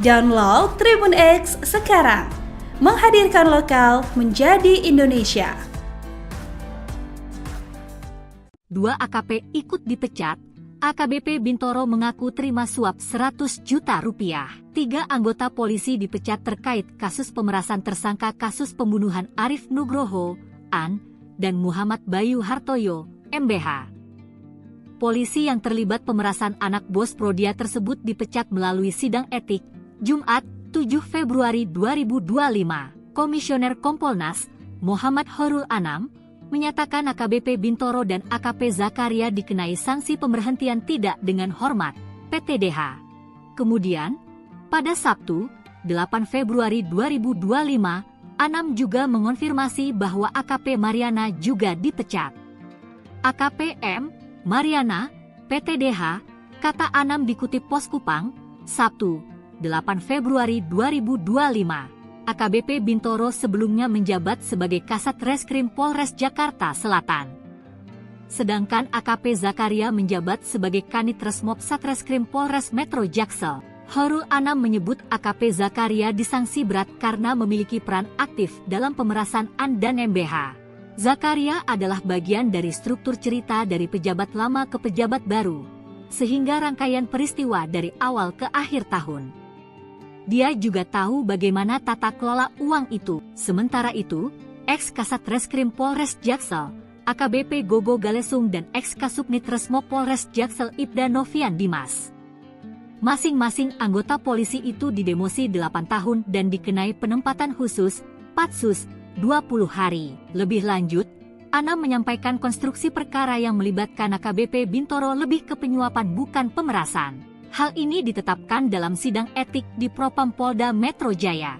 Download Tribun X sekarang, menghadirkan lokal menjadi Indonesia. 2 AKP ikut dipecat, AKBP Bintoro mengaku terima suap 100 juta rupiah. 3 anggota polisi dipecat terkait kasus pemerasan tersangka kasus pembunuhan Arif Nugroho, AN, dan Muhammad Bayu Hartoyo, MBH. Polisi yang terlibat pemerasan anak bos Prodia tersebut dipecat melalui sidang etik, Jumat, 7 Februari 2025. Komisioner Kompolnas, Muhammad Horul Anam, menyatakan AKBP Bintoro dan AKP Zakaria dikenai sanksi pemberhentian tidak dengan hormat, PTDH. Kemudian, pada Sabtu, 8 Februari 2025, Anam juga mengonfirmasi bahwa AKP Mariana juga dipecat. AKP M. Mariana, PTDH, kata Anam dikutip Pos Kupang, Sabtu, 8 Februari 2025. AKBP Bintoro sebelumnya menjabat sebagai Kasat Reskrim Polres Jakarta Selatan. Sedangkan AKP Zakaria menjabat sebagai Kanit Resmob Satreskrim Polres Metro Jaksel. Horul Anam menyebut AKP Zakaria disangsi berat karena memiliki peran aktif dalam pemerasan AN dan MBH. Zakaria adalah bagian dari struktur cerita dari pejabat lama ke pejabat baru, sehingga rangkaian peristiwa dari awal ke akhir tahun. Dia juga tahu bagaimana tata kelola uang itu. Sementara itu, ex-Kasat Reskrim Polres Jaksel, AKBP Gogo Galesung dan ex-Kasubnit Resmob Polres Jaksel Ibda Novian Dimas. Masing-masing anggota polisi itu didemosi 8 tahun dan dikenai penempatan khusus, Patsus, 20 hari. Lebih lanjut, Anam menyampaikan konstruksi perkara yang melibatkan AKBP Bintoro lebih ke penyuapan bukan pemerasan. Hal ini ditetapkan dalam sidang etik di Propam Polda Metro Jaya.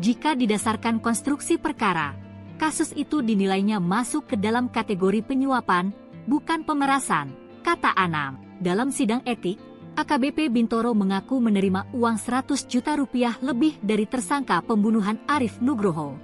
Jika didasarkan konstruksi perkara, kasus itu dinilainya masuk ke dalam kategori penyuapan, bukan pemerasan, kata Anam. Dalam sidang etik, AKBP Bintoro mengaku menerima uang 100 juta rupiah lebih dari tersangka pembunuhan Arif Nugroho.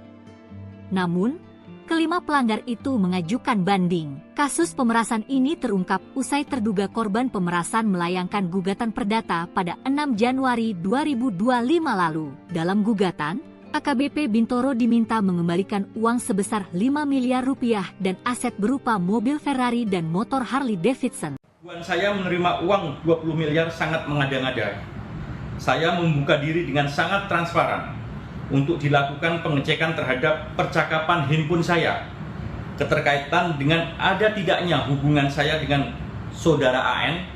Namun, kelima pelanggar itu mengajukan banding. Kasus pemerasan ini terungkap usai terduga korban pemerasan melayangkan gugatan perdata pada 6 Januari 2025 lalu. Dalam gugatan, AKBP Bintoro diminta mengembalikan uang sebesar 5 miliar rupiah dan aset berupa mobil Ferrari dan motor Harley Davidson. Saya menerima uang 20 miliar sangat mengada-ngada. Saya membuka diri dengan sangat transparan untuk dilakukan pengecekan terhadap percakapan handphone saya, keterkaitan dengan ada tidaknya hubungan saya dengan saudara AN,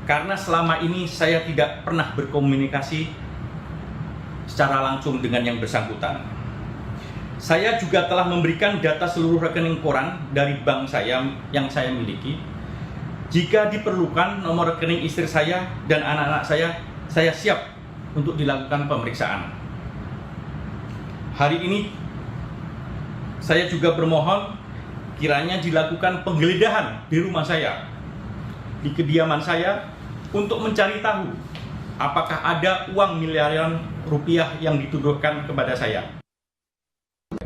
karena selama ini saya tidak pernah berkomunikasi secara langsung dengan yang bersangkutan. Saya juga telah memberikan data seluruh rekening koran dari bank saya yang saya miliki. Jika diperlukan nomor rekening istri saya dan anak-anak saya siap untuk dilakukan pemeriksaan. Hari ini saya juga bermohon kiranya dilakukan penggeledahan di rumah saya, di kediaman saya, untuk mencari tahu apakah ada uang miliaran rupiah yang dituduhkan kepada saya.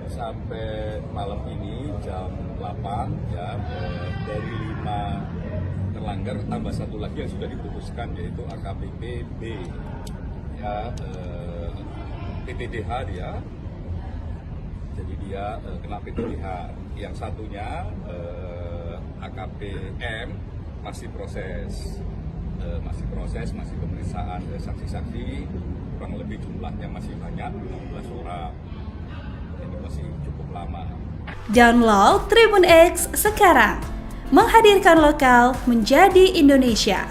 Sampai malam ini jam 8 ya, dari 5 terlanggar tambah satu lagi yang sudah diputuskan, yaitu AKBP B ya, PTDH dia. Jadi dia kena PTDH. Yang satunya AKP M masih proses, masih pemeriksaan saksi-saksi, kurang lebih jumlahnya masih banyak, 15 orang. Ini masih cukup lama. Download Tribun X sekarang, menghadirkan lokal menjadi Indonesia.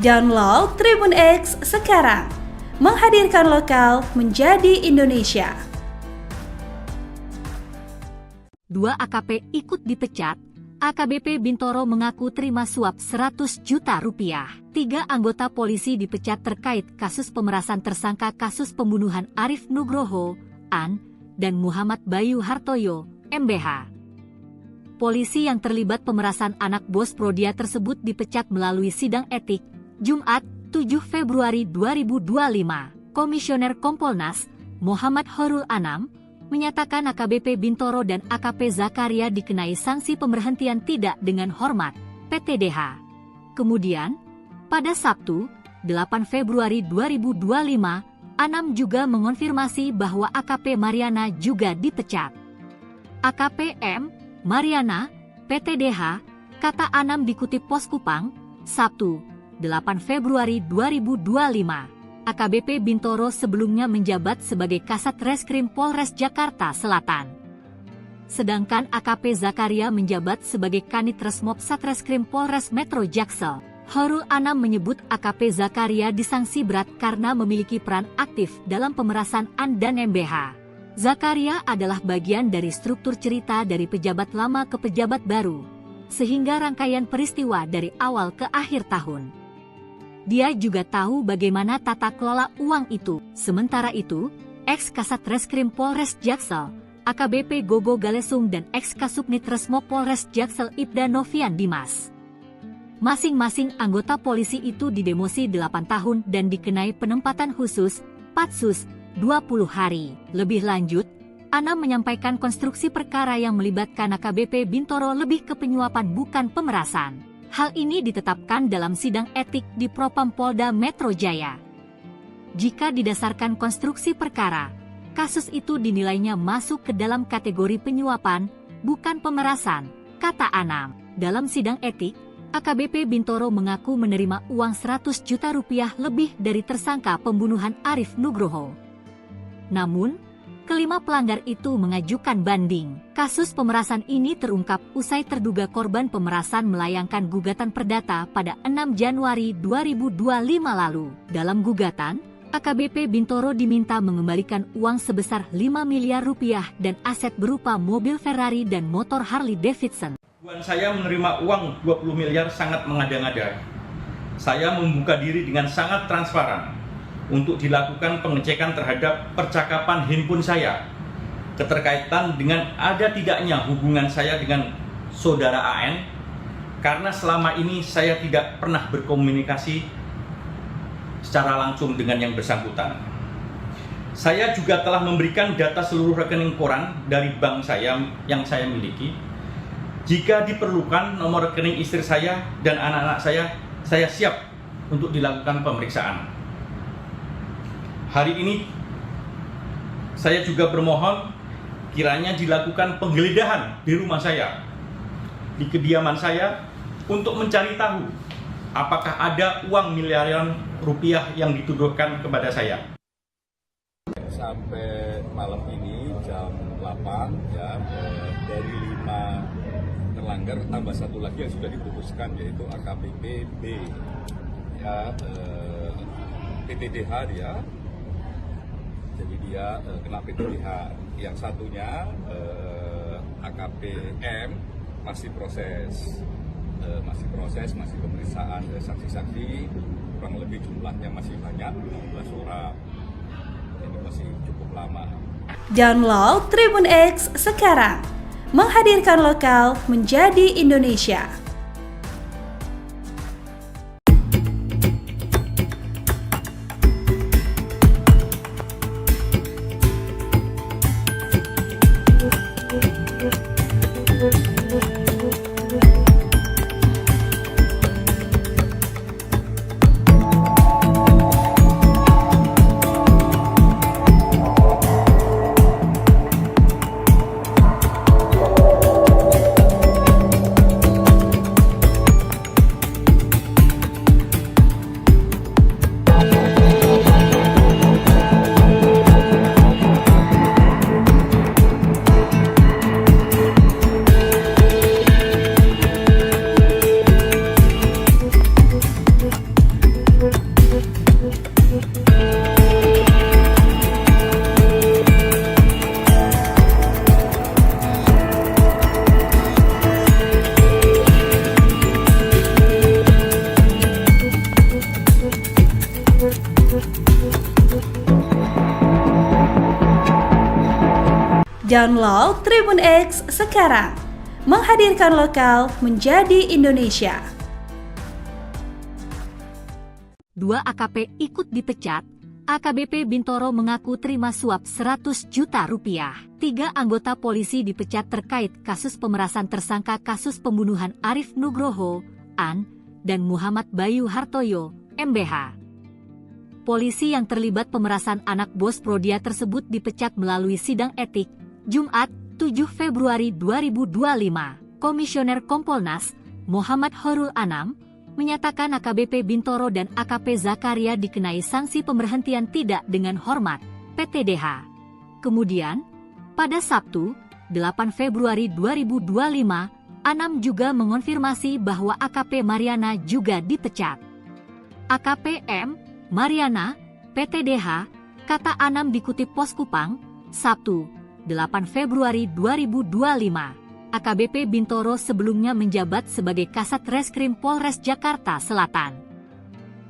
Download Tribun X sekarang. Menghadirkan lokal menjadi Indonesia. 2 AKP ikut dipecat. AKBP Bintoro mengaku terima suap 100 juta rupiah. 3 anggota polisi dipecat terkait kasus pemerasan tersangka kasus pembunuhan Arif Nugroho, AN, dan Muhammad Bayu Hartoyo, MBH. Polisi yang terlibat pemerasan anak bos Prodia tersebut dipecat melalui sidang etik, Jumat, 7 Februari 2025. Komisioner Kompolnas, Muhammad Horul Anam, menyatakan AKBP Bintoro dan AKP Zakaria dikenai sanksi pemberhentian tidak dengan hormat, PTDH. Kemudian, pada Sabtu, 8 Februari 2025, Anam juga mengonfirmasi bahwa AKP Mariana juga dipecat. AKP M. Mariana, PTDH, kata Anam dikutip Pos Kupang, Sabtu, 8 Februari 2025. AKBP Bintoro sebelumnya menjabat sebagai Kasat Reskrim Polres Jakarta Selatan. Sedangkan AKP Zakaria menjabat sebagai Kanit Resmob Satreskrim Polres Metro Jaksel. Horul Anam menyebut AKP Zakaria disangsi berat karena memiliki peran aktif dalam pemerasan AN dan MBH. Zakaria adalah bagian dari struktur cerita dari pejabat lama ke pejabat baru, sehingga rangkaian peristiwa dari awal ke akhir tahun. Dia juga tahu bagaimana tata kelola uang itu. Sementara itu, ex-Kasat Reskrim Polres Jaksel, AKBP Gogo Galesung dan ex-Kasubnit Resmo Polres Jaksel Ibda Novian Dimas. Masing-masing anggota polisi itu didemosi 8 tahun dan dikenai penempatan khusus, Patsus, 20 hari. Lebih lanjut, Anam menyampaikan konstruksi perkara yang melibatkan AKBP Bintoro lebih ke penyuapan bukan pemerasan. Hal ini ditetapkan dalam sidang etik di Propam Polda Metro Jaya. Jika didasarkan konstruksi perkara, kasus itu dinilainya masuk ke dalam kategori penyuapan, bukan pemerasan, kata Anam. Dalam sidang etik, AKBP Bintoro mengaku menerima uang 100 juta rupiah lebih dari tersangka pembunuhan Arif Nugroho. Namun, kelima pelanggar itu mengajukan banding. Kasus pemerasan ini terungkap usai terduga korban pemerasan melayangkan gugatan perdata pada 6 Januari 2025 lalu. Dalam gugatan, AKBP Bintoro diminta mengembalikan uang sebesar 5 miliar rupiah dan aset berupa mobil Ferrari dan motor Harley Davidson. Tuan saya menerima uang 20 miliar sangat mengada-ngada. Saya membuka diri dengan sangat transparan untuk dilakukan pengecekan terhadap percakapan handphone saya, keterkaitan dengan ada tidaknya hubungan saya dengan saudara AN, karena selama ini saya tidak pernah berkomunikasi secara langsung dengan yang bersangkutan. Saya juga telah memberikan data seluruh rekening koran dari bank saya yang saya miliki. Jika diperlukan nomor rekening istri saya dan anak-anak saya siap untuk dilakukan pemeriksaan. Hari ini saya juga bermohon kiranya dilakukan penggeledahan di rumah saya, di kediaman saya, untuk mencari tahu apakah ada uang miliaran rupiah yang dituduhkan kepada saya. Sampai malam ini jam 8 ya, dari 5 terlanggar tambah 1 lagi yang sudah diputuskan, yaitu AKBP B ya, PTDH dia. Jadi dia kena PTDH. Yang satunya AKP M masih proses, masih pemeriksaan saksi-saksi, kurang lebih jumlahnya masih banyak, 15 orang. Ini masih cukup lama. Download Tribun X sekarang. Menghadirkan lokal menjadi Indonesia. Download Tribun X sekarang. Menghadirkan lokal menjadi Indonesia. 2 AKP ikut dipecat. AKBP Bintoro mengaku terima suap 100 juta rupiah. 3 anggota polisi dipecat terkait kasus pemerasan tersangka kasus pembunuhan Arif Nugroho, An, dan Muhammad Bayu Hartoyo, MBH. Polisi yang terlibat pemerasan anak bos Prodia tersebut dipecat melalui sidang etik, Jumat, 7 Februari 2025. Komisioner Kompolnas, Muhammad Horul Anam, menyatakan AKBP Bintoro dan AKP Zakaria dikenai sanksi pemberhentian tidak dengan hormat, PTDH. Kemudian, pada Sabtu, 8 Februari 2025, Anam juga mengonfirmasi bahwa AKP Mariana juga dipecat. AKP M. Mariana, PTDH, kata Anam dikutip Pos Kupang, Sabtu, 8 Februari 2025. AKBP Bintoro sebelumnya menjabat sebagai Kasat Reskrim Polres Jakarta Selatan.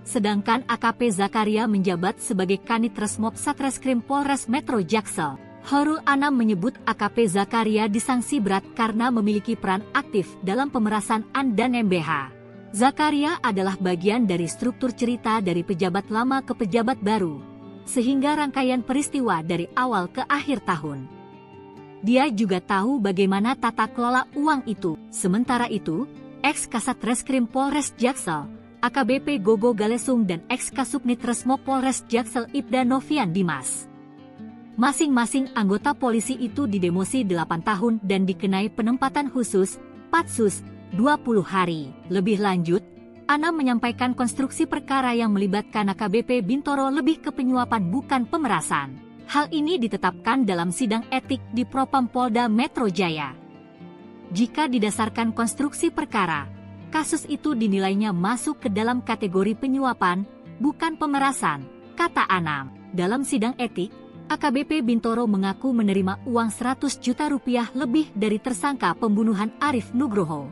Sedangkan AKP Zakaria menjabat sebagai Kanit Resmob Satreskrim Polres Metro Jaksel. Horul Anam menyebut AKP Zakaria disanksi berat karena memiliki peran aktif dalam pemerasan An dan MBH. Zakaria adalah bagian dari struktur cerita dari pejabat lama ke pejabat baru, sehingga rangkaian peristiwa dari awal ke akhir tahun. Dia juga tahu bagaimana tata kelola uang itu. Sementara itu, ex-Kasat Reskrim Polres Jaksel, AKBP Gogo Galesung dan ex-Kasubnit Resmo Polres Jaksel Ibda Novian Dimas. Masing-masing anggota polisi itu didemosi 8 tahun dan dikenai penempatan khusus, Patsus, 20 hari. Lebih lanjut, Anam menyampaikan konstruksi perkara yang melibatkan AKBP Bintoro lebih ke penyuapan bukan pemerasan. Hal ini ditetapkan dalam sidang etik di Propam Polda Metro Jaya. Jika didasarkan konstruksi perkara, kasus itu dinilainya masuk ke dalam kategori penyuapan, bukan pemerasan, kata Anam. Dalam sidang etik, AKBP Bintoro mengaku menerima uang 100 juta rupiah lebih dari tersangka pembunuhan Arif Nugroho.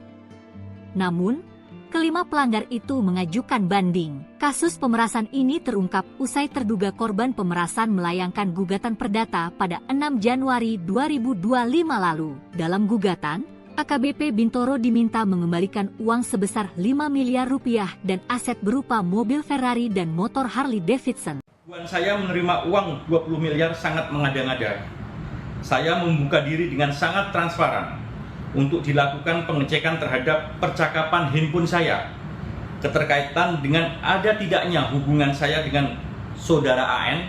Namun, kelima pelanggar itu mengajukan banding. Kasus pemerasan ini terungkap usai terduga korban pemerasan melayangkan gugatan perdata pada 6 Januari 2025 lalu. Dalam gugatan, AKBP Bintoro diminta mengembalikan uang sebesar 5 miliar rupiah dan aset berupa mobil Ferrari dan motor Harley Davidson. Saya menerima uang 20 miliar sangat mengada-ngada. Saya membuka diri dengan sangat transparan untuk dilakukan pengecekan terhadap percakapan handphone saya, keterkaitan dengan ada tidaknya hubungan saya dengan saudara AN,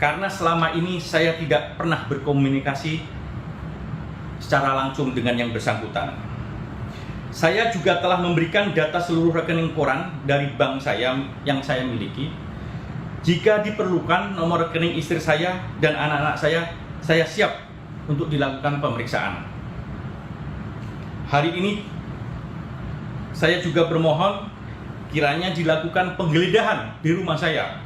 karena selama ini saya tidak pernah berkomunikasi secara langsung dengan yang bersangkutan. Saya juga telah memberikan data seluruh rekening koran dari bank saya yang saya miliki. Jika diperlukan nomor rekening istri saya dan anak-anak saya siap untuk dilakukan pemeriksaan. Hari ini saya juga bermohon kiranya dilakukan penggeledahan di rumah saya,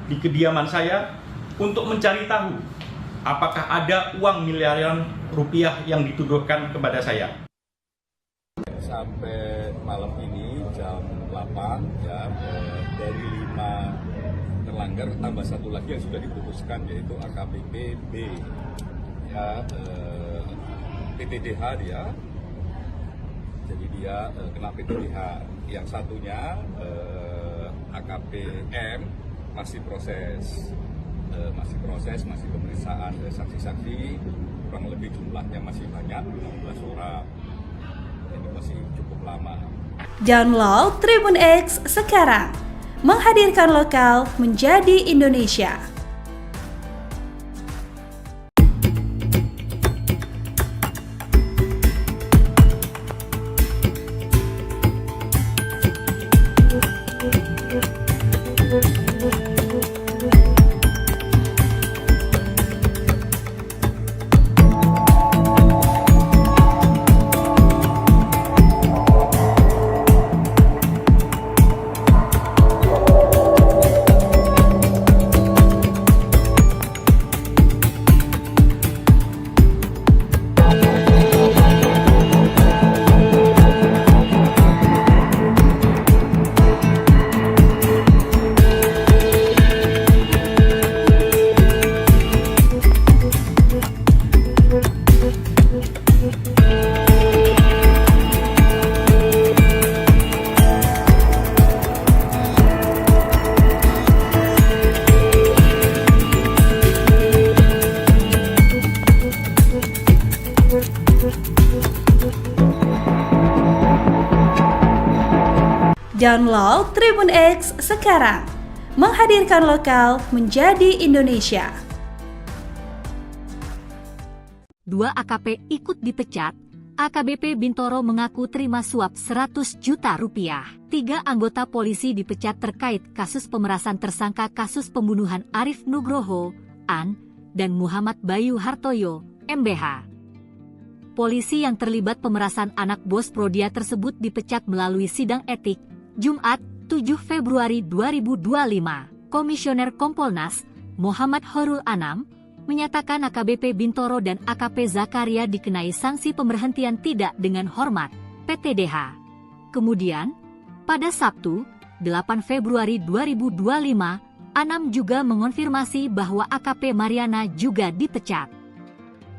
di kediaman saya, untuk mencari tahu apakah ada uang miliaran rupiah yang dituduhkan kepada saya. Sampai malam ini jam 8 ya, dari 5 terlanggar tambah 1 lagi yang sudah diputuskan, yaitu AKBP B ya, PTDH dia. Jadi dia kena PTDH. Yang satunya AKP M masih proses, masih pemeriksaan saksi-saksi, kurang lebih jumlahnya masih banyak, 16 orang. Ini masih cukup lama. Download Tribun X sekarang. Menghadirkan lokal menjadi Indonesia. Download Tribun X sekarang. Menghadirkan lokal menjadi Indonesia. 2 AKP ikut dipecat. AKBP Bintoro mengaku terima suap 100 juta rupiah. 3 anggota polisi dipecat terkait kasus pemerasan tersangka kasus pembunuhan Arif Nugroho, AN, dan Muhammad Bayu Hartoyo, MBH. Polisi yang terlibat pemerasan anak bos Prodia tersebut dipecat melalui sidang etik, Jumat, 7 Februari 2025. Komisioner Kompolnas, Muhammad Horul Anam, menyatakan AKBP Bintoro dan AKP Zakaria dikenai sanksi pemberhentian tidak dengan hormat, PTDH. Kemudian, pada Sabtu, 8 Februari 2025, Anam juga mengonfirmasi bahwa AKP Mariana juga dipecat.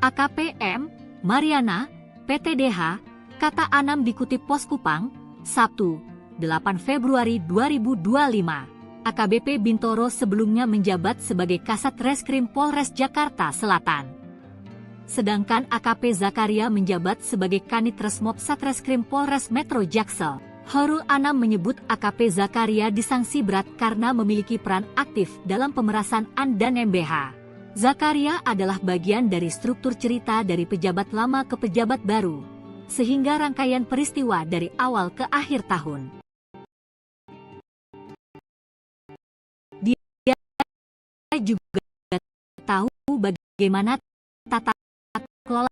AKP M. Mariana, PTDH, kata Anam dikutip Pos Kupang, Sabtu, 8 Februari 2025. AKBP Bintoro sebelumnya menjabat sebagai Kasat Reskrim Polres Jakarta Selatan. Sedangkan AKP Zakaria menjabat sebagai Kanit Resmob Satreskrim Polres Metro Jaksel. Horul Anam menyebut AKP Zakaria disangsi berat karena memiliki peran aktif dalam pemerasan AN dan MBH. Zakaria adalah bagian dari struktur cerita dari pejabat lama ke pejabat baru, sehingga rangkaian peristiwa dari awal ke akhir tahun. Juga tahu bagaimana tata kelola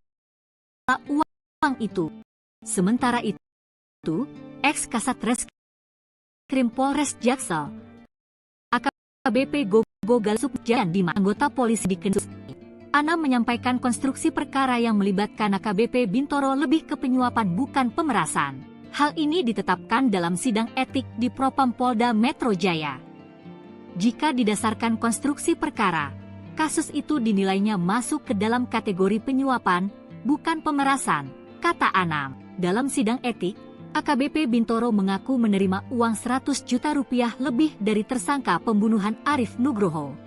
uang itu. Sementara itu, ex-Kasat Reskrim Polres Jaksel, AKBP Gogo Galsukjan di anggota polisi di Kendus, Anam menyampaikan konstruksi perkara yang melibatkan AKBP Bintoro lebih ke penyuapan bukan pemerasan. Hal ini ditetapkan dalam sidang etik di Propam Polda Metro Jaya. Jika didasarkan konstruksi perkara, kasus itu dinilainya masuk ke dalam kategori penyuapan, bukan pemerasan, kata Anam. Dalam sidang etik, AKBP Bintoro mengaku menerima uang 100 juta rupiah lebih dari tersangka pembunuhan Arif Nugroho.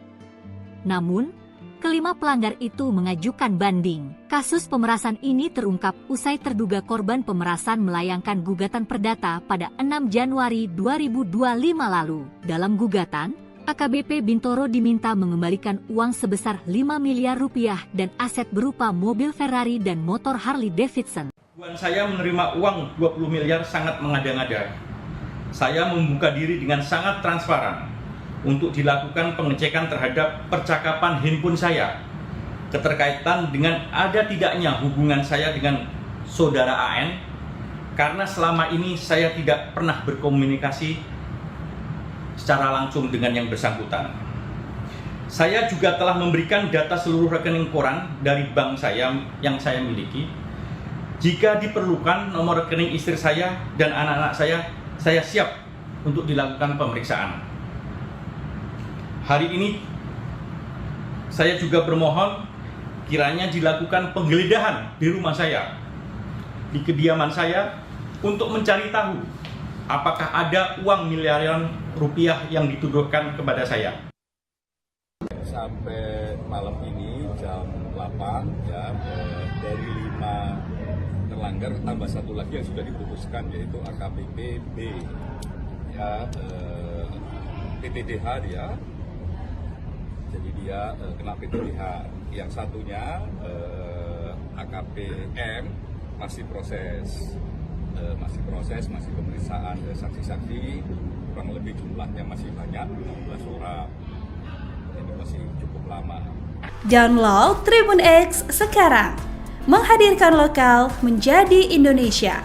Namun, kelima pelanggar itu mengajukan banding. Kasus pemerasan ini terungkap usai terduga korban pemerasan melayangkan gugatan perdata pada 6 Januari 2025 lalu. Dalam gugatan, AKBP Bintoro diminta mengembalikan uang sebesar 5 miliar rupiah dan aset berupa mobil Ferrari dan motor Harley Davidson. Saya menerima uang 20 miliar sangat mengada-ngada. Saya membuka diri dengan sangat transparan untuk dilakukan pengecekan terhadap percakapan handphone saya, keterkaitan dengan ada tidaknya hubungan saya dengan saudara AN, karena selama ini saya tidak pernah berkomunikasi secara langsung dengan yang bersangkutan. Saya juga telah memberikan data seluruh rekening koran dari bank saya yang saya miliki. Jika diperlukan nomor rekening istri saya dan anak-anak saya siap untuk dilakukan pemeriksaan. Hari ini saya juga bermohon kiranya dilakukan penggeledahan di rumah saya, di kediaman saya, untuk mencari tahu apakah ada uang miliaran rupiah yang dituduhkan kepada saya. Sampai malam ini jam 8 ya, dari 5 terlanggar tambah 1 lagi yang sudah diputuskan, yaitu AKBP B ya, PTDH dia. Jadi dia kena PTDH. Yang satunya AKP M masih proses, masih pemeriksaan saksi-saksi, kurang lebih jumlahnya masih banyak, 16 orang. Ini masih cukup lama. Download Tribun X sekarang. Menghadirkan lokal menjadi Indonesia.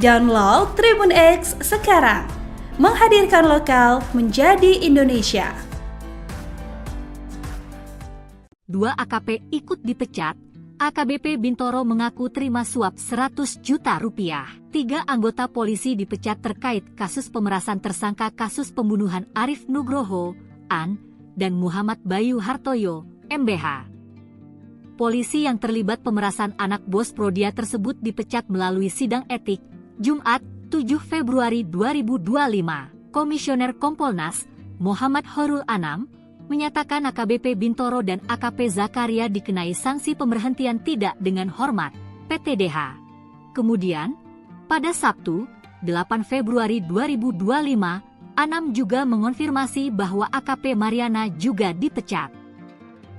Download Tribun X sekarang. Menghadirkan lokal menjadi Indonesia. 2 AKP ikut dipecat. AKBP Bintoro mengaku terima suap 100 juta rupiah. 3 anggota polisi dipecat terkait kasus pemerasan tersangka kasus pembunuhan Arif Nugroho, An, dan Muhammad Bayu Hartoyo, MBH. Polisi yang terlibat pemerasan anak bos Prodia tersebut dipecat melalui sidang etik, Jumat, 7 Februari 2025. Komisioner Kompolnas, Muhammad Horul Anam, menyatakan AKBP Bintoro dan AKP Zakaria dikenai sanksi pemberhentian tidak dengan hormat, PTDH. Kemudian, pada Sabtu, 8 Februari 2025, Anam juga mengonfirmasi bahwa AKP Mariana juga dipecat.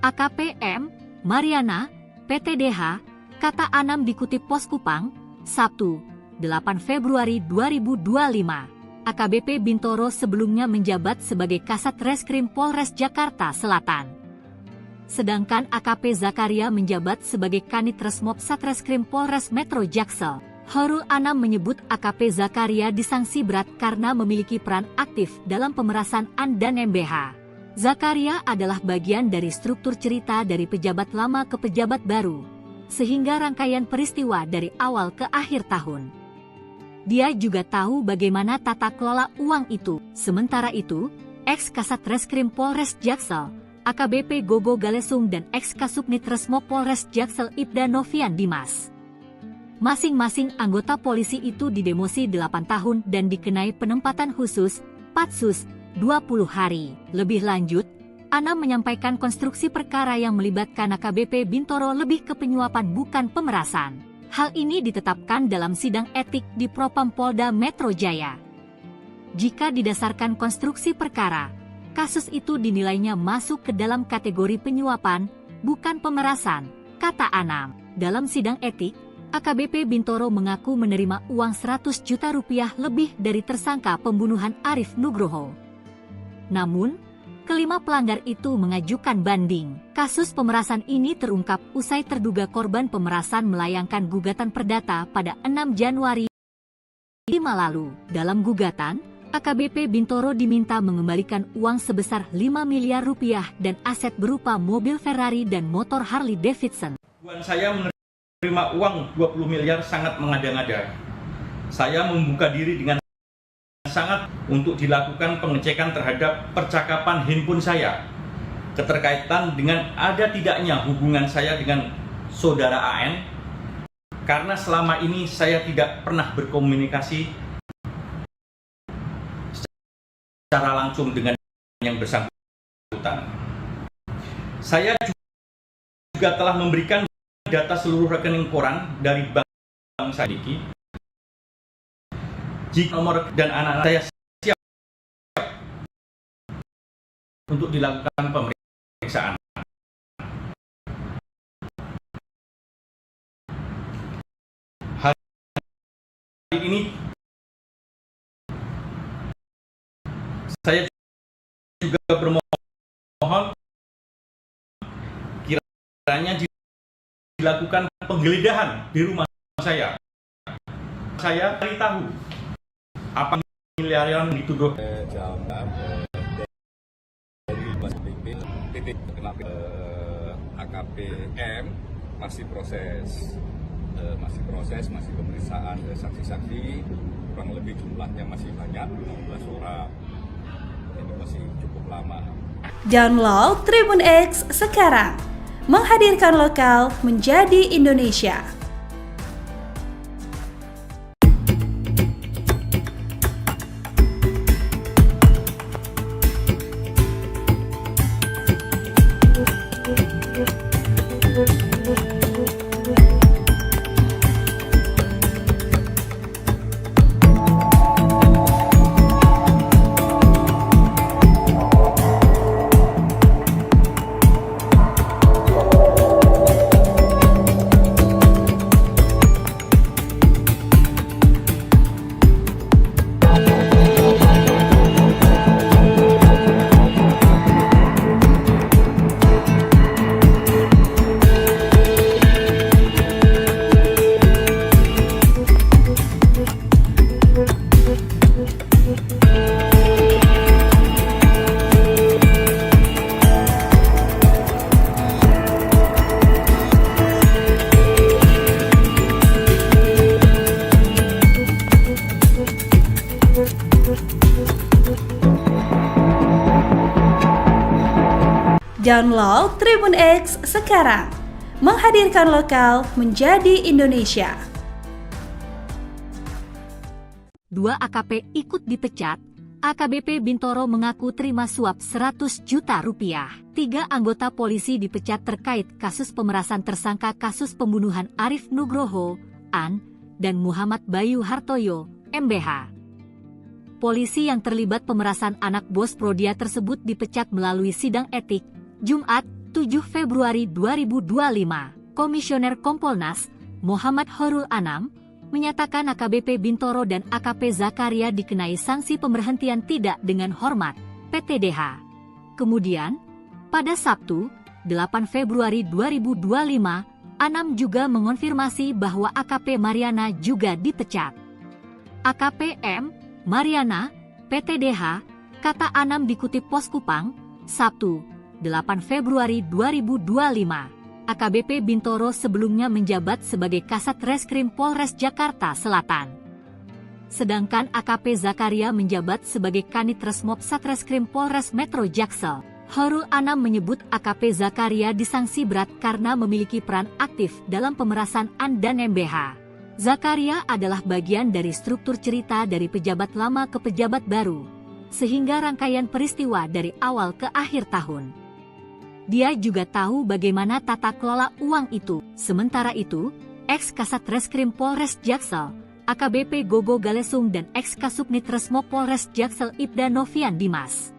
AKP M. Mariana, PTDH, kata Anam dikutip Pos Kupang, Sabtu, 8 Februari 2025. AKBP Bintoro sebelumnya menjabat sebagai Kasat Reskrim Polres Jakarta Selatan. Sedangkan AKP Zakaria menjabat sebagai Kanit Resmob Satreskrim Polres Metro Jaksel. Horul Anam menyebut AKP Zakaria disangsi berat karena memiliki peran aktif dalam pemerasan An dan MBH. Zakaria adalah bagian dari struktur cerita dari pejabat lama ke pejabat baru, sehingga rangkaian peristiwa dari awal ke akhir tahun. Dia juga tahu bagaimana tata kelola uang itu. Sementara itu, ex-Kasat Reskrim Polres Jaksel, AKBP Gogo Galesung dan ex-Kasubnit Resmo Polres Jaksel Ibda Novian Dimas. Masing-masing anggota polisi itu didemosi 8 tahun dan dikenai penempatan khusus, Patsus, 20 hari. Lebih lanjut, Anam menyampaikan konstruksi perkara yang melibatkan AKBP Bintoro lebih ke penyuapan bukan pemerasan. Hal ini ditetapkan dalam sidang etik di Propam Polda Metro Jaya. Jika didasarkan konstruksi perkara, kasus itu dinilainya masuk ke dalam kategori penyuapan, bukan pemerasan, kata Anam. Dalam sidang etik, AKBP Bintoro mengaku menerima uang 100 juta rupiah lebih dari tersangka pembunuhan Arif Nugroho. Namun, kelima pelanggar itu mengajukan banding. Kasus pemerasan ini terungkap usai terduga korban pemerasan melayangkan gugatan perdata pada 6 Januari 5 lalu. Dalam gugatan, AKBP Bintoro diminta mengembalikan uang sebesar 5 miliar rupiah dan aset berupa mobil Ferrari dan motor Harley Davidson. Saya menerima uang 20 miliar sangat mengada-ngada. Saya membuka diri dengan sangat untuk dilakukan pengecekan terhadap percakapan handphone saya, keterkaitan dengan ada tidaknya hubungan saya dengan saudara AN, karena selama ini saya tidak pernah berkomunikasi secara langsung dengan yang bersangkutan. Saya juga telah memberikan data seluruh rekening koran dari bank saya ini. Jika nomor dan anak-anak saya siap untuk dilakukan pemeriksaan. Hari ini saya juga bermohon kiranya dilakukan penggeledahan di rumah saya. Saya cari tahu apa miliaran dituduh. Dari titik kenapa AKPM masih proses, masih pemeriksaan saksi-saksi, kurang lebih jumlahnya masih banyak, 16 orang. Ini masih cukup lama. Download Tribun X sekarang. Menghadirkan lokal menjadi Indonesia. Download Tribun X sekarang. Menghadirkan lokal menjadi Indonesia. 2 AKP ikut dipecat. AKBP Bintoro mengaku terima suap 100 juta rupiah. 3 anggota polisi dipecat terkait kasus pemerasan tersangka kasus pembunuhan Arif Nugroho, An, dan Muhammad Bayu Hartoyo, MBH. Polisi yang terlibat pemerasan anak bos Prodia tersebut dipecat melalui sidang etik, Jumat, 7 Februari 2025. Komisioner Kompolnas, Muhammad Horul Anam, menyatakan AKBP Bintoro dan AKP Zakaria dikenai sanksi pemberhentian tidak dengan hormat, PTDH. Kemudian, pada Sabtu, 8 Februari 2025, Anam juga mengonfirmasi bahwa AKP Mariana juga dipecat. AKP M. Mariana, PTDH, kata Anam dikutip Pos Kupang, Sabtu, 8 Februari 2025. AKBP Bintoro sebelumnya menjabat sebagai Kasat Reskrim Polres Jakarta Selatan. Sedangkan AKP Zakaria menjabat sebagai Kanit Resmob Satreskrim Polres Metro Jaksel. Horul Anam menyebut AKP Zakaria disanksi berat karena memiliki peran aktif dalam pemerasan An dan MBH. Zakaria adalah bagian dari struktur cerita dari pejabat lama ke pejabat baru, sehingga rangkaian peristiwa dari awal ke akhir tahun. Dia juga tahu bagaimana tata kelola uang itu. Sementara itu, ex-Kasat Reskrim Polres Jaksel, AKBP Gogo Galesung dan ex-Kasubnit Resmo Polres Jaksel Ibda Novian Dimas.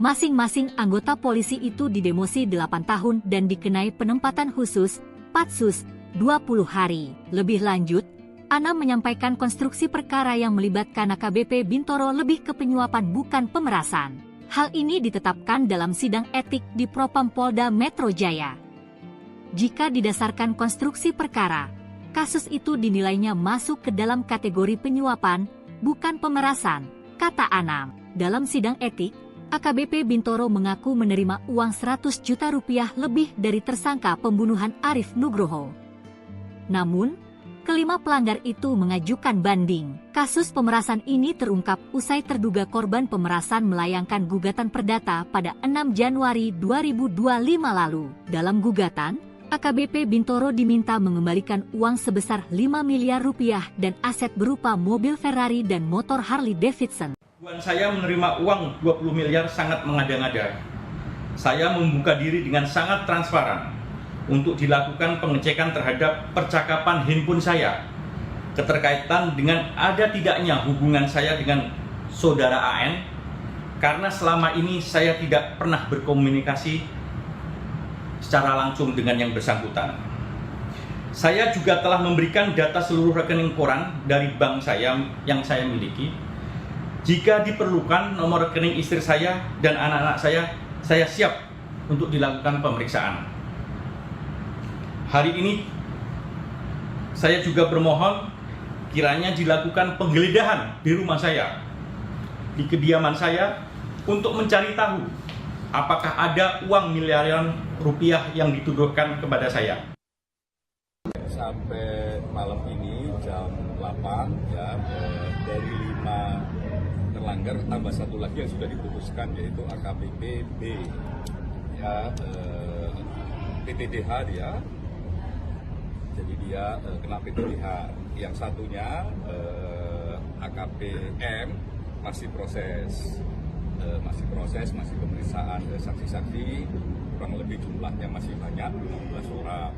Masing-masing anggota polisi itu didemosi 8 tahun dan dikenai penempatan khusus, Patsus, 20 hari. Lebih lanjut, Anam menyampaikan konstruksi perkara yang melibatkan AKBP Bintoro lebih ke penyuapan bukan pemerasan. Hal ini ditetapkan dalam sidang etik di Propam Polda Metro Jaya. Jika didasarkan konstruksi perkara, kasus itu dinilainya masuk ke dalam kategori penyuapan, bukan pemerasan, kata Anam. Dalam sidang etik, AKBP Bintoro mengaku menerima uang 100 juta rupiah lebih dari tersangka pembunuhan Arif Nugroho. Namun, kelima pelanggar itu mengajukan banding. Kasus pemerasan ini terungkap usai terduga korban pemerasan melayangkan gugatan perdata pada 6 Januari 2025 lalu. Dalam gugatan, AKBP Bintoro diminta mengembalikan uang sebesar 5 miliar rupiah dan aset berupa mobil Ferrari dan motor Harley Davidson. Saya menerima uang 20 miliar sangat mengada-ngada. Saya membuka diri dengan sangat transparan untuk dilakukan pengecekan terhadap percakapan handphone saya, keterkaitan dengan ada tidaknya hubungan saya dengan saudara AN, karena selama ini saya tidak pernah berkomunikasi secara langsung dengan yang bersangkutan. Saya juga telah memberikan data seluruh rekening koran dari bank saya yang saya miliki. Jika diperlukan nomor rekening istri saya dan anak-anak saya siap untuk dilakukan pemeriksaan. Hari ini, saya juga bermohon kiranya dilakukan penggeledahan di rumah saya, di kediaman saya, untuk mencari tahu apakah ada uang miliaran rupiah yang dituduhkan kepada saya. Sampai malam ini jam 8 ya, dari 5 terlanggar tambah satu lagi yang sudah diputuskan, yaitu AKBP B ya, PTDH dia. Jadi dia kena PTDH. Yang satunya AKP M masih proses, masih pemeriksaan saksi-saksi. Kurang lebih jumlahnya masih banyak, 15 orang.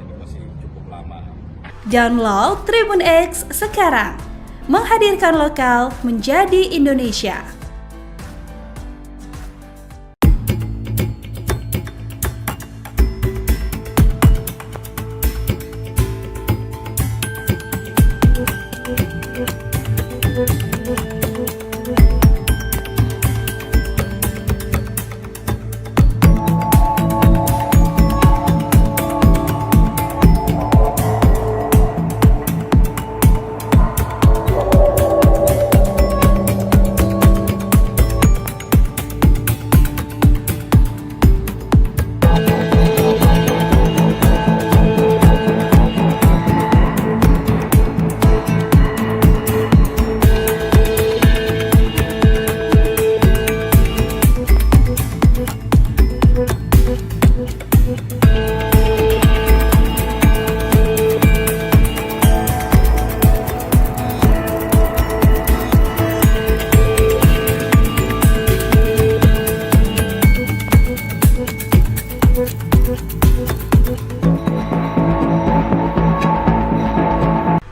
Ini masih cukup lama. Download Tribun X sekarang. Menghadirkan lokal menjadi Indonesia.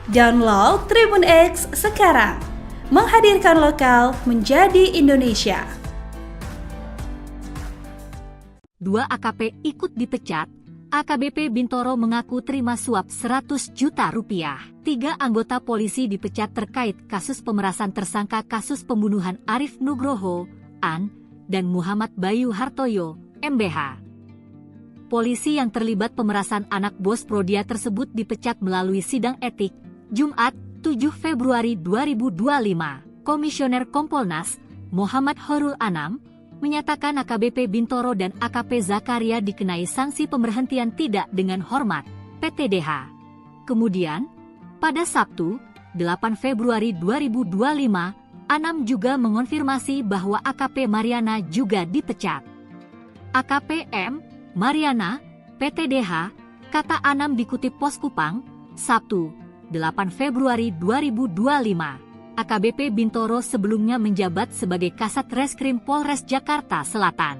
Download Tribun X sekarang. Menghadirkan lokal menjadi Indonesia. 2 AKP ikut dipecat. AKBP Bintoro mengaku terima suap 100 juta rupiah. 3 anggota polisi dipecat terkait kasus pemerasan tersangka kasus pembunuhan Arif Nugroho, AN, dan Muhammad Bayu Hartoyo, MBH. Polisi yang terlibat pemerasan anak bos Prodia tersebut dipecat melalui sidang etik, Jumat, 7 Februari 2025. Komisioner Kompolnas, Muhammad Horul Anam, menyatakan AKBP Bintoro dan AKP Zakaria dikenai sanksi pemberhentian tidak dengan hormat, PTDH. Kemudian, pada Sabtu, 8 Februari 2025, Anam juga mengonfirmasi bahwa AKP Mariana juga dipecat. AKP M. Mariana, PTDH, kata Anam dikutip Pos Kupang, Sabtu, 8 Februari 2025. AKBP Bintoro sebelumnya menjabat sebagai Kasat Reskrim Polres Jakarta Selatan.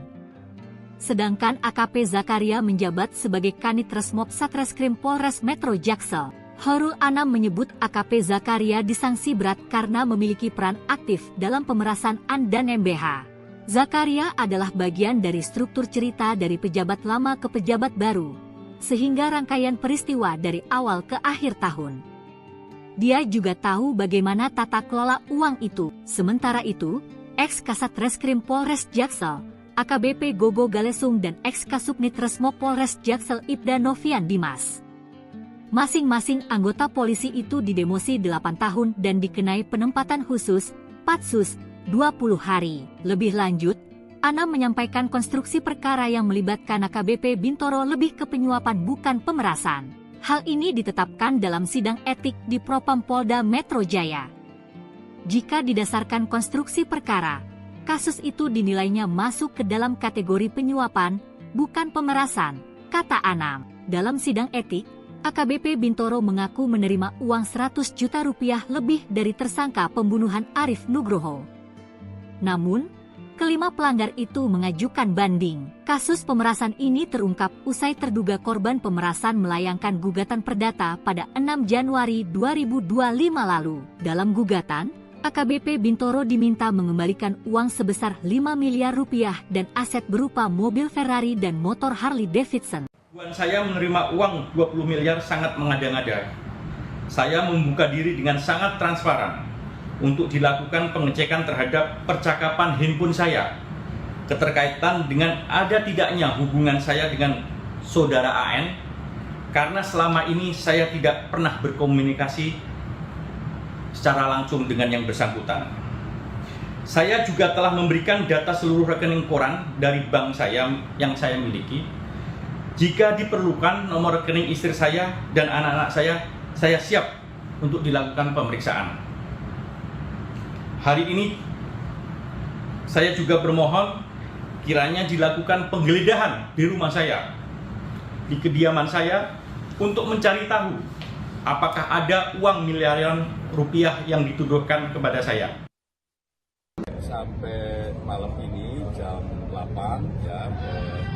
Sedangkan AKP Zakaria menjabat sebagai Kanit Resmob Satreskrim Polres Metro Jaksel. Horul Anam menyebut AKP Zakaria disanksi berat karena memiliki peran aktif dalam pemerasan AN dan MBH. Zakaria adalah bagian dari struktur cerita dari pejabat lama ke pejabat baru, sehingga rangkaian peristiwa dari awal ke akhir tahun. Dia juga tahu bagaimana tata kelola uang itu. Sementara itu, ex-Kasat Reskrim Polres Jaksel, AKBP Gogo Galesung dan ex-Kasubnit Resmo Polres Jaksel Ibda Novian Dimas. Masing-masing anggota polisi itu didemosi 8 tahun dan dikenai penempatan khusus, Patsus, 20 hari. Lebih lanjut, Anam menyampaikan konstruksi perkara yang melibatkan AKBP Bintoro lebih ke penyuapan bukan pemerasan. Hal ini ditetapkan dalam sidang etik di Propam Polda Metro Jaya. Jika didasarkan konstruksi perkara, kasus itu dinilainya masuk ke dalam kategori penyuapan, bukan pemerasan, kata Anam. Dalam sidang etik, AKBP Bintoro mengaku menerima uang 100 juta rupiah lebih dari tersangka pembunuhan Arif Nugroho. Namun, kelima pelanggar itu mengajukan banding. Kasus pemerasan ini terungkap usai terduga korban pemerasan melayangkan gugatan perdata pada 6 Januari 2025 lalu. Dalam gugatan, AKBP Bintoro diminta mengembalikan uang sebesar 5 miliar rupiah dan aset berupa mobil Ferrari dan motor Harley Davidson. Saya menerima uang 20 miliar sangat mengada-ngada. Saya membuka diri dengan sangat transparan untuk dilakukan pengecekan terhadap percakapan handphone saya, keterkaitan dengan ada tidaknya hubungan saya dengan saudara AN, karena selama ini saya tidak pernah berkomunikasi secara langsung dengan yang bersangkutan. Saya juga telah memberikan data seluruh rekening koran dari bank saya yang saya miliki. Jika diperlukan nomor rekening istri saya dan anak-anak saya siap untuk dilakukan pemeriksaan. Hari ini saya juga bermohon kiranya dilakukan penggeledahan di rumah saya, di kediaman saya, untuk mencari tahu apakah ada uang miliaran rupiah yang dituduhkan kepada saya. Sampai malam ini jam 8 ya,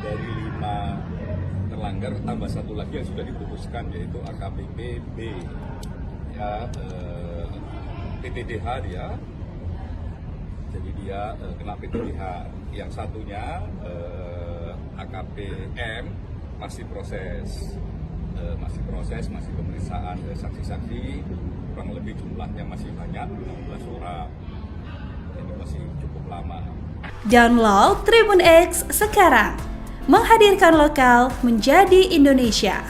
dari 5 terlanggar tambah satu lagi yang sudah diputuskan, yaitu AKBP B ya, PTDH dia. Jadi dia kena PTDH. Yang satunya AKP M masih proses, masih pemeriksaan saksi-saksi. Kurang lebih jumlahnya masih banyak, 16 orang. Ini masih cukup lama. Download Tribun X sekarang. Menghadirkan lokal menjadi Indonesia.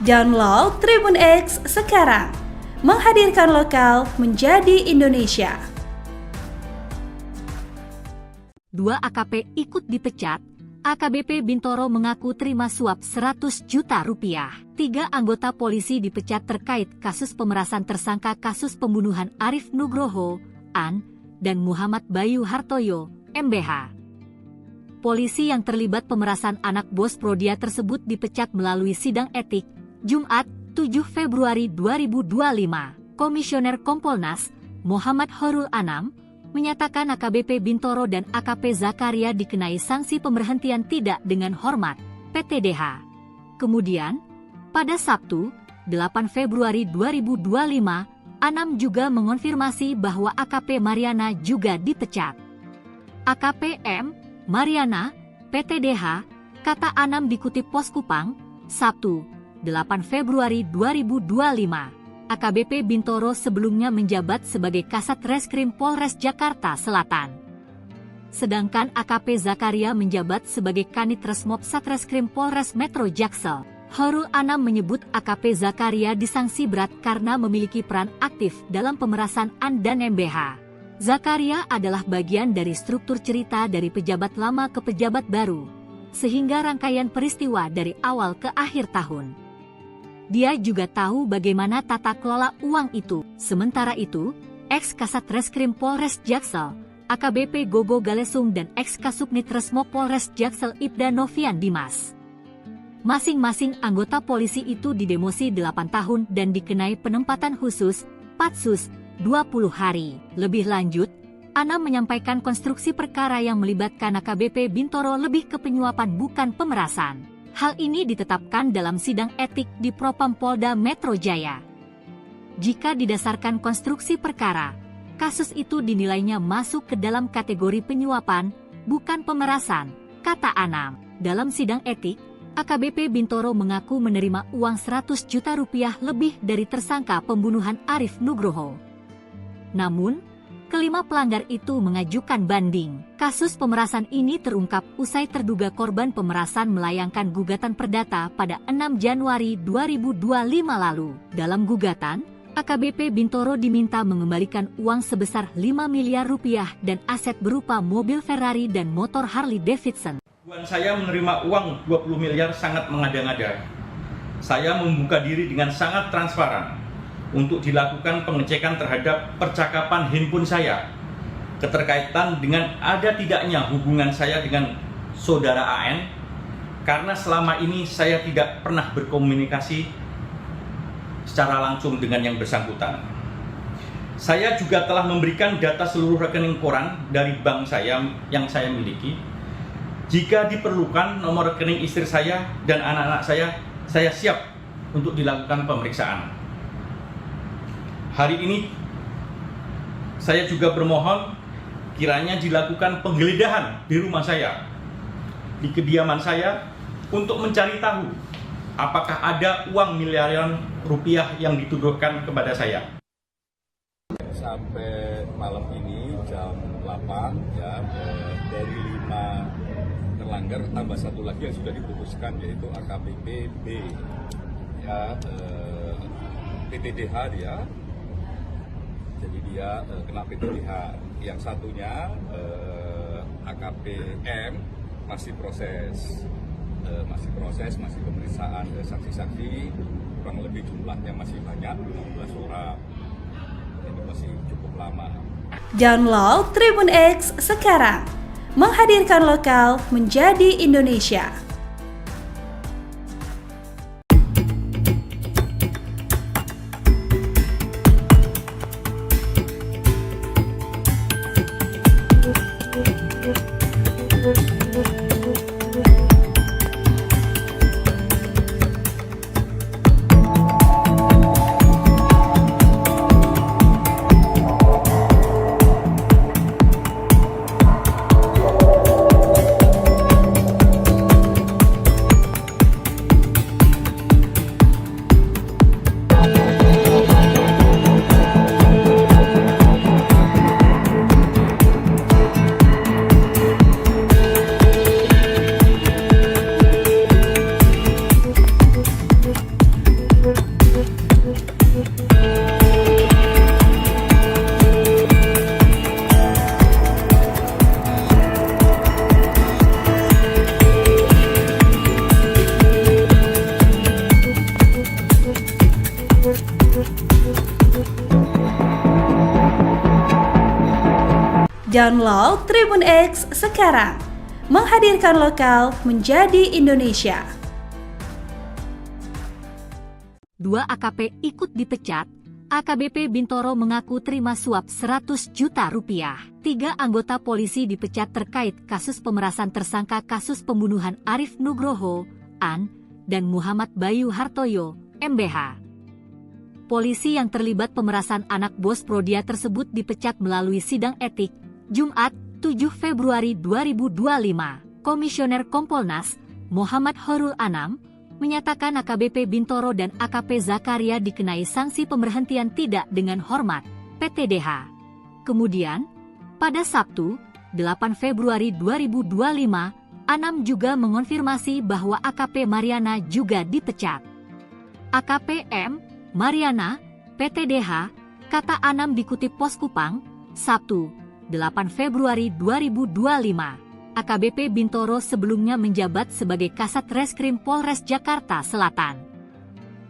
Download Tribun X sekarang. Menghadirkan lokal menjadi Indonesia. 2 AKP ikut dipecat, AKBP Bintoro mengaku terima suap 100 juta rupiah. 3 anggota polisi dipecat terkait kasus pemerasan tersangka kasus pembunuhan Arif Nugroho, AN, dan Muhammad Bayu Hartoyo, MBH. Polisi yang terlibat pemerasan anak bos Prodia tersebut dipecat melalui sidang etik, Jumat, 7 Februari 2025. Komisioner Kompolnas, Muhammad Horul Anam, menyatakan AKBP Bintoro dan AKP Zakaria dikenai sanksi pemberhentian tidak dengan hormat, PTDH. Kemudian, pada Sabtu, 8 Februari 2025, Anam juga mengonfirmasi bahwa AKP Mariana juga dipecat. AKP M. Mariana, PTDH, kata Anam dikutip Pos Kupang, Sabtu, 8 Februari 2025. AKBP Bintoro sebelumnya menjabat sebagai Kasat Reskrim Polres Jakarta Selatan. Sedangkan AKP Zakaria menjabat sebagai Kanit Resmob Satreskrim Polres Metro Jaksel. Horul Anam menyebut AKP Zakaria disanksi berat karena memiliki peran aktif dalam pemerasan AN dan MBH. Zakaria adalah bagian dari struktur cerita dari pejabat lama ke pejabat baru, sehingga rangkaian peristiwa dari awal ke akhir tahun. Dia juga tahu bagaimana tata kelola uang itu. Sementara itu, ex-Kasat Reskrim Polres Jaksel, AKBP Gogo Galesung dan ex-Kasubnit Resmo Polres Jaksel Ibda Novian Dimas. Masing-masing anggota polisi itu didemosi 8 tahun dan dikenai penempatan khusus, Patsus, 20 hari. Lebih lanjut, Anam menyampaikan konstruksi perkara yang melibatkan AKBP Bintoro lebih ke penyuapan bukan pemerasan. Hal ini ditetapkan dalam sidang etik di Propam Polda Metro Jaya. Jika didasarkan konstruksi perkara, kasus itu dinilainya masuk ke dalam kategori penyuapan, bukan pemerasan, kata Anam. Dalam sidang etik, AKBP Bintoro mengaku menerima uang 100 juta rupiah lebih dari tersangka pembunuhan Arif Nugroho. Namun, kelima pelanggar itu mengajukan banding. Kasus pemerasan ini terungkap usai terduga korban pemerasan melayangkan gugatan perdata pada 6 Januari 2025 lalu. Dalam gugatan, AKBP Bintoro diminta mengembalikan uang sebesar 5 miliar rupiah dan aset berupa mobil Ferrari dan motor Harley Davidson. Saya menerima uang 20 miliar sangat mengada-ngada. Saya membuka diri dengan sangat transparan untuk dilakukan pengecekan terhadap percakapan handphone saya, keterkaitan dengan ada tidaknya hubungan saya dengan saudara AN, karena selama ini saya tidak pernah berkomunikasi secara langsung dengan yang bersangkutan. Saya juga telah memberikan data seluruh rekening koran dari bank saya yang saya miliki. Jika diperlukan nomor rekening istri saya dan anak-anak saya siap untuk dilakukan pemeriksaan. Hari ini saya juga bermohon kiranya dilakukan penggeledahan di rumah saya, di kediaman saya, untuk mencari tahu apakah ada uang miliaran rupiah yang dituduhkan kepada saya. Sampai malam ini jam 8 ya, dari 5 terlanggar tambah satu lagi yang sudah diputuskan, yaitu AKBP B ya, PTDH dia. Jadi dia kena PTDH. Yang satunya AKP M masih proses, masih pemeriksaan saksi-saksi, kurang lebih jumlahnya masih banyak, 16 orang. Ini masih cukup lama. Download Tribun X sekarang. Menghadirkan lokal menjadi Indonesia. Download Tribun X sekarang, menghadirkan lokal menjadi Indonesia. 2 AKP ikut dipecat, AKBP Bintoro mengaku terima suap 100 juta rupiah. 3 anggota polisi dipecat terkait kasus pemerasan tersangka kasus pembunuhan Arif Nugroho, AN, dan Muhammad Bayu Hartoyo, MBH. Polisi yang terlibat pemerasan anak bos Prodia tersebut dipecat melalui sidang etik, Jumat, 7 Februari 2025. Komisioner Kompolnas, Muhammad Horul Anam, menyatakan AKBP Bintoro dan AKP Zakaria dikenai sanksi pemberhentian tidak dengan hormat, PTDH. Kemudian, pada Sabtu, 8 Februari 2025, Anam juga mengonfirmasi bahwa AKP Mariana juga dipecat. AKP M. Mariana, PTDH, kata Anam dikutip Pos Kupang, Sabtu, 8 Februari 2025. AKBP Bintoro sebelumnya menjabat sebagai Kasat Reskrim Polres Jakarta Selatan.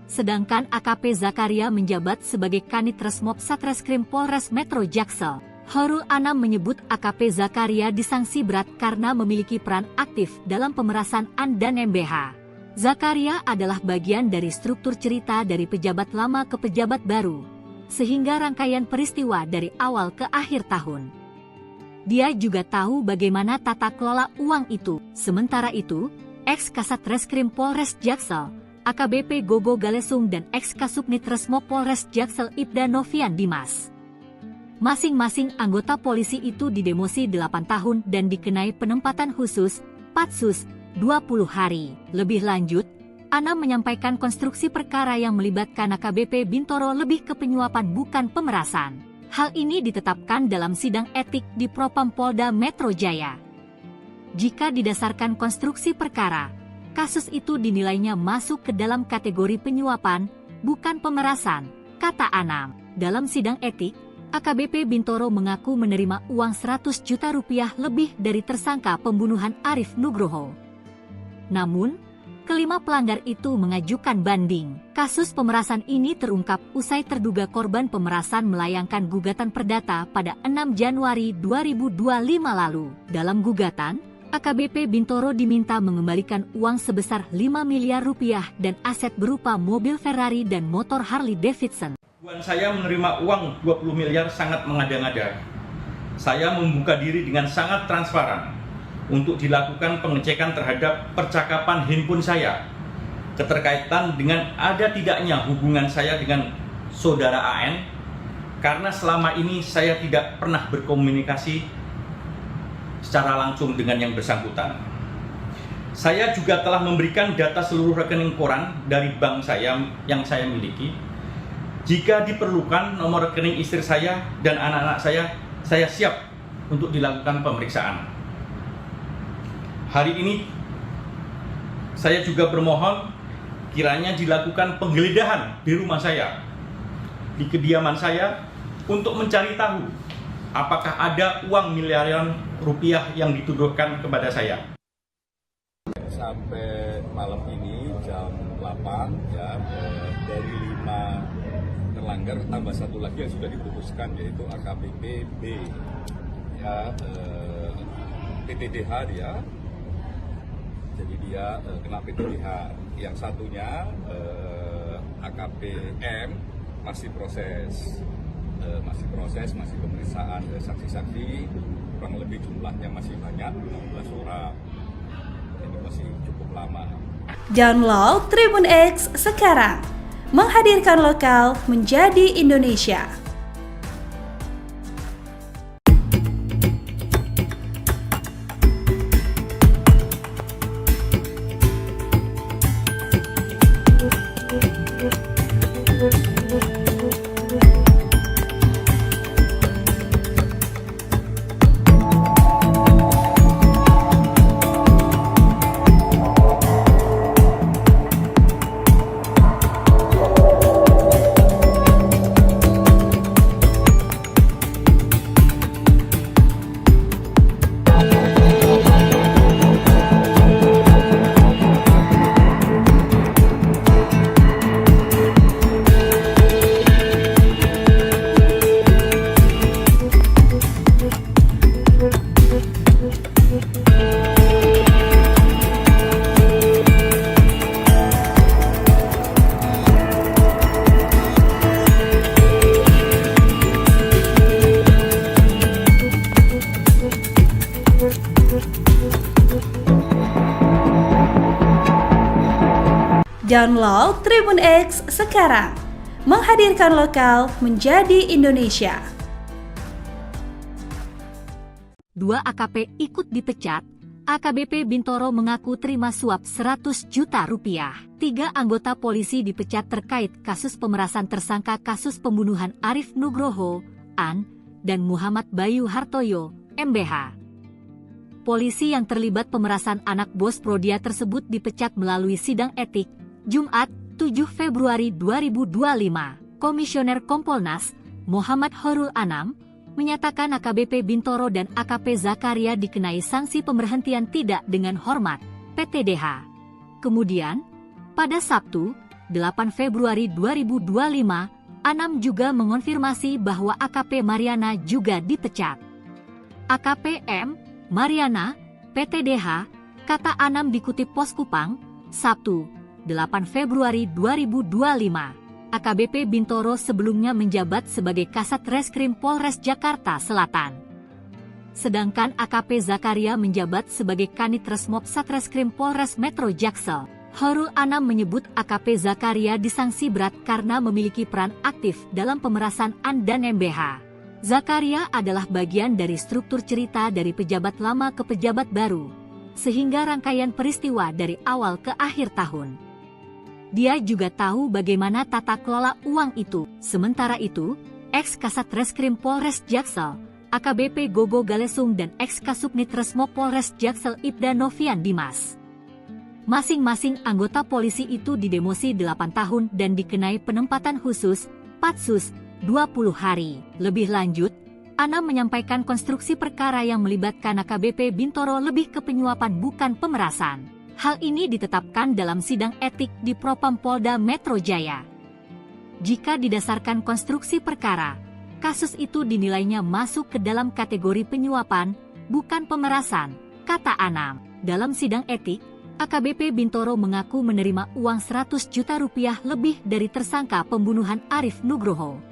Sedangkan AKP Zakaria menjabat sebagai Kanit Resmob Satreskrim Polres Metro Jaksel. Horul Anam menyebut AKP Zakaria disangsi berat karena memiliki peran aktif dalam pemerasan AN dan MBH. Zakaria adalah bagian dari struktur cerita dari pejabat lama ke pejabat baru, sehingga rangkaian peristiwa dari awal ke akhir tahun. Dia juga tahu bagaimana tata kelola uang itu. Sementara itu, ex-Kasat Reskrim Polres Jaksel, AKBP Gogo Galesung dan ex-Kasubnit Resmo Polres Jaksel Ibda Novian Dimas. Masing-masing anggota polisi itu didemosi 8 tahun dan dikenai penempatan khusus, Patsus, 20 hari. Lebih lanjut, Anam menyampaikan konstruksi perkara yang melibatkan AKBP Bintoro lebih ke penyuapan bukan pemerasan. Hal ini ditetapkan dalam sidang etik di Propam Polda Metro Jaya. Jika didasarkan konstruksi perkara, kasus itu dinilainya masuk ke dalam kategori penyuapan, bukan pemerasan, kata Anam. Dalam sidang etik, AKBP Bintoro mengaku menerima uang 100 juta rupiah lebih dari tersangka pembunuhan Arif Nugroho. Namun, kelima pelanggar itu mengajukan banding. Kasus pemerasan ini terungkap usai terduga korban pemerasan melayangkan gugatan perdata pada 6 Januari 2025 lalu. Dalam gugatan, AKBP Bintoro diminta mengembalikan uang sebesar 5 miliar rupiah dan aset berupa mobil Ferrari dan motor Harley Davidson. Saya menerima uang 20 miliar sangat mengada-ngada. Saya membuka diri dengan sangat transparan untuk dilakukan pengecekan terhadap percakapan handphone saya, keterkaitan dengan ada tidaknya hubungan saya dengan saudara AN, karena selama ini saya tidak pernah berkomunikasi secara langsung dengan yang bersangkutan. Saya juga telah memberikan data seluruh rekening koran dari bank saya yang saya miliki. Jika diperlukan nomor rekening istri saya dan anak-anak saya siap untuk dilakukan pemeriksaan. Hari ini saya juga bermohon kiranya dilakukan penggeledahan di rumah saya, di kediaman saya, untuk mencari tahu apakah ada uang miliaran rupiah yang dituduhkan kepada saya. Sampai malam ini jam 8 ya, dari 5 terlanggar tambah satu lagi yang sudah diputuskan, yaitu AKBP B ya, PTDH dia. Jadi dia kena PTDH. Yang satunya AKP M masih proses, masih pemeriksaan saksi-saksi. Kurang lebih jumlahnya masih banyak, 15 orang. Ini masih cukup lama. Download Tribun X sekarang, menghadirkan lokal menjadi Indonesia. Download Tribun X sekarang, menghadirkan lokal menjadi Indonesia. 2 AKP ikut dipecat, AKBP Bintoro mengaku terima suap 100 juta rupiah. 3 anggota polisi dipecat terkait kasus pemerasan tersangka kasus pembunuhan Arif Nugroho, AN, dan Muhammad Bayu Hartoyo, MBH. Polisi yang terlibat pemerasan anak bos Prodia tersebut dipecat melalui sidang etik, Jumat, 7 Februari 2025. Komisioner Kompolnas, Muhammad Horul Anam, menyatakan AKBP Bintoro dan AKP Zakaria dikenai sanksi pemberhentian tidak dengan hormat, PTDH. Kemudian, pada Sabtu, 8 Februari 2025, Anam juga mengonfirmasi bahwa AKP Mariana juga dipecat. AKP M. Mariana, PTDH, kata Anam dikutip Pos Kupang, Sabtu, 8 Februari 2025. AKBP Bintoro sebelumnya menjabat sebagai Kasat Reskrim Polres Jakarta Selatan. Sedangkan AKP Zakaria menjabat sebagai Kanit Resmob Satreskrim Polres Metro Jaksel. Horul Anam menyebut AKP Zakaria disangsi berat karena memiliki peran aktif dalam pemerasan AN dan MBH. Zakaria adalah bagian dari struktur cerita dari pejabat lama ke pejabat baru, sehingga rangkaian peristiwa dari awal ke akhir tahun. Dia juga tahu bagaimana tata kelola uang itu. Sementara itu, ex-Kasat Reskrim Polres Jaksel, AKBP Gogo Galesung dan ex-Kasubnit Resmo Polres Jaksel Ibda Novian Dimas. Masing-masing anggota polisi itu didemosi 8 tahun dan dikenai penempatan khusus, Patsus, 20 hari. Lebih lanjut, Anam menyampaikan konstruksi perkara yang melibatkan AKBP Bintoro lebih ke penyuapan bukan pemerasan. Hal ini ditetapkan dalam sidang etik di Propam Polda Metro Jaya. Jika didasarkan konstruksi perkara, kasus itu dinilainya masuk ke dalam kategori penyuapan, bukan pemerasan, kata Anam. Dalam sidang etik, AKBP Bintoro mengaku menerima uang 100 juta rupiah lebih dari tersangka pembunuhan Arif Nugroho.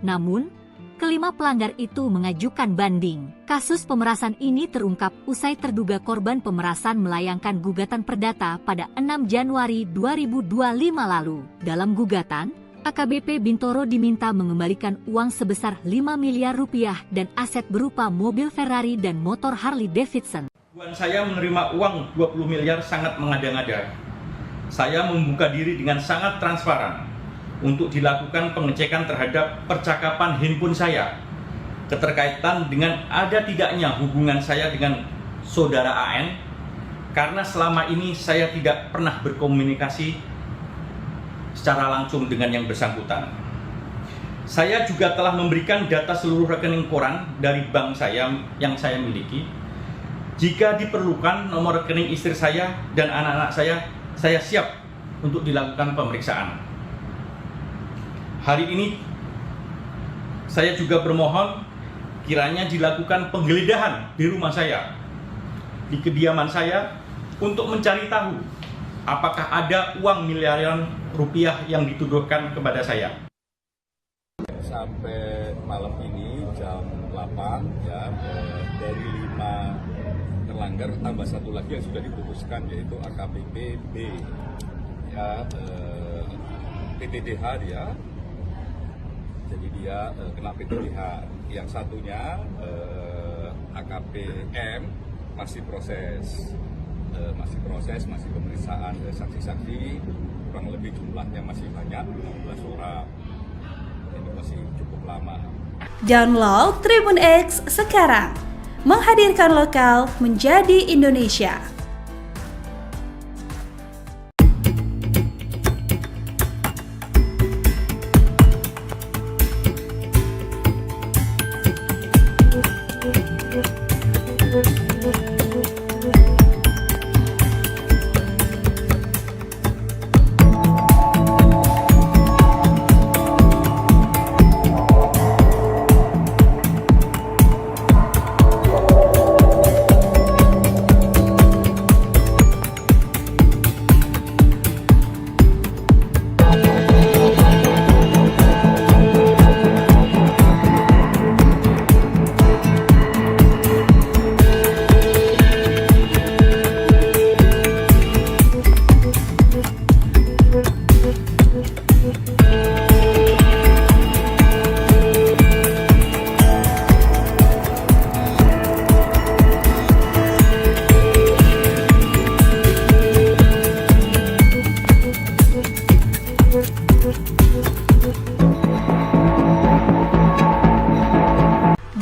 Namun, kelima pelanggar itu mengajukan banding. Kasus pemerasan ini terungkap usai terduga korban pemerasan melayangkan gugatan perdata pada 6 Januari 2025 lalu. Dalam gugatan, AKBP Bintoro diminta mengembalikan uang sebesar 5 miliar rupiah dan aset berupa mobil Ferrari dan motor Harley Davidson. Saya menerima uang 20 miliar sangat mengada-ngada. Saya membuka diri dengan sangat transparan untuk dilakukan pengecekan terhadap percakapan handphone saya, keterkaitan dengan ada tidaknya hubungan saya dengan saudara AN, karena selama ini saya tidak pernah berkomunikasi secara langsung dengan yang bersangkutan. Saya juga telah memberikan data seluruh rekening koran dari bank saya yang saya miliki. Jika diperlukan nomor rekening istri saya dan anak-anak saya siap untuk dilakukan pemeriksaan. Hari ini saya juga bermohon kiranya dilakukan penggeledahan di rumah saya, di kediaman saya, untuk mencari tahu apakah ada uang miliaran rupiah yang dituduhkan kepada saya. Sampai malam ini jam 8 ya, dari 5 terlanggar tambah satu lagi yang sudah diputuskan, yaitu AKBP B ya, PTDH dia. Jadi dia kena PTDH. Yang satunya AKP M masih proses, masih pemeriksaan saksi-saksi. Kurang lebih jumlahnya masih banyak, 16 orang. Ini masih cukup lama. Download Tribun X sekarang, menghadirkan lokal menjadi Indonesia.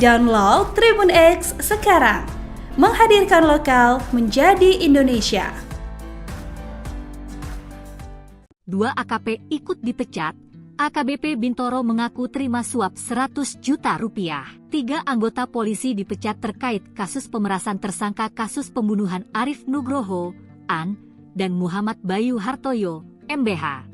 Download Tribun X sekarang. Menghadirkan lokal menjadi Indonesia. 2 AKP ikut dipecat, AKBP Bintoro mengaku terima suap 100 juta rupiah. 3 anggota polisi dipecat terkait kasus pemerasan tersangka kasus pembunuhan Arif Nugroho, AN, dan Muhammad Bayu Hartoyo, MBH.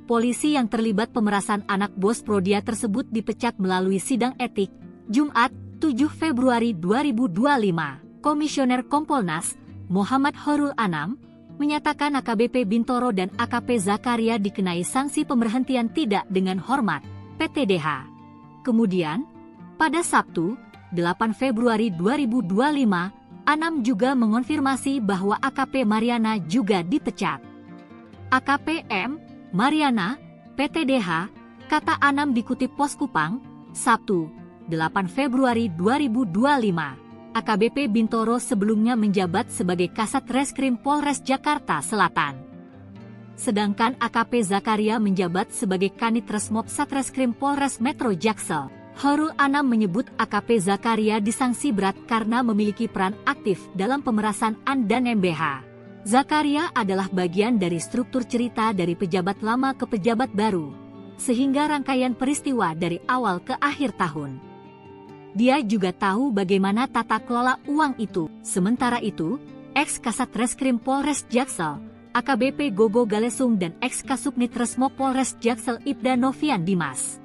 Polisi yang terlibat pemerasan anak bos Prodia tersebut dipecat melalui sidang etik, Jumat, 7 Februari 2025. Komisioner Kompolnas, Muhammad Horul Anam, menyatakan AKBP Bintoro dan AKP Zakaria dikenai sanksi pemberhentian tidak dengan hormat, PTDH. Kemudian, pada Sabtu, 8 Februari 2025, Anam juga mengonfirmasi bahwa AKP Mariana juga dipecat. AKP M. Mariana, PTDH, kata Anam dikutip Pos Kupang, Sabtu, 8 Februari 2025. AKBP Bintoro sebelumnya menjabat sebagai Kasat Reskrim Polres Jakarta Selatan. Sedangkan AKP Zakaria menjabat sebagai Kanit Resmob Satreskrim Polres Metro Jaksel. Horul Anam menyebut AKP Zakaria disanksi berat karena memiliki peran aktif dalam pemerasan AN dan MBH. Zakaria adalah bagian dari struktur cerita dari pejabat lama ke pejabat baru, sehingga rangkaian peristiwa dari awal ke akhir tahun. Dia juga tahu bagaimana tata kelola uang itu. Sementara itu, ex-Kasat Reskrim Polres Jaksel, AKBP Gogo Galesung dan ex-Kasubnit Resmob Polres Jaksel Ibda Novian Dimas.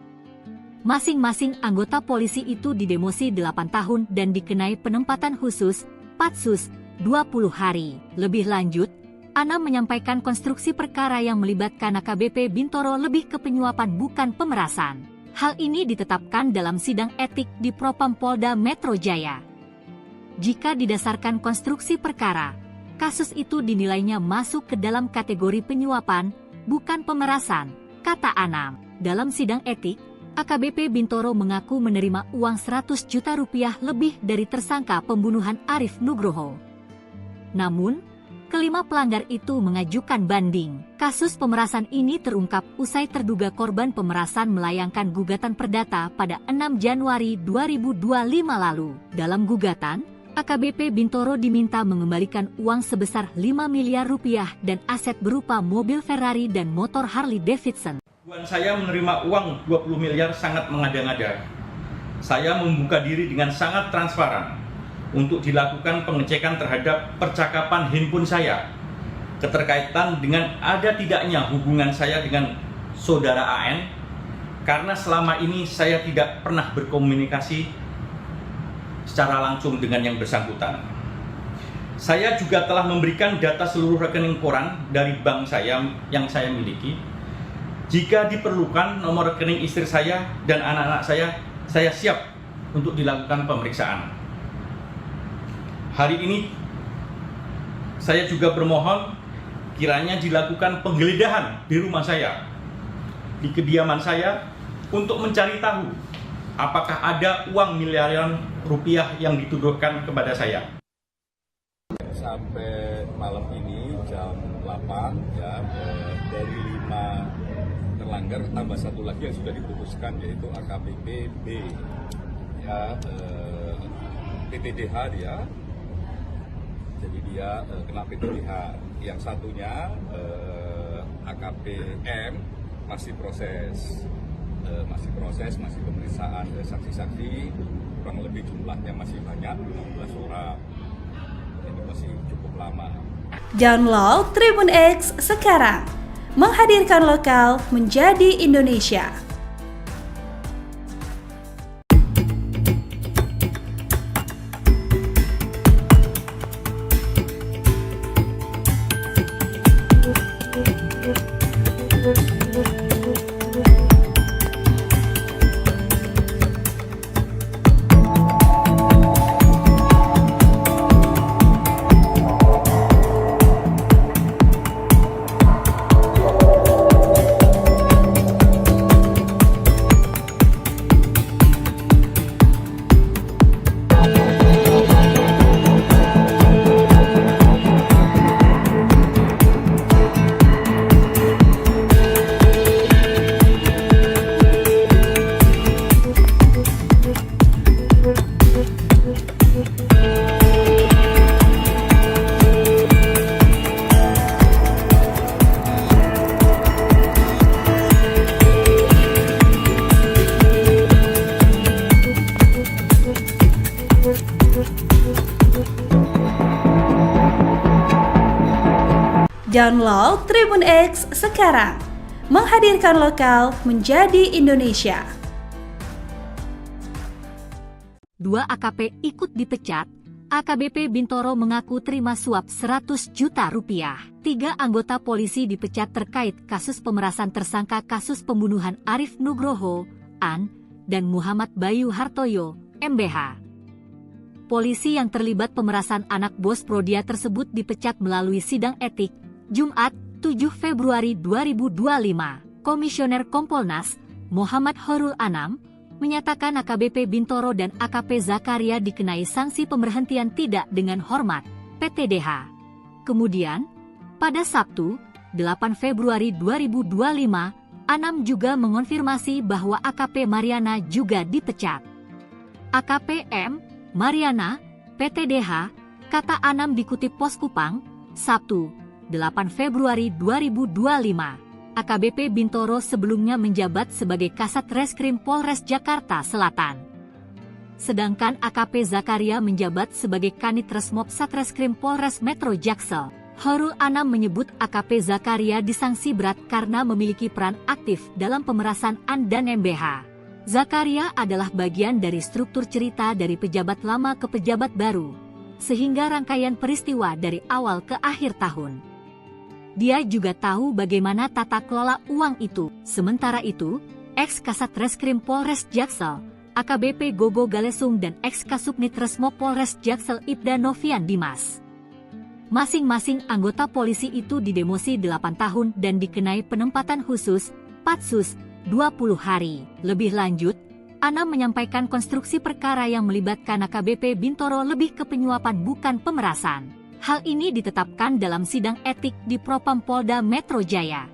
Masing-masing anggota polisi itu didemosi 8 tahun dan dikenai penempatan khusus, Patsus, 20 hari. Lebih lanjut, Anam menyampaikan konstruksi perkara yang melibatkan AKBP Bintoro lebih ke penyuapan bukan pemerasan. Hal ini ditetapkan dalam sidang etik di Propam Polda Metro Jaya. Jika didasarkan konstruksi perkara, kasus itu dinilainya masuk ke dalam kategori penyuapan, bukan pemerasan, kata Anam. Dalam sidang etik, AKBP Bintoro mengaku menerima uang 100 juta rupiah lebih dari tersangka pembunuhan Arif Nugroho. Namun, kelima pelanggar itu mengajukan banding. Kasus pemerasan ini terungkap usai terduga korban pemerasan melayangkan gugatan perdata pada 6 Januari 2025 lalu. Dalam gugatan, AKBP Bintoro diminta mengembalikan uang sebesar 5 miliar rupiah dan aset berupa mobil Ferrari dan motor Harley Davidson. Saya menerima uang 20 miliar sangat mengada-ngada. Saya membuka diri dengan sangat transparan untuk dilakukan pengecekan terhadap percakapan handphone saya, keterkaitan dengan ada tidaknya hubungan saya dengan saudara AN, karena selama ini saya tidak pernah berkomunikasi secara langsung dengan yang bersangkutan. Saya juga telah memberikan data seluruh rekening koran dari bank saya yang saya miliki. Jika diperlukan nomor rekening istri saya dan anak-anak saya siap untuk dilakukan pemeriksaan. Hari ini saya juga bermohon kiranya dilakukan penggeledahan di rumah saya, di kediaman saya, untuk mencari tahu apakah ada uang miliaran rupiah yang dituduhkan kepada saya. Sampai malam ini jam 8 ya, dari 5 terlanggar tambah 1 lagi yang sudah diputuskan, yaitu AKBP B ya, PTDH dia. Jadi dia kena PTDH. Yang satunya AKP M masih proses, masih pemeriksaan saksi-saksi, kurang lebih jumlahnya masih banyak, 16 orang. Ini masih cukup lama. Download Tribun X sekarang. Menghadirkan lokal menjadi Indonesia. Download Tribun X sekarang. Menghadirkan lokal menjadi Indonesia. 2 AKP ikut dipecat. AKBP Bintoro mengaku terima suap 100 juta rupiah. 3 anggota polisi dipecat terkait kasus pemerasan tersangka kasus pembunuhan Arif Nugroho, AN, dan Muhammad Bayu Hartoyo, MBH. Polisi yang terlibat pemerasan anak bos Prodia tersebut dipecat melalui sidang etik, Jumat, 7 Februari 2025. Komisioner Kompolnas, Muhammad Horul Anam, menyatakan AKBP Bintoro dan AKP Zakaria dikenai sanksi pemberhentian tidak dengan hormat, PTDH. Kemudian, pada Sabtu, 8 Februari 2025, Anam juga mengonfirmasi bahwa AKP Mariana juga dipecat. AKP M. Mariana, PTDH, kata Anam dikutip Pos Kupang, Sabtu, 8 Februari 2025. AKBP Bintoro sebelumnya menjabat sebagai Kasat Reskrim Polres Jakarta Selatan. Sedangkan AKP Zakaria menjabat sebagai Kanit Resmob Satreskrim Polres Metro Jaksel. Horul Anam menyebut AKP Zakaria disangsi berat karena memiliki peran aktif dalam pemerasan AN dan MBH. Zakaria adalah bagian dari struktur cerita dari pejabat lama ke pejabat baru, sehingga rangkaian peristiwa dari awal ke akhir tahun. Dia juga tahu bagaimana tata kelola uang itu. Sementara itu, ex-Kasat Reskrim Polres Jaksel, AKBP Gogo Galesung dan ex-Kasubnit Resmo Polres Jaksel Ibda Novian Dimas. Masing-masing anggota polisi itu didemosi 8 tahun dan dikenai penempatan khusus, Patsus, 20 hari. Lebih lanjut, Anam menyampaikan konstruksi perkara yang melibatkan AKBP Bintoro lebih ke penyuapan bukan pemerasan. Hal ini ditetapkan dalam sidang etik di Propam Polda Metro Jaya.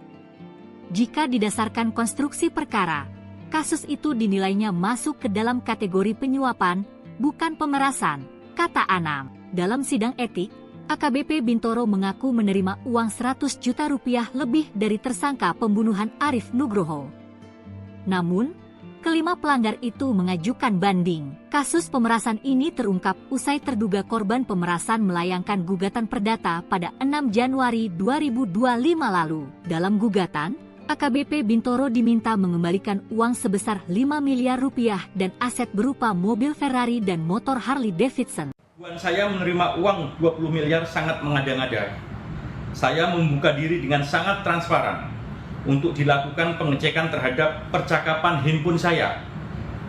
Jika didasarkan konstruksi perkara, kasus itu dinilainya masuk ke dalam kategori penyuapan, bukan pemerasan, kata Anam. Dalam sidang etik, AKBP Bintoro mengaku menerima uang 100 juta rupiah lebih dari tersangka pembunuhan Arif Nugroho. Namun, kelima pelanggar itu mengajukan banding. Kasus pemerasan ini terungkap usai terduga korban pemerasan melayangkan gugatan perdata pada 6 Januari 2025 lalu. Dalam gugatan, AKBP Bintoro diminta mengembalikan uang sebesar 5 miliar rupiah dan aset berupa mobil Ferrari dan motor Harley Davidson. Saya menerima uang 20 miliar sangat mengada-ngada. Saya membuka diri dengan sangat transparan untuk dilakukan pengecekan terhadap percakapan handphone saya,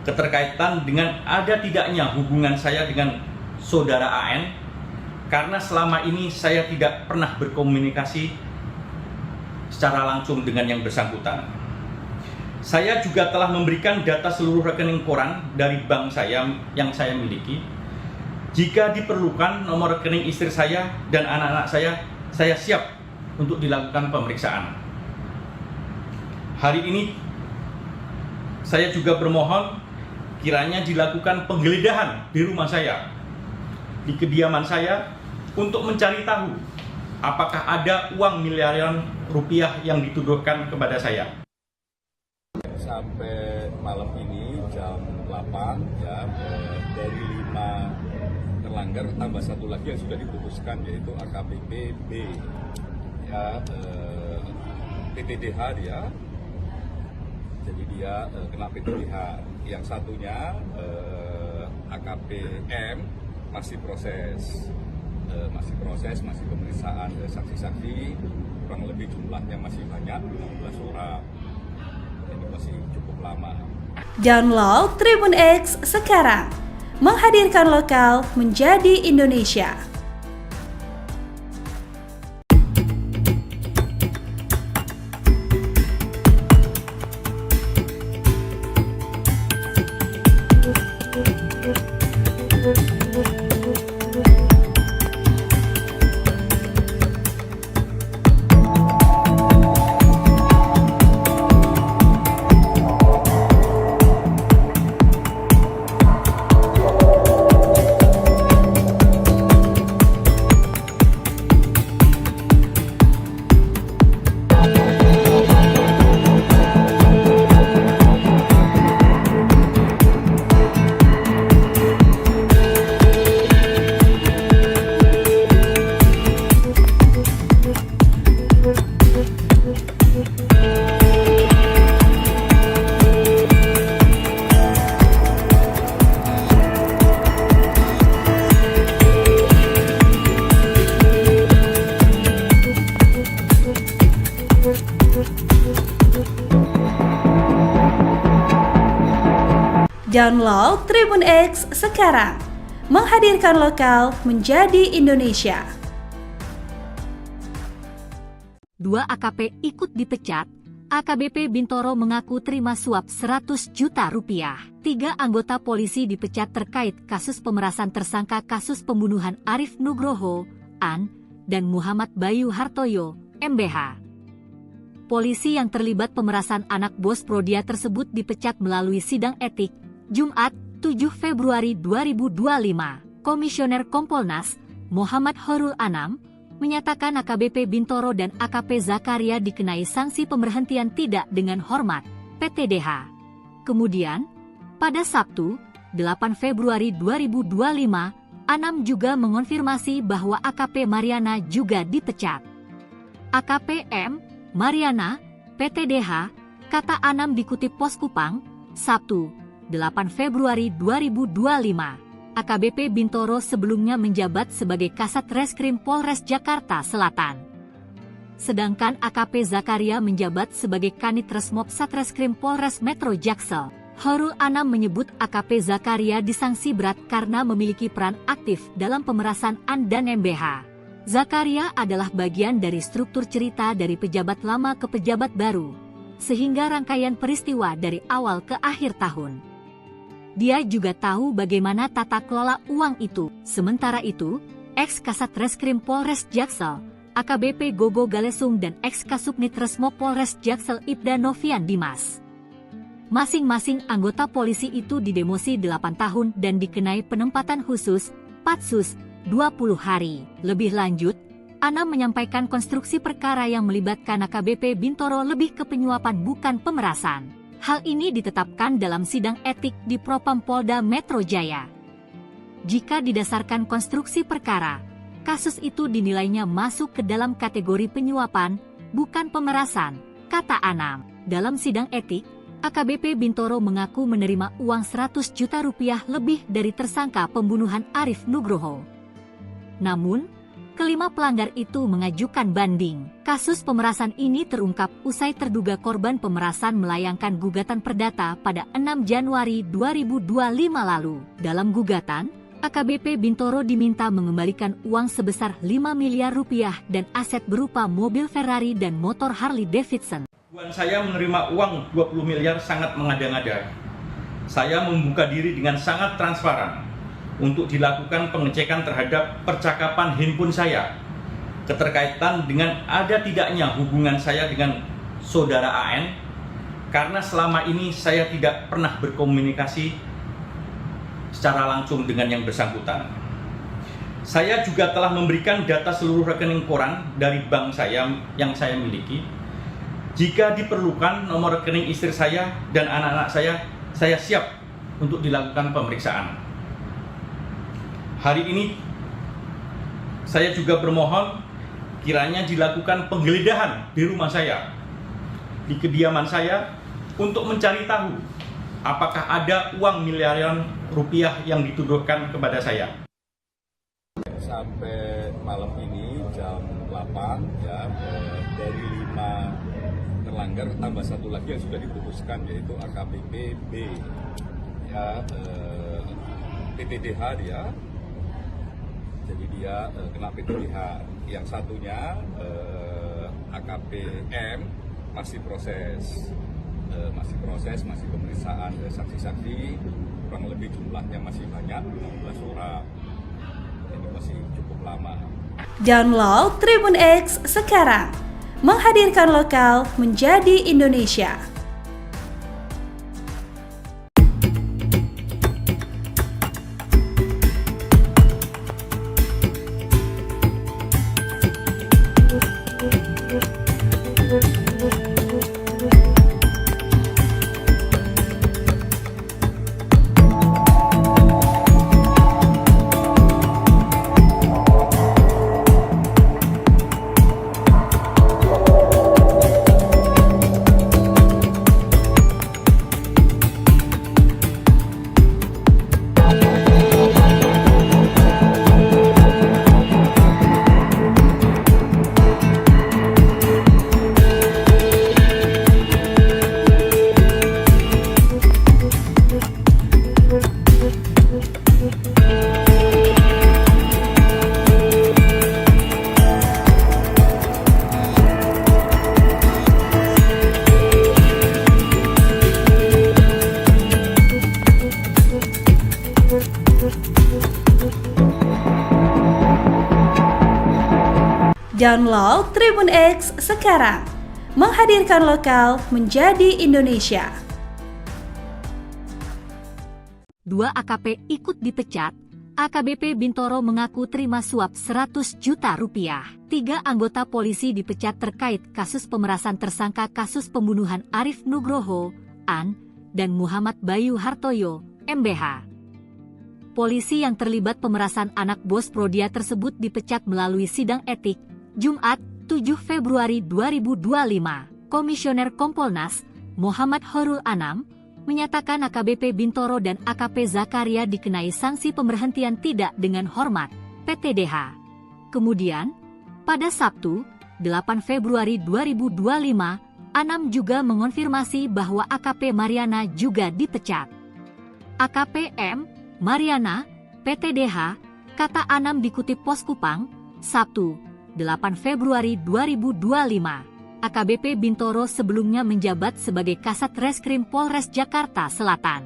keterkaitan dengan ada tidaknya hubungan saya dengan saudara AN, karena selama ini saya tidak pernah berkomunikasi secara langsung dengan yang bersangkutan. Saya juga telah memberikan data seluruh rekening koran dari bank saya yang saya miliki. Jika diperlukan nomor rekening istri saya dan anak-anak saya siap untuk dilakukan pemeriksaan. Hari ini saya juga bermohon kiranya dilakukan penggeledahan di rumah saya, di kediaman saya, untuk mencari tahu apakah ada uang miliaran rupiah yang dituduhkan kepada saya. Sampai malam ini jam 8 ya, dari 5 terlanggar tambah 1 lagi yang sudah diputuskan, yaitu AKBP B ya, PTDH dia. Jadi dia kena PTDH. Yang satunya AKP M masih proses, masih pemeriksaan saksi-saksi, kurang lebih jumlahnya masih banyak, 15 orang. Ini masih cukup lama. Download Tribun X sekarang. Menghadirkan lokal menjadi Indonesia. Download Tribun X sekarang. Menghadirkan lokal menjadi Indonesia. 2 AKP ikut dipecat. AKBP Bintoro mengaku terima suap 100 juta rupiah. 3 anggota polisi dipecat terkait kasus pemerasan tersangka kasus pembunuhan Arif Nugroho, An, dan Muhammad Bayu Hartoyo, MBH. Polisi yang terlibat pemerasan anak bos Prodia tersebut dipecat melalui sidang etik, Jumat, 7 Februari 2025. Komisioner Kompolnas, Muhammad Horul Anam, menyatakan AKBP Bintoro dan AKP Zakaria dikenai sanksi pemberhentian tidak dengan hormat, PTDH. Kemudian, pada Sabtu, 8 Februari 2025, Anam juga mengonfirmasi bahwa AKP Mariana juga dipecat. AKP M, Mariana, PTDH, kata Anam dikutip Pos Kupang, Sabtu, 8 Februari 2025. AKBP Bintoro sebelumnya menjabat sebagai Kasat Reskrim Polres Jakarta Selatan. Sedangkan AKP Zakaria menjabat sebagai Kanit Resmob Satreskrim Polres Metro Jaksel. Horul Anam menyebut AKP Zakaria disanksi berat karena memiliki peran aktif dalam pemerasan An dan MBH. Zakaria adalah bagian dari struktur cerita dari pejabat lama ke pejabat baru, sehingga rangkaian peristiwa dari awal ke akhir tahun. Dia juga tahu bagaimana tata kelola uang itu. Sementara itu, ex-Kasat Reskrim Polres Jaksel, AKBP Gogo Galesung dan ex-Kasubnit Resmo Polres Jaksel Ibda Novian Dimas. Masing-masing anggota polisi itu didemosi 8 tahun dan dikenai penempatan khusus, Patsus, 20 hari. Lebih lanjut, Anam menyampaikan konstruksi perkara yang melibatkan AKBP Bintoro lebih ke penyuapan bukan pemerasan. Hal ini ditetapkan dalam sidang etik di Propam Polda Metro Jaya. Jika didasarkan konstruksi perkara, kasus itu dinilainya masuk ke dalam kategori penyuapan, bukan pemerasan, kata Anam. Dalam sidang etik, AKBP Bintoro mengaku menerima uang 100 juta rupiah lebih dari tersangka pembunuhan Arif Nugroho. Namun, kelima pelanggar itu mengajukan banding. Kasus pemerasan ini terungkap usai terduga korban pemerasan melayangkan gugatan perdata pada 6 Januari 2025 lalu. Dalam gugatan, AKBP Bintoro diminta mengembalikan uang sebesar 5 miliar rupiah dan aset berupa mobil Ferrari dan motor Harley Davidson. Saya menerima uang 20 miliar sangat mengada-ngada. Saya membuka diri dengan sangat transparan untuk dilakukan pengecekan terhadap percakapan handphone saya, keterkaitan dengan ada tidaknya hubungan saya dengan saudara AN, karena selama ini saya tidak pernah berkomunikasi secara langsung dengan yang bersangkutan. Saya juga telah memberikan data seluruh rekening koran dari bank saya yang saya miliki. Jika diperlukan nomor rekening istri saya dan anak-anak saya siap untuk dilakukan pemeriksaan. Hari ini saya juga bermohon kiranya dilakukan penggeledahan di rumah saya, di kediaman saya, untuk mencari tahu apakah ada uang miliaran rupiah yang dituduhkan kepada saya. Sampai malam ini jam 8 ya, dari 5 terlanggar tambah 1 lagi yang sudah diputuskan, yaitu AKBP B ya, PTDH dia. Jadi dia kena PTDH. Yang satunya AKP M masih proses, masih pemeriksaan saksi-saksi, kurang lebih jumlahnya masih banyak, 15 orang. Ini masih cukup lama. Download Tribun X sekarang. Menghadirkan lokal menjadi Indonesia. Download Tribun X sekarang. Menghadirkan lokal menjadi Indonesia. 2 AKP ikut dipecat. AKBP Bintoro mengaku terima suap 100 juta rupiah. 3 anggota polisi dipecat terkait kasus pemerasan tersangka kasus pembunuhan Arif Nugroho, AN, dan Muhammad Bayu Hartoyo, MBH. Polisi yang terlibat pemerasan anak bos Prodia tersebut dipecat melalui sidang etik, Jumat, 7 Februari 2025. Komisioner Kompolnas, Muhammad Horul Anam, menyatakan AKBP Bintoro dan AKP Zakaria dikenai sanksi pemberhentian tidak dengan hormat, PTDH. Kemudian, pada Sabtu, 8 Februari 2025, Anam juga mengonfirmasi bahwa AKP Mariana juga dipecat. AKP M. Mariana, PTDH, kata Anam dikutip Pos Kupang, Sabtu, 8 Februari 2025. AKBP Bintoro sebelumnya menjabat sebagai Kasat Reskrim Polres Jakarta Selatan.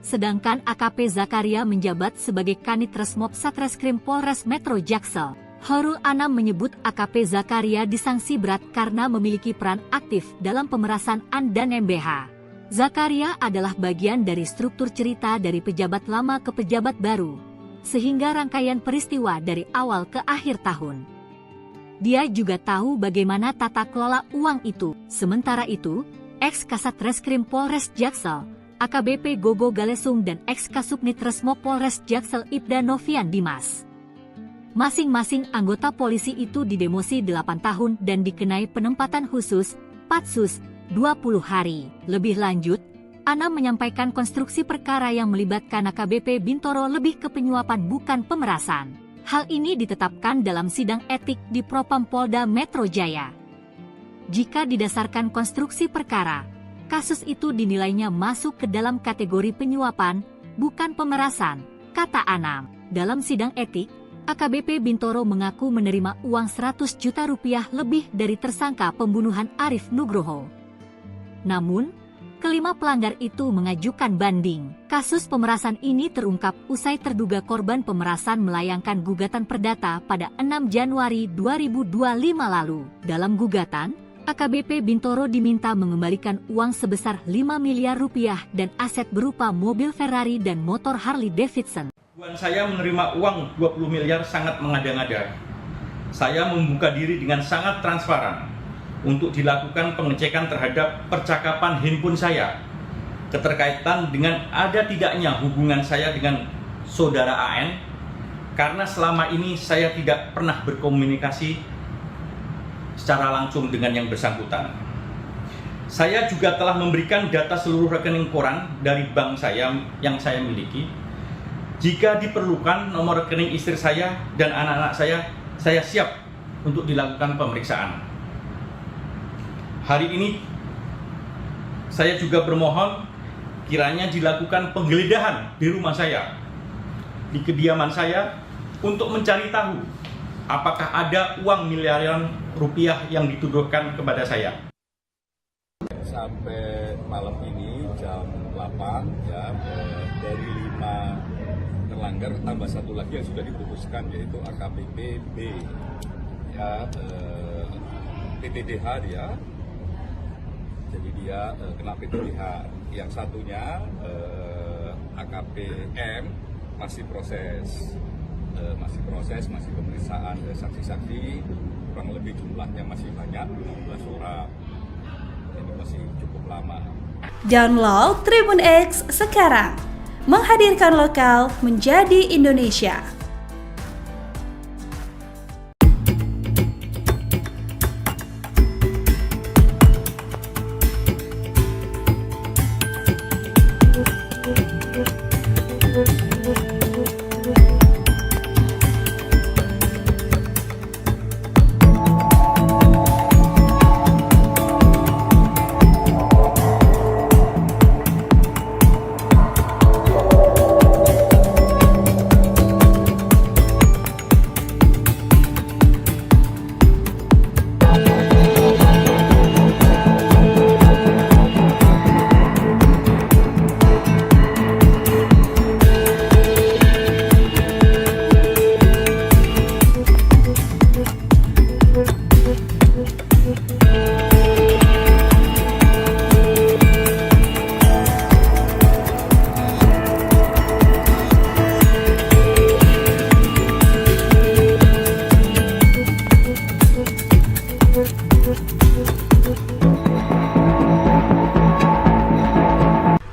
Sedangkan AKP Zakaria menjabat sebagai Kanit Resmob Satreskrim Polres Metro Jaksel. Horul Anam menyebut AKP Zakaria disanksi berat karena memiliki peran aktif dalam pemerasan AN dan MBH. Zakaria adalah bagian dari struktur cerita dari pejabat lama ke pejabat baru, sehingga rangkaian peristiwa dari awal ke akhir tahun. Dia juga tahu bagaimana tata kelola uang itu. Sementara itu, ex-Kasat Reskrim Polres Jaksel, AKBP Gogo Galesung dan ex-Kasubnit Resmo Polres Jaksel Ibda Novian Dimas. Masing-masing anggota polisi itu didemosi 8 tahun dan dikenai penempatan khusus, Patsus, 20 hari. Lebih lanjut, Anam menyampaikan konstruksi perkara yang melibatkan AKBP Bintoro lebih ke penyuapan bukan pemerasan. Hal ini ditetapkan dalam sidang etik di Propam Polda Metro Jaya. Jika didasarkan konstruksi perkara, kasus itu dinilainya masuk ke dalam kategori penyuapan, bukan pemerasan, kata Anam. Dalam sidang etik, AKBP Bintoro mengaku menerima uang 100 juta rupiah lebih dari tersangka pembunuhan Arif Nugroho. Namun, kelima pelanggar itu mengajukan banding. Kasus pemerasan ini terungkap usai terduga korban pemerasan melayangkan gugatan perdata pada 6 Januari 2025 lalu. Dalam gugatan, AKBP Bintoro diminta mengembalikan uang sebesar 5 miliar rupiah dan aset berupa mobil Ferrari dan motor Harley Davidson. Saya menerima uang 20 miliar sangat mengada-ngada. Saya membuka diri dengan sangat transparan untuk dilakukan pengecekan terhadap percakapan handphone saya, keterkaitan dengan ada tidaknya hubungan saya dengan saudara AN, karena selama ini saya tidak pernah berkomunikasi secara langsung dengan yang bersangkutan. Saya juga telah memberikan data seluruh rekening koran dari bank saya yang saya miliki. Jika diperlukan nomor rekening istri saya dan anak-anak saya siap untuk dilakukan pemeriksaan. Hari ini saya juga bermohon kiranya dilakukan penggeledahan di rumah saya, di kediaman saya, untuk mencari tahu apakah ada uang miliaran rupiah yang dituduhkan kepada saya. Sampai malam ini jam 8 ya, dari 5 terlanggar tambah 1 lagi yang sudah diputuskan, yaitu AKBP B ya, PTDH dia. Jadi dia kena PTDH. Yang satunya AKP M masih proses, masih pemeriksaan saksi-saksi, kurang lebih jumlahnya masih banyak, 15 orang. Ini masih cukup lama. Download Tribun X sekarang. Menghadirkan lokal menjadi Indonesia.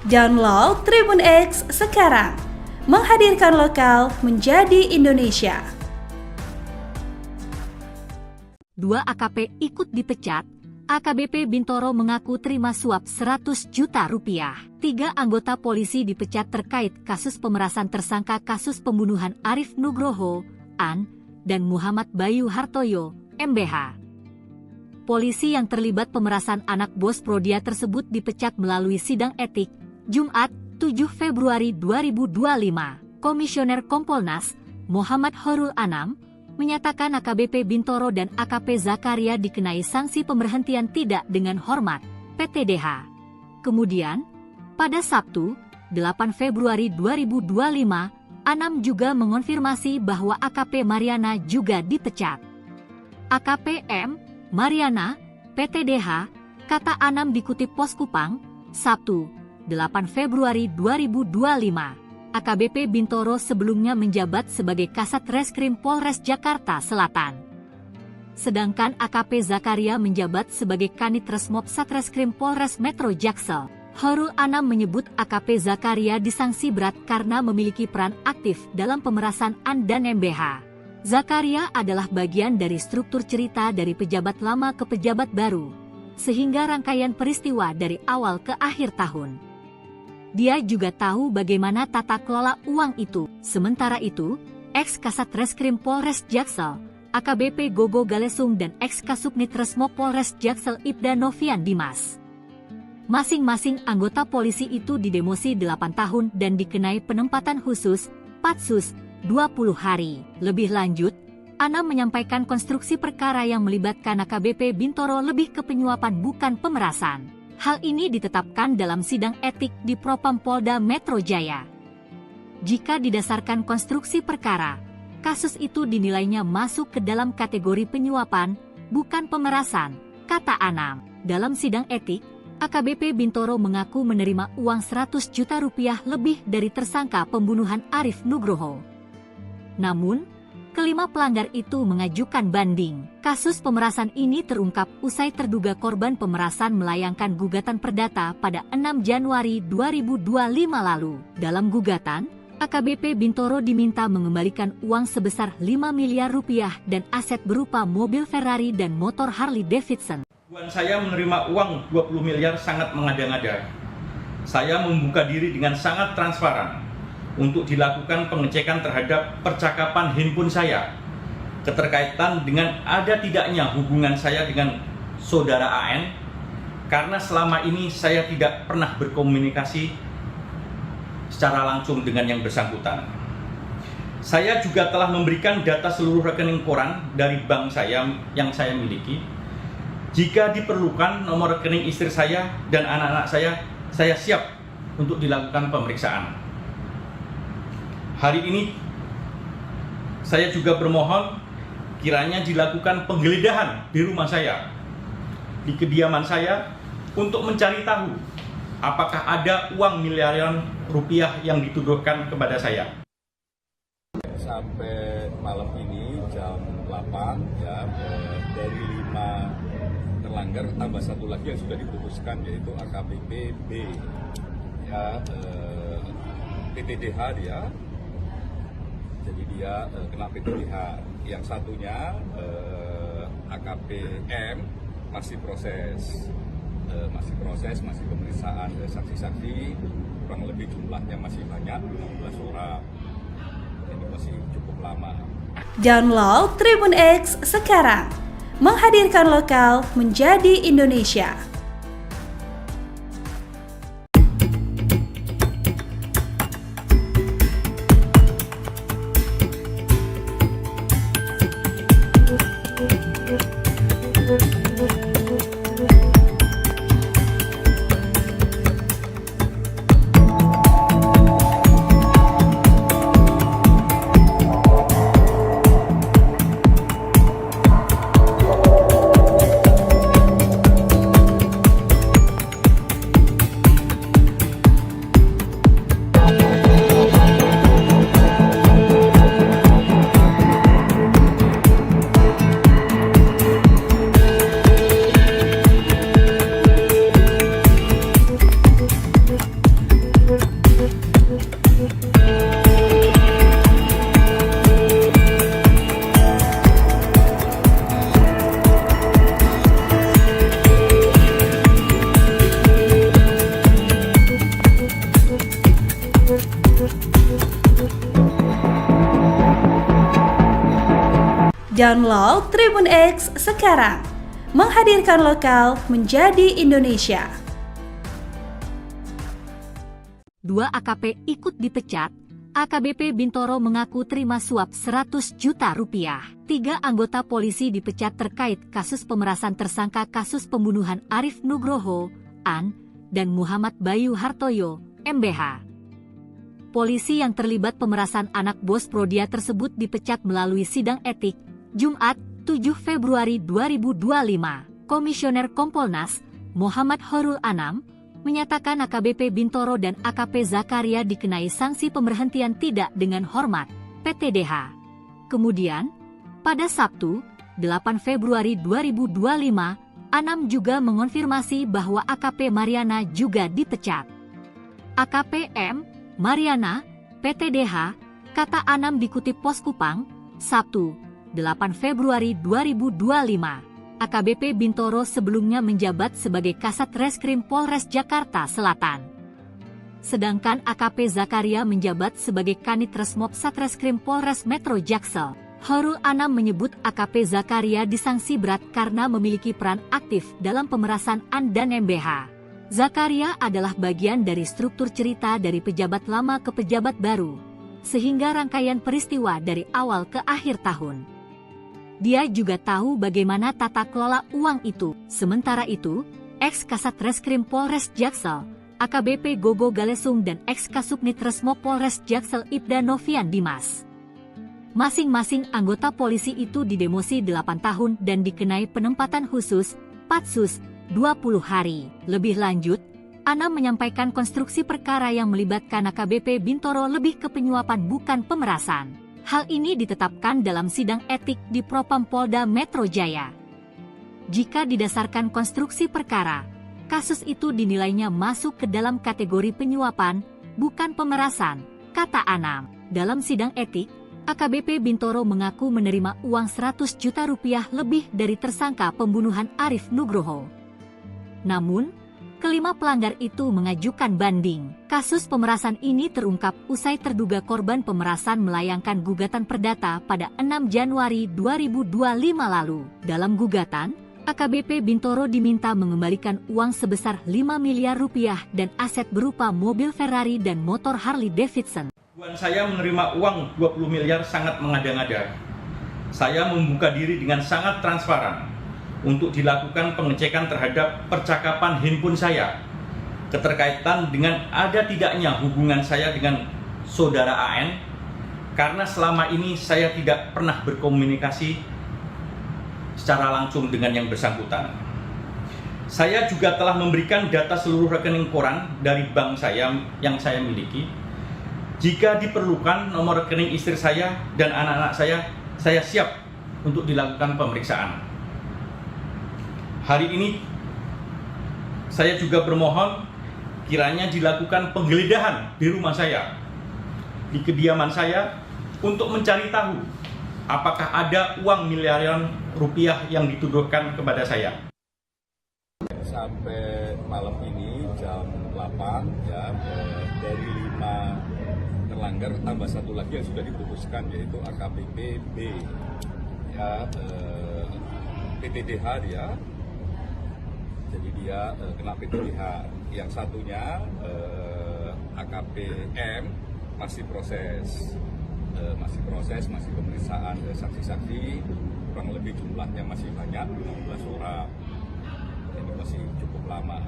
Download Tribun X sekarang. Menghadirkan lokal menjadi Indonesia. 2 AKP ikut dipecat, AKBP Bintoro mengaku terima suap 100 juta rupiah. 3 anggota polisi dipecat terkait kasus pemerasan tersangka kasus pembunuhan Arif Nugroho, AN, dan Muhammad Bayu Hartoyo, MBH. Polisi yang terlibat pemerasan anak bos Prodia tersebut dipecat melalui sidang etik, Jumat, 7 Februari 2025. Komisioner Kompolnas, Muhammad Horul Anam, menyatakan AKBP Bintoro dan AKP Zakaria dikenai sanksi pemberhentian tidak dengan hormat, PTDH. Kemudian, pada Sabtu, 8 Februari 2025, Anam juga mengonfirmasi bahwa AKP Mariana juga dipecat. AKP M. Mariana, PTDH, kata Anam dikutip Pos Kupang, Sabtu, 8 Februari 2025. AKBP Bintoro sebelumnya menjabat sebagai Kasat Reskrim Polres Jakarta Selatan. Sedangkan AKP Zakaria menjabat sebagai Kanit Resmob Satreskrim Polres Metro Jaksel. Horul Anam menyebut AKP Zakaria disangsi berat karena memiliki peran aktif dalam pemerasan AN dan MBH. Zakaria adalah bagian dari struktur cerita dari pejabat lama ke pejabat baru, sehingga rangkaian peristiwa dari awal ke akhir tahun. Dia juga tahu bagaimana tata kelola uang itu. Sementara itu, ex-Kasat Reskrim Polres Jaksel, AKBP Gogo Galesung dan ex-Kasubnit Resmo Polres Jaksel Ibda Novian Dimas. Masing-masing anggota polisi itu didemosi 8 tahun dan dikenai penempatan khusus, Patsus, 20 hari. Lebih lanjut, Anam menyampaikan konstruksi perkara yang melibatkan AKBP Bintoro lebih ke penyuapan bukan pemerasan. Hal ini ditetapkan dalam sidang etik di Propam Polda Metro Jaya. Jika didasarkan konstruksi perkara, kasus itu dinilainya masuk ke dalam kategori penyuapan, bukan pemerasan, kata Anam. Dalam sidang etik, AKBP Bintoro mengaku menerima uang 100 juta rupiah lebih dari tersangka pembunuhan Arif Nugroho. Namun, kelima pelanggar itu mengajukan banding. Kasus pemerasan ini terungkap usai terduga korban pemerasan melayangkan gugatan perdata pada 6 Januari 2025 lalu. Dalam gugatan, AKBP Bintoro diminta mengembalikan uang sebesar 5 miliar rupiah dan aset berupa mobil Ferrari dan motor Harley Davidson. Saya menerima uang 20 miliar sangat mengada-ngada. Saya membuka diri dengan sangat transparan untuk dilakukan pengecekan terhadap percakapan handphone saya, keterkaitan dengan ada tidaknya hubungan saya dengan saudara AN, karena selama ini saya tidak pernah berkomunikasi secara langsung dengan yang bersangkutan. Saya juga telah memberikan data seluruh rekening koran dari bank saya yang saya miliki. Jika diperlukan nomor rekening istri saya dan anak-anak saya siap untuk dilakukan pemeriksaan. Hari ini saya juga bermohon kiranya dilakukan penggeledahan di rumah saya, di kediaman saya, untuk mencari tahu apakah ada uang miliaran rupiah yang dituduhkan kepada saya. Sampai malam ini jam 8 ya, dari 5 terlanggar tambah 1 lagi yang sudah diputuskan, yaitu AKBP B ya, PTDH dia. Jadi dia kena PTDH. Yang satunya AKP M masih proses, masih pemeriksaan saksi-saksi, kurang lebih jumlahnya masih banyak, 16 orang. Ini masih cukup lama. Download Tribun X sekarang. Menghadirkan lokal menjadi Indonesia. Download Tribun X sekarang. Menghadirkan lokal menjadi Indonesia. 2 AKP ikut dipecat. AKBP Bintoro mengaku terima suap 100 juta rupiah. 3 anggota polisi dipecat terkait kasus pemerasan tersangka kasus pembunuhan Arif Nugroho, An, dan Muhammad Bayu Hartoyo, MBH. Polisi yang terlibat pemerasan anak bos Prodia tersebut dipecat melalui sidang etik, Jumat, 7 Februari 2025. Komisioner Kompolnas, Muhammad Horul Anam, menyatakan AKBP Bintoro dan AKP Zakaria dikenai sanksi pemberhentian tidak dengan hormat, PTDH. Kemudian, pada Sabtu, 8 Februari 2025, Anam juga mengonfirmasi bahwa AKP Mariana juga dipecat. AKP M. Mariana, PTDH, kata Anam dikutip Pos Kupang, Sabtu, 8 Februari 2025. AKBP Bintoro sebelumnya menjabat sebagai Kasat Reskrim Polres Jakarta Selatan. Sedangkan AKP Zakaria menjabat sebagai Kanit Resmob Satreskrim Polres Metro Jaksel. Horul Anam menyebut AKP Zakaria disanksi berat karena memiliki peran aktif dalam pemerasan An dan MBH. Zakaria adalah bagian dari struktur cerita dari pejabat lama ke pejabat baru, sehingga rangkaian peristiwa dari awal ke akhir tahun. Dia juga tahu bagaimana tata kelola uang itu. Sementara itu, ex-Kasat Reskrim Polres Jaksel, AKBP Gogo Galesung dan ex-Kasubnit Resmo Polres Jaksel Ibda Novian Dimas. Masing-masing anggota polisi itu didemosi 8 tahun dan dikenai penempatan khusus, Patsus, 20 hari. Lebih lanjut, Anam menyampaikan konstruksi perkara yang melibatkan AKBP Bintoro lebih ke penyuapan bukan pemerasan. Hal ini ditetapkan dalam sidang etik di Propam Polda Metro Jaya. Jika didasarkan konstruksi perkara, kasus itu dinilainya masuk ke dalam kategori penyuapan, bukan pemerasan, kata Anam. Dalam sidang etik, AKBP Bintoro mengaku menerima uang 100 juta rupiah lebih dari tersangka pembunuhan Arif Nugroho. Namun, kelima pelanggar itu mengajukan banding. Kasus pemerasan ini terungkap usai terduga korban pemerasan melayangkan gugatan perdata pada 6 Januari 2025 lalu. Dalam gugatan, AKBP Bintoro diminta mengembalikan uang sebesar 5 miliar rupiah dan aset berupa mobil Ferrari dan motor Harley Davidson. Saya menerima uang 20 miliar sangat mengada-ngada. Saya membuka diri dengan sangat transparan untuk dilakukan pengecekan terhadap percakapan handphone saya, keterkaitan dengan ada tidaknya hubungan saya dengan saudara AN, karena selama ini saya tidak pernah berkomunikasi secara langsung dengan yang bersangkutan. Saya juga telah memberikan data seluruh rekening koran dari bank saya yang saya miliki. Jika diperlukan nomor rekening istri saya dan anak-anak saya siap untuk dilakukan pemeriksaan. Hari ini saya juga bermohon kiranya dilakukan penggeledahan di rumah saya, di kediaman saya, untuk mencari tahu apakah ada uang miliaran rupiah yang dituduhkan kepada saya. Sampai malam ini jam 8 ya, dari 5 terlanggar tambah 1 lagi yang sudah diputuskan, yaitu AKBP B ya, PTDH dia. Jadi dia kena PTDH. Yang satunya AKP M masih proses, masih pemeriksaan saksi-saksi, kurang lebih jumlahnya masih banyak, 15 orang. Ini masih cukup lama.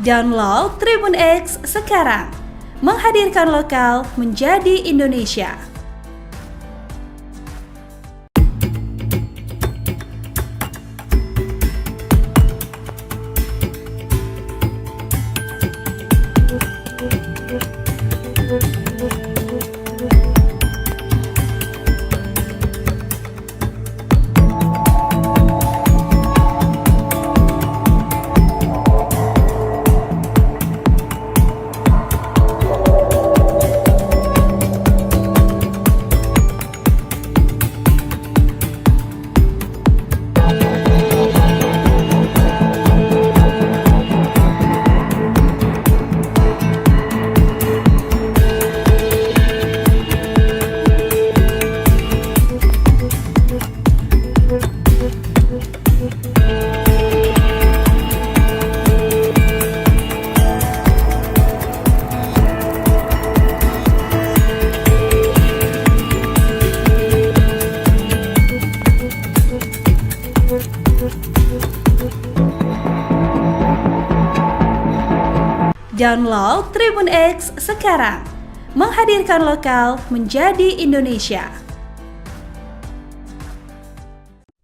Download Tribun X sekarang. Menghadirkan lokal menjadi Indonesia. Download Tribun X sekarang. Menghadirkan lokal menjadi Indonesia.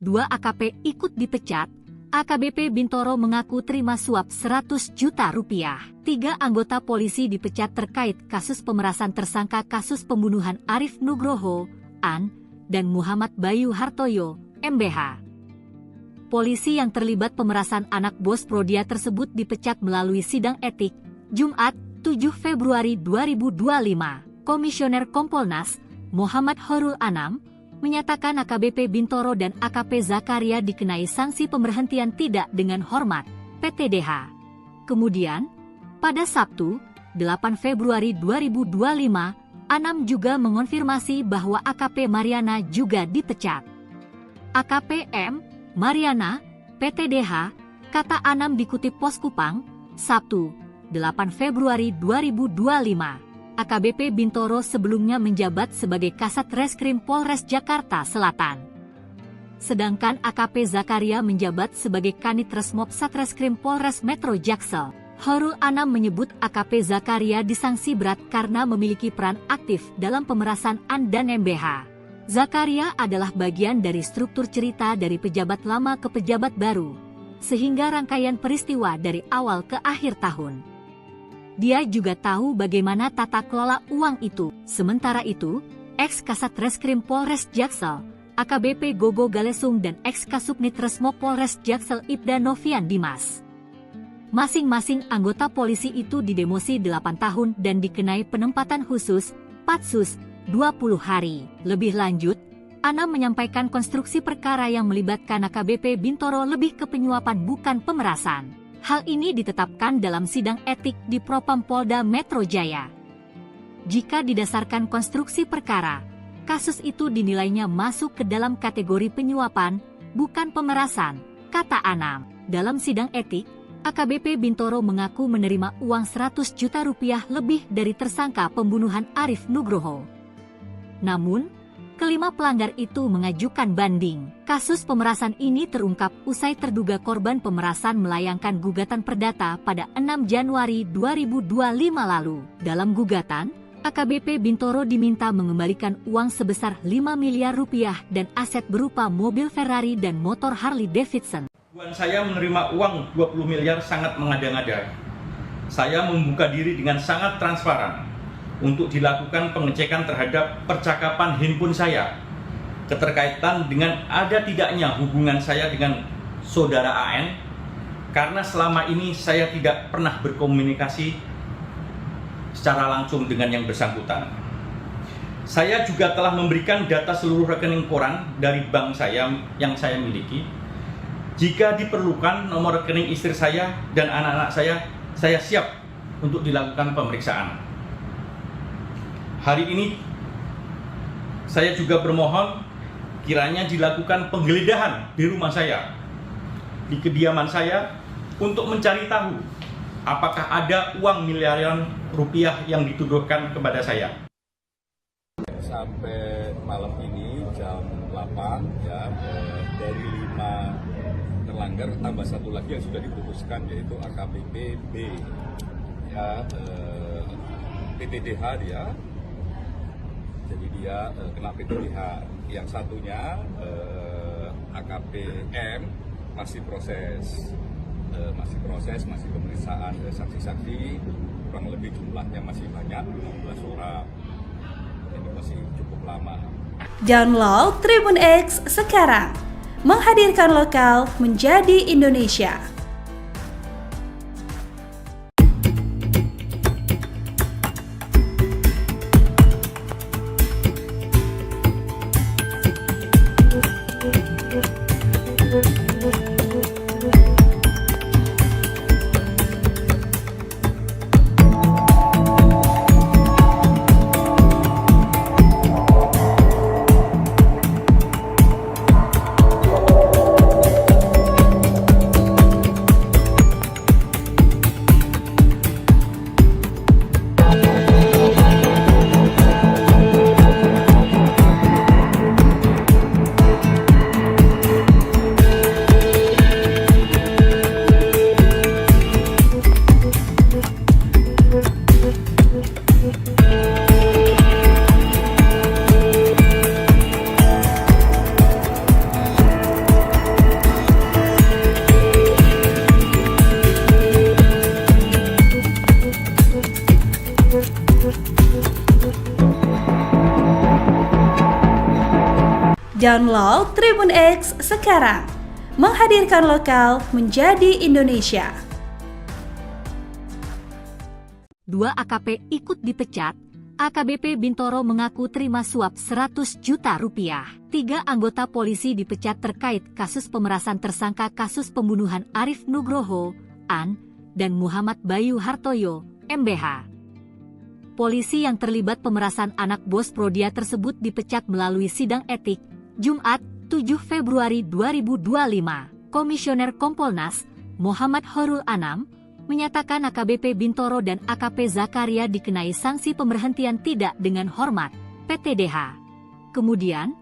2 AKP ikut dipecat. AKBP Bintoro mengaku terima suap 100 juta rupiah. 3 anggota polisi dipecat terkait kasus pemerasan tersangka kasus pembunuhan Arif Nugroho, AN, dan Muhammad Bayu Hartoyo, MBH. Polisi yang terlibat pemerasan anak bos Prodia tersebut dipecat melalui sidang etik, Jumat, 7 Februari 2025. Komisioner Kompolnas, Muhammad Horul Anam, menyatakan AKBP Bintoro dan AKP Zakaria dikenai sanksi pemberhentian tidak dengan hormat, PTDH. Kemudian, pada Sabtu, 8 Februari 2025, Anam juga mengonfirmasi bahwa AKP Mariana juga dipecat. AKP M. Mariana, PTDH, kata Anam dikutip Pos Kupang, Sabtu, 8 Februari 2025. AKBP Bintoro sebelumnya menjabat sebagai Kasat Reskrim Polres Jakarta Selatan. Sedangkan AKP Zakaria menjabat sebagai Kanit Resmob Satreskrim Polres Metro Jaksel. Horul Anam menyebut AKP Zakaria disanksi berat karena memiliki peran aktif dalam pemerasan AN dan MBH. Zakaria adalah bagian dari struktur cerita dari pejabat lama ke pejabat baru, sehingga rangkaian peristiwa dari awal ke akhir tahun. Dia juga tahu bagaimana tata kelola uang itu. Sementara itu, ex-Kasat Reskrim Polres Jaksel, AKBP Gogo Galesung dan ex-Kasubnit Resmo Polres Jaksel Ibda Novian Dimas. Masing-masing anggota polisi itu didemosi 8 tahun dan dikenai penempatan khusus, Patsus, 20 hari. Lebih lanjut, Anam menyampaikan konstruksi perkara yang melibatkan AKBP Bintoro lebih ke penyuapan bukan pemerasan. Hal ini ditetapkan dalam sidang etik di Propam Polda Metro Jaya. Jika didasarkan konstruksi perkara, kasus itu dinilainya masuk ke dalam kategori penyuapan, bukan pemerasan, kata Anam. Dalam sidang etik, AKBP Bintoro mengaku menerima uang 100 juta rupiah lebih dari tersangka pembunuhan Arif Nugroho. Namun, kelima pelanggar itu mengajukan banding. Kasus pemerasan ini terungkap usai terduga korban pemerasan melayangkan gugatan perdata pada 6 Januari 2025 lalu. Dalam gugatan, AKBP Bintoro diminta mengembalikan uang sebesar 5 miliar rupiah dan aset berupa mobil Ferrari dan motor Harley Davidson. Tujuan saya menerima uang 20 miliar sangat mengada-ngada. Saya membuka diri dengan sangat transparan untuk dilakukan pengecekan terhadap percakapan handphone saya, keterkaitan dengan ada tidaknya hubungan saya dengan saudara AN, karena selama ini saya tidak pernah berkomunikasi secara langsung dengan yang bersangkutan. Saya juga telah memberikan data seluruh rekening koran dari bank saya yang saya miliki. Jika diperlukan nomor rekening istri saya dan anak-anak saya siap untuk dilakukan pemeriksaan. Hari ini saya juga bermohon kiranya dilakukan penggeledahan di rumah saya, di kediaman saya, untuk mencari tahu apakah ada uang miliaran rupiah yang dituduhkan kepada saya. Sampai malam ini jam 8 ya, dari 5 terlanggar tambah 1 lagi yang sudah diputuskan, yaitu AKBP B ya, PTDH dia. Jadi dia kena PTDH. Yang satunya AKP M masih proses, masih pemeriksaan saksi-saksi, kurang lebih jumlahnya masih banyak, 15 orang. Ini masih cukup lama. Download Tribun X sekarang. Menghadirkan lokal menjadi Indonesia. Download Tribun X sekarang, menghadirkan lokal menjadi Indonesia. 2 AKP ikut dipecat, AKBP Bintoro mengaku terima suap 100 juta rupiah. 3 anggota polisi dipecat terkait kasus pemerasan tersangka kasus pembunuhan Arif Nugroho, AN, dan Muhammad Bayu Hartoyo, MBH. Polisi yang terlibat pemerasan anak bos Prodia tersebut dipecat melalui sidang etik, Jumat, 7 Februari 2025. Komisioner Kompolnas, Muhammad Horul Anam, menyatakan AKBP Bintoro dan AKP Zakaria dikenai sanksi pemberhentian tidak dengan hormat, PTDH. Kemudian,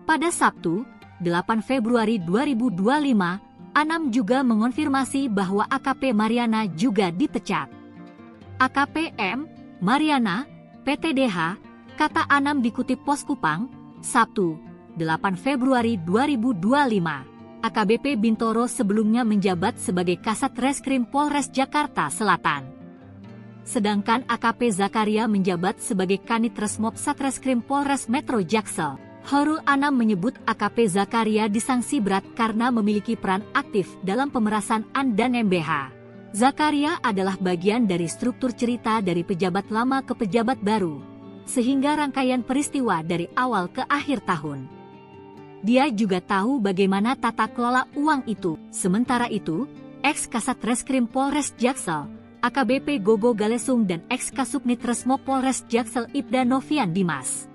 pada Sabtu, 8 Februari 2025, Anam juga mengonfirmasi bahwa AKP Mariana juga dipecat. AKP M. Mariana, PTDH, kata Anam dikutip Pos Kupang, Sabtu, 8 Februari 2025. AKBP Bintoro sebelumnya menjabat sebagai Kasat Reskrim Polres Jakarta Selatan. Sedangkan AKP Zakaria menjabat sebagai Kanit Resmob Satreskrim Polres Metro Jaksel. Horul Anam menyebut AKP Zakaria disanksi berat karena memiliki peran aktif dalam pemerasan AN dan MBH. Zakaria adalah bagian dari struktur cerita dari pejabat lama ke pejabat baru, sehingga rangkaian peristiwa dari awal ke akhir tahun. Dia juga tahu bagaimana tata kelola uang itu. Sementara itu, ex-Kasat Reskrim Polres Jaksel, AKBP Gogo Galesung dan ex-Kasubnit Resmo Polres Jaksel Ibda Novian Dimas.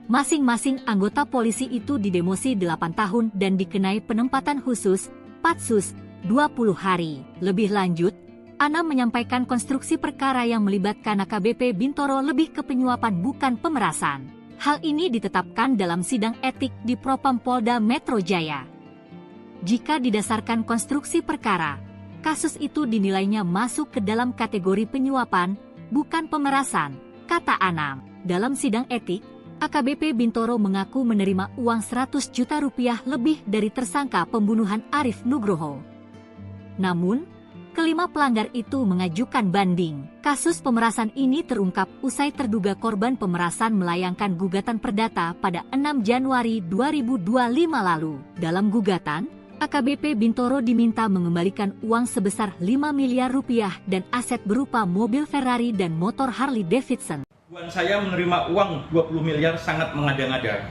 Masing-masing anggota polisi itu didemosi 8 tahun dan dikenai penempatan khusus, Patsus, 20 hari. Lebih lanjut, Anam menyampaikan konstruksi perkara yang melibatkan AKBP Bintoro lebih ke penyuapan bukan pemerasan. Hal ini ditetapkan dalam sidang etik di Propam Polda Metro Jaya. Jika didasarkan konstruksi perkara, kasus itu dinilainya masuk ke dalam kategori penyuapan, bukan pemerasan, kata Anam. Dalam sidang etik, AKBP Bintoro mengaku menerima uang 100 juta rupiah lebih dari tersangka pembunuhan Arif Nugroho. Namun, kelima pelanggar itu mengajukan banding. Kasus pemerasan ini terungkap usai terduga korban pemerasan melayangkan gugatan perdata pada 6 Januari 2025 lalu. Dalam gugatan, AKBP Bintoro diminta mengembalikan uang sebesar 5 miliar rupiah dan aset berupa mobil Ferrari dan motor Harley Davidson. Saya menerima uang 20 miliar sangat mengada-ngada.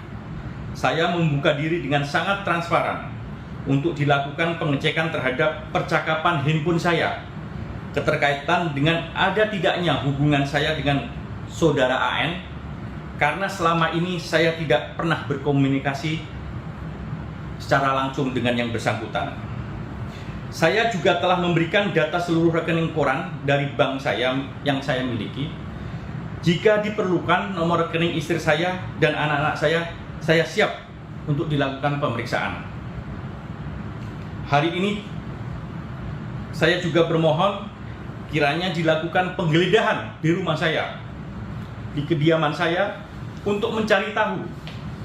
Saya membuka diri dengan sangat transparan untuk dilakukan pengecekan terhadap percakapan handphone saya, keterkaitan dengan ada tidaknya hubungan saya dengan saudara AN, karena selama ini saya tidak pernah berkomunikasi secara langsung dengan yang bersangkutan. Saya juga telah memberikan data seluruh rekening koran dari bank saya yang saya miliki. Jika diperlukan nomor rekening istri saya dan anak-anak saya siap untuk dilakukan pemeriksaan. Hari ini saya juga bermohon kiranya dilakukan penggeledahan di rumah saya, di kediaman saya, untuk mencari tahu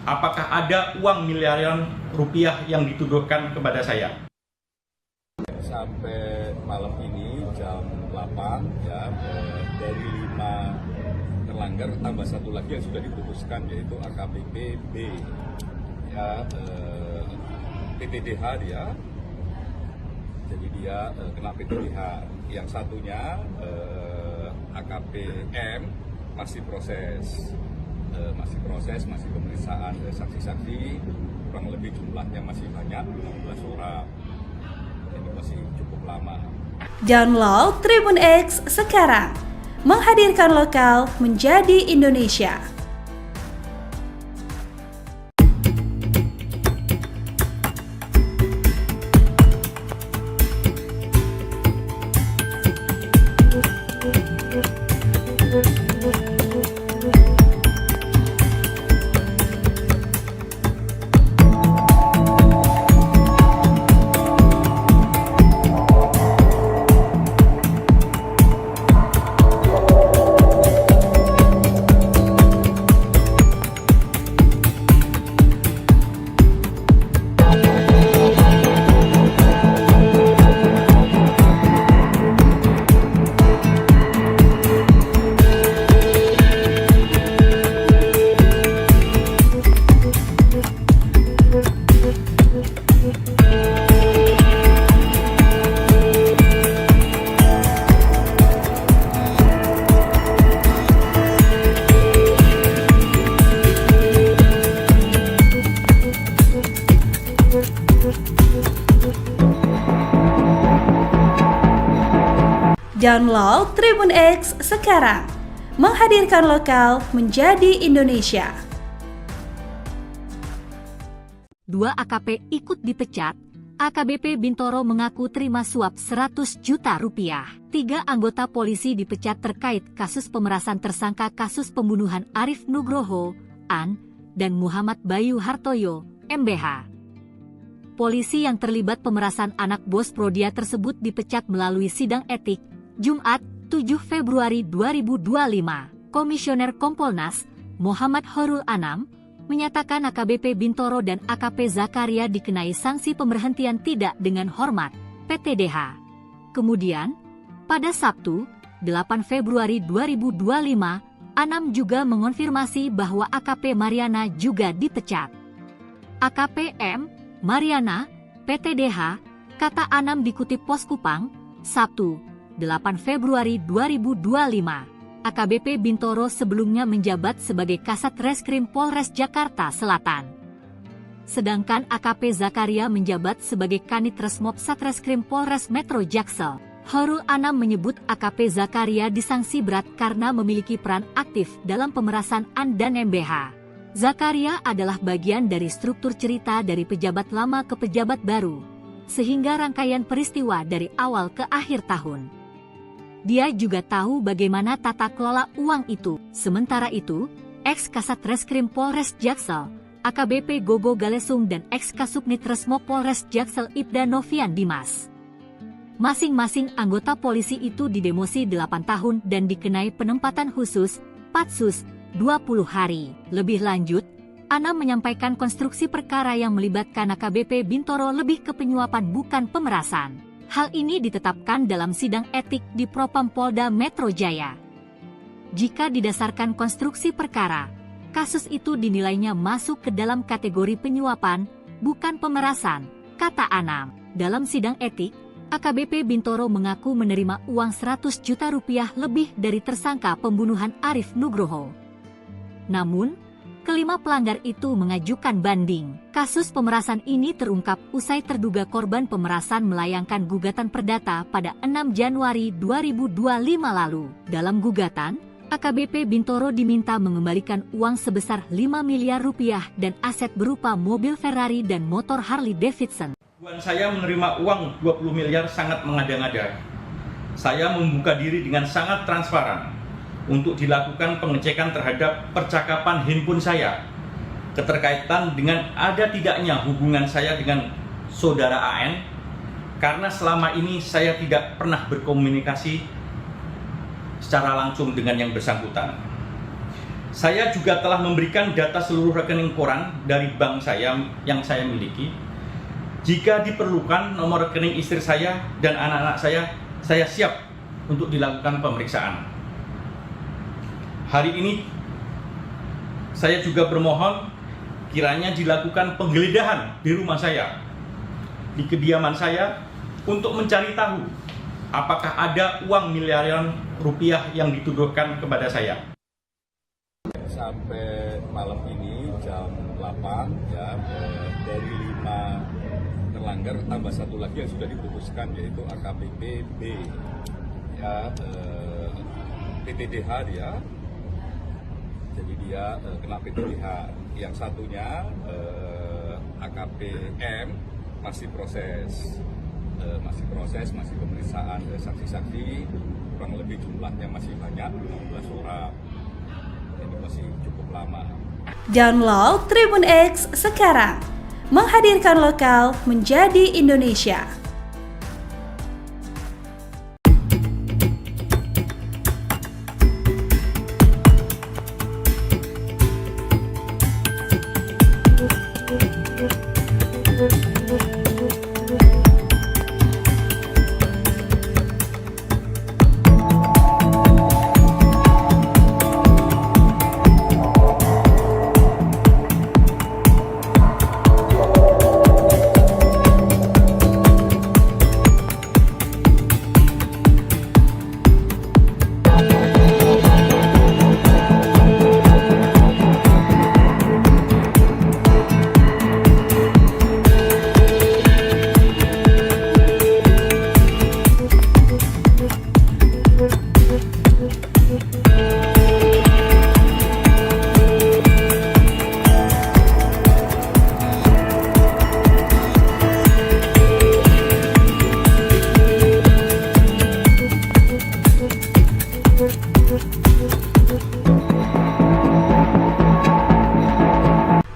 apakah ada uang miliaran rupiah yang dituduhkan kepada saya. Sampai malam ini jam 8 ya, dari 5 terlanggar tambah 1 lagi yang sudah diputuskan, yaitu AKBP B ya, PTDH dia. Jadi dia kena PTDH. Yang satunya AKP M masih proses, masih pemeriksaan saksi-saksi, kurang lebih jumlahnya masih banyak, 16 orang. Ini masih cukup lama. Download Tribun X sekarang, menghadirkan lokal menjadi Indonesia. Download Tribun X sekarang. Menghadirkan lokal menjadi Indonesia. 2 AKP ikut dipecat. AKBP Bintoro mengaku terima suap 100 juta rupiah. 3 anggota polisi dipecat terkait kasus pemerasan tersangka kasus pembunuhan Arif Nugroho, AN, dan Muhammad Bayu Hartoyo, MBH. Polisi yang terlibat pemerasan anak bos Prodia tersebut dipecat melalui sidang etik, Jumat, 7 Februari 2025. Komisioner Kompolnas, Muhammad Horul Anam, menyatakan AKBP Bintoro dan AKP Zakaria dikenai sanksi pemberhentian tidak dengan hormat, PTDH. Kemudian, pada Sabtu, 8 Februari 2025, Anam juga mengonfirmasi bahwa AKP Mariana juga dipecat. AKP M. Mariana, PTDH, kata Anam dikutip Pos Kupang, Sabtu, 8 Februari 2025. AKBP Bintoro sebelumnya menjabat sebagai Kasat Reskrim Polres Jakarta Selatan. Sedangkan AKP Zakaria menjabat sebagai Kanit Resmob Satreskrim Polres Metro Jaksel. Horul Anam menyebut AKP Zakaria disanksi berat karena memiliki peran aktif dalam pemerasan AN dan MBH. Zakaria adalah bagian dari struktur cerita dari pejabat lama ke pejabat baru, sehingga rangkaian peristiwa dari awal ke akhir tahun. Dia juga tahu bagaimana tata kelola uang itu. Sementara itu, ex-Kasat Reskrim Polres Jaksel, AKBP Gogo Galesung dan ex-Kasubnit Resmo Polres Jaksel Ibda Novian Dimas. Masing-masing anggota polisi itu didemosi 8 tahun dan dikenai penempatan khusus, Patsus, 20 hari. Lebih lanjut, Anam menyampaikan konstruksi perkara yang melibatkan AKBP Bintoro lebih ke penyuapan bukan pemerasan. Hal ini ditetapkan dalam sidang etik di Propam Polda Metro Jaya. Jika didasarkan konstruksi perkara, kasus itu dinilainya masuk ke dalam kategori penyuapan, bukan pemerasan, kata Anam. Dalam sidang etik, AKBP Bintoro mengaku menerima uang 100 juta rupiah lebih dari tersangka pembunuhan Arif Nugroho. Namun, kelima pelanggar itu mengajukan banding. Kasus pemerasan ini terungkap usai terduga korban pemerasan melayangkan gugatan perdata pada 6 Januari 2025 lalu. Dalam gugatan, AKBP Bintoro diminta mengembalikan uang sebesar 5 miliar rupiah dan aset berupa mobil Ferrari dan motor Harley Davidson. Saya menerima uang 20 miliar sangat mengada-ngada. Saya membuka diri dengan sangat transparan untuk dilakukan pengecekan terhadap percakapan handphone saya, keterkaitan dengan ada tidaknya hubungan saya dengan saudara AN, karena selama ini saya tidak pernah berkomunikasi secara langsung dengan yang bersangkutan. Saya juga telah memberikan data seluruh rekening koran dari bank saya yang saya miliki. Jika diperlukan nomor rekening istri saya dan anak-anak saya siap untuk dilakukan pemeriksaan. Hari ini saya juga bermohon kiranya dilakukan penggeledahan di rumah saya, di kediaman saya, untuk mencari tahu apakah ada uang miliaran rupiah yang dituduhkan kepada saya. Sampai malam ini jam 8 ya, dari 5 terlanggar tambah 1 lagi yang sudah diputuskan, yaitu AKBP B ya, PTDH dia. Jadi dia kena PTDH. Yang satunya AKP M masih proses, masih pemeriksaan saksi-saksi, kurang lebih jumlahnya masih banyak, 15 orang. Ini masih cukup lama. Download Tribun X sekarang. Menghadirkan lokal menjadi Indonesia.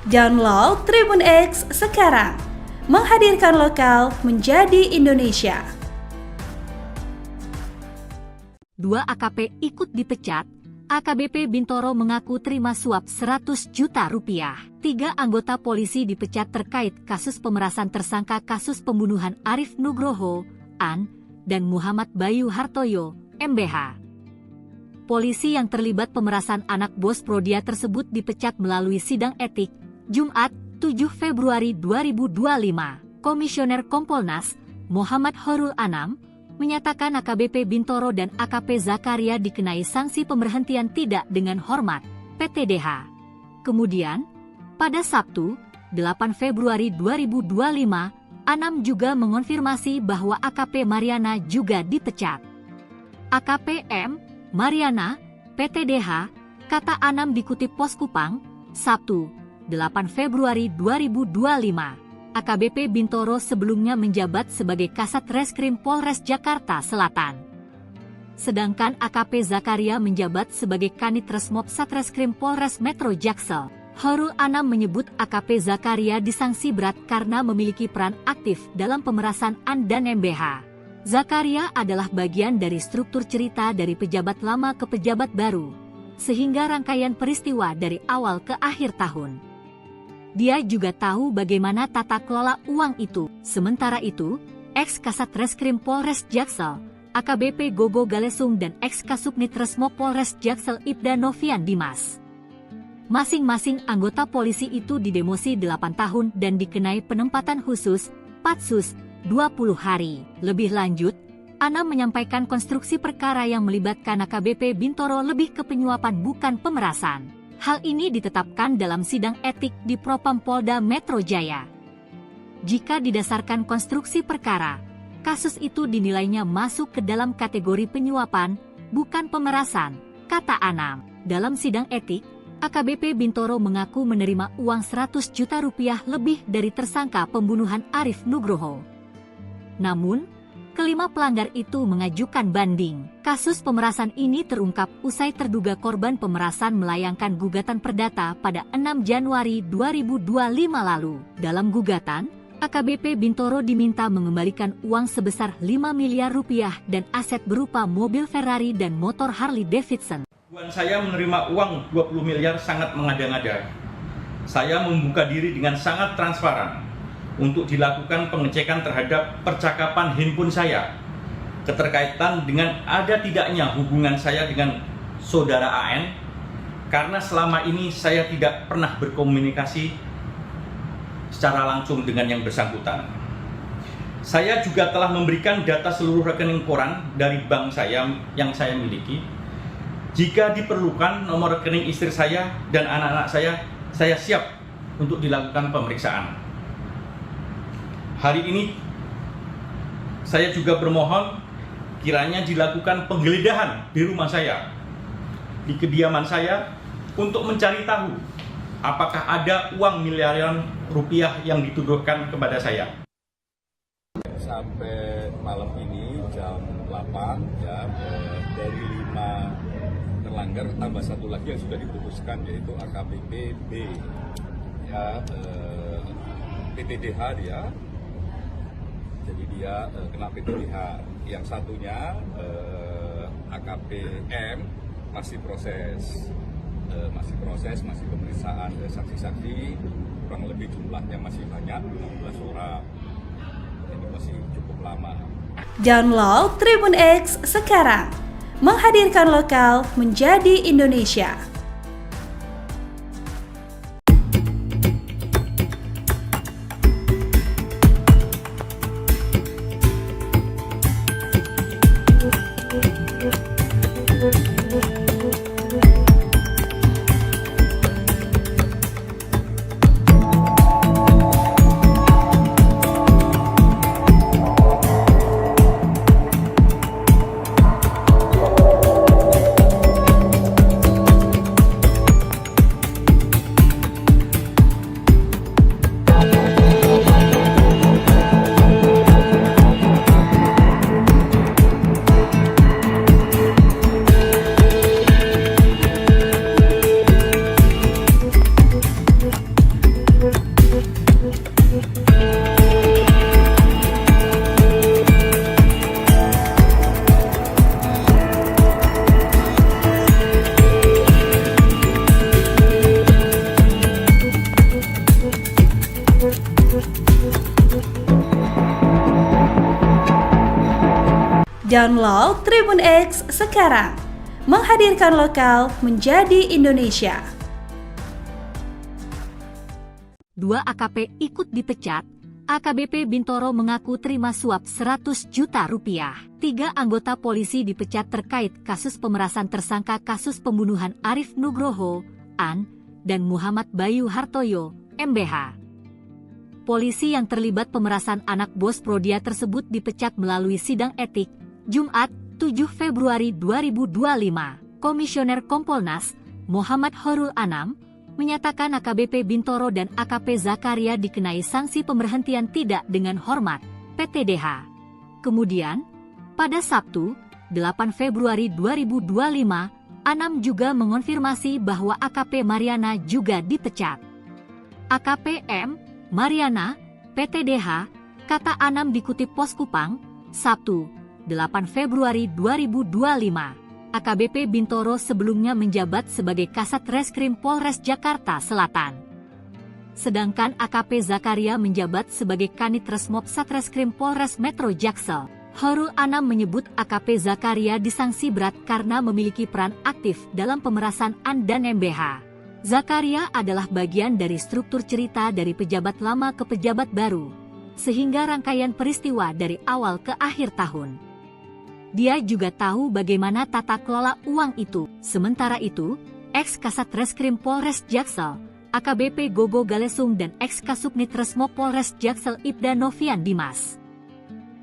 Download Tribun X sekarang. Menghadirkan lokal menjadi Indonesia. 2 AKP ikut dipecat, AKBP Bintoro mengaku terima suap 100 juta rupiah. 3 anggota polisi dipecat terkait kasus pemerasan tersangka kasus pembunuhan Arif Nugroho, AN, dan Muhammad Bayu Hartoyo, MBH. Polisi yang terlibat pemerasan anak bos Prodia tersebut dipecat melalui sidang etik, Jumat, 7 Februari 2025. Komisioner Kompolnas, Muhammad Horul Anam, menyatakan AKBP Bintoro dan AKP Zakaria dikenai sanksi pemberhentian tidak dengan hormat, PTDH. Kemudian, pada Sabtu, 8 Februari 2025, Anam juga mengonfirmasi bahwa AKP Mariana juga dipecat. AKP M. Mariana, PTDH, kata Anam dikutip Pos Kupang, Sabtu, 8 Februari 2025. AKBP Bintoro sebelumnya menjabat sebagai Kasat Reskrim Polres Jakarta Selatan. Sedangkan AKP Zakaria menjabat sebagai Kanit Resmob Satreskrim Polres Metro Jaksel. Horul Anam menyebut AKP Zakaria disangsi berat karena memiliki peran aktif dalam pemerasan AN dan MBH. Zakaria adalah bagian dari struktur cerita dari pejabat lama ke pejabat baru, sehingga rangkaian peristiwa dari awal ke akhir tahun. Dia juga tahu bagaimana tata kelola uang itu. Sementara itu, ex-Kasat Reskrim Polres Jaksel, AKBP Gogo Galesung dan ex-Kasubnit Resmo Polres Jaksel Ibda Novian Dimas. Masing-masing anggota polisi itu didemosi 8 tahun dan dikenai penempatan khusus, Patsus, 20 hari. Lebih lanjut, Anam menyampaikan konstruksi perkara yang melibatkan AKBP Bintoro lebih ke penyuapan bukan pemerasan. Hal ini ditetapkan dalam sidang etik di Propam Polda Metro Jaya. Jika didasarkan konstruksi perkara, kasus itu dinilainya masuk ke dalam kategori penyuapan, bukan pemerasan, kata Anam. Dalam sidang etik, AKBP Bintoro mengaku menerima uang 100 juta rupiah lebih dari tersangka pembunuhan Arif Nugroho. Namun, kelima pelanggar itu mengajukan banding. Kasus pemerasan ini terungkap usai terduga korban pemerasan melayangkan gugatan perdata pada 6 Januari 2025 lalu. Dalam gugatan, AKBP Bintoro diminta mengembalikan uang sebesar 5 miliar rupiah dan aset berupa mobil Ferrari dan motor Harley Davidson. Saya menerima uang 20 miliar sangat mengada-ngada. Saya membuka diri dengan sangat transparan untuk dilakukan pengecekan terhadap percakapan handphone saya, keterkaitan dengan ada tidaknya hubungan saya dengan saudara AN, karena selama ini saya tidak pernah berkomunikasi secara langsung dengan yang bersangkutan. Saya juga telah memberikan data seluruh rekening koran dari bank saya yang saya miliki. Jika diperlukan nomor rekening istri saya dan anak-anak saya siap untuk dilakukan pemeriksaan. Hari ini saya juga bermohon kiranya dilakukan penggeledahan di rumah saya, di kediaman saya, untuk mencari tahu apakah ada uang miliaran rupiah yang dituduhkan kepada saya. Sampai malam ini jam 8 ya, dari 5 terlanggar tambah 1 lagi yang sudah diputuskan, yaitu AKBP B ya, PTDH dia. Jadi dia kena PTDH. Yang satunya AKP M masih proses, masih pemeriksaan saksi-saksi, kurang lebih jumlahnya masih banyak, 15 orang. Ini masih cukup lama. Download Tribun X sekarang. Menghadirkan lokal menjadi Indonesia. Download Tribun X sekarang. Menghadirkan lokal menjadi Indonesia. 2 AKP ikut dipecat. AKBP Bintoro mengaku terima suap 100 juta rupiah. 3 anggota polisi dipecat terkait kasus pemerasan tersangka kasus pembunuhan Arif Nugroho, AN, dan Muhammad Bayu Hartoyo, MBH. Polisi yang terlibat pemerasan anak bos Prodia tersebut dipecat melalui sidang etik, Jumat, 7 Februari 2025. Komisioner Kompolnas, Muhammad Horul Anam, menyatakan AKBP Bintoro dan AKP Zakaria dikenai sanksi pemberhentian tidak dengan hormat, PTDH. Kemudian, pada Sabtu, 8 Februari 2025, Anam juga mengonfirmasi bahwa AKP Mariana juga dipecat. AKP M. Mariana, PTDH, kata Anam dikutip Pos Kupang, Sabtu, 8 Februari 2025. AKBP Bintoro sebelumnya menjabat sebagai Kasat Reskrim Polres Jakarta Selatan. Sedangkan AKP Zakaria menjabat sebagai Kanit Resmob Satreskrim Polres Metro Jaksel. Horul Anam menyebut AKP Zakaria disangsi berat karena memiliki peran aktif dalam pemerasan AN dan MBH. Zakaria adalah bagian dari struktur cerita dari pejabat lama ke pejabat baru, sehingga rangkaian peristiwa dari awal ke akhir tahun. Dia juga tahu bagaimana tata kelola uang itu. Sementara itu, ex-Kasat Reskrim Polres Jaksel, AKBP Gogo Galesung dan ex-Kasubnit Resmo Polres Jaksel Ibda Novian Dimas.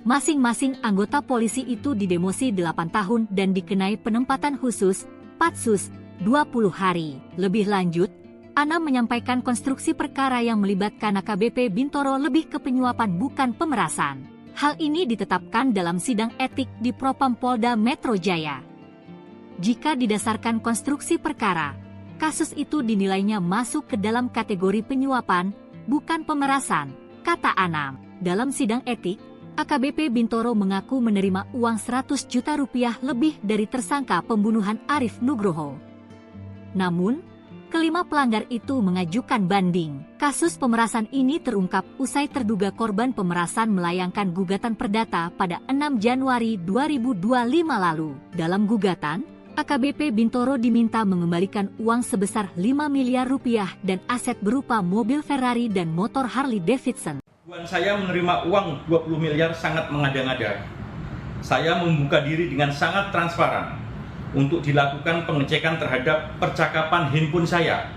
Masing-masing anggota polisi itu didemosi 8 tahun dan dikenai penempatan khusus, Patsus, 20 hari. Lebih lanjut, Anam menyampaikan konstruksi perkara yang melibatkan AKBP Bintoro lebih ke penyuapan bukan pemerasan. Hal ini ditetapkan dalam sidang etik di Propam Polda Metro Jaya. Jika didasarkan konstruksi perkara, kasus itu dinilainya masuk ke dalam kategori penyuapan, bukan pemerasan, kata Anam. Dalam sidang etik, AKBP Bintoro mengaku menerima uang 100 juta rupiah lebih dari tersangka pembunuhan Arif Nugroho. Namun, kelima pelanggar itu mengajukan banding. Kasus pemerasan ini terungkap usai terduga korban pemerasan melayangkan gugatan perdata pada 6 Januari 2025 lalu. Dalam gugatan, AKBP Bintoro diminta mengembalikan uang sebesar 5 miliar rupiah dan aset berupa mobil Ferrari dan motor Harley Davidson. Tujuan saya menerima uang 20 miliar sangat mengada-ngada. Saya membuka diri dengan sangat transparan untuk dilakukan pengecekan terhadap percakapan handphone saya,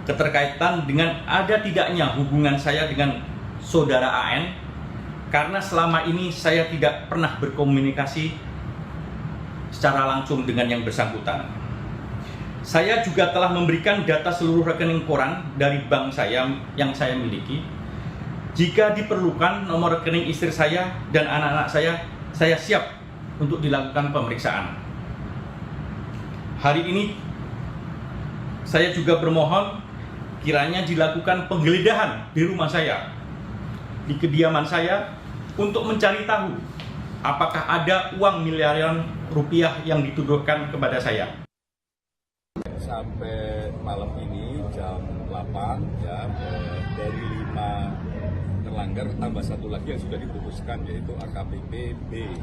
keterkaitan dengan ada tidaknya hubungan saya dengan saudara AN, karena selama ini saya tidak pernah berkomunikasi secara langsung dengan yang bersangkutan. Saya juga telah memberikan data seluruh rekening koran dari bank saya yang saya miliki. Jika diperlukan nomor rekening istri saya dan anak-anak saya siap untuk dilakukan pemeriksaan. Hari ini saya juga bermohon kiranya dilakukan penggeledahan di rumah saya, di kediaman saya, untuk mencari tahu apakah ada uang miliaran rupiah yang dituduhkan kepada saya. Sampai malam ini jam 8 ya, dari 5 terlanggar tambah 1 lagi yang sudah diputuskan, yaitu AKBP B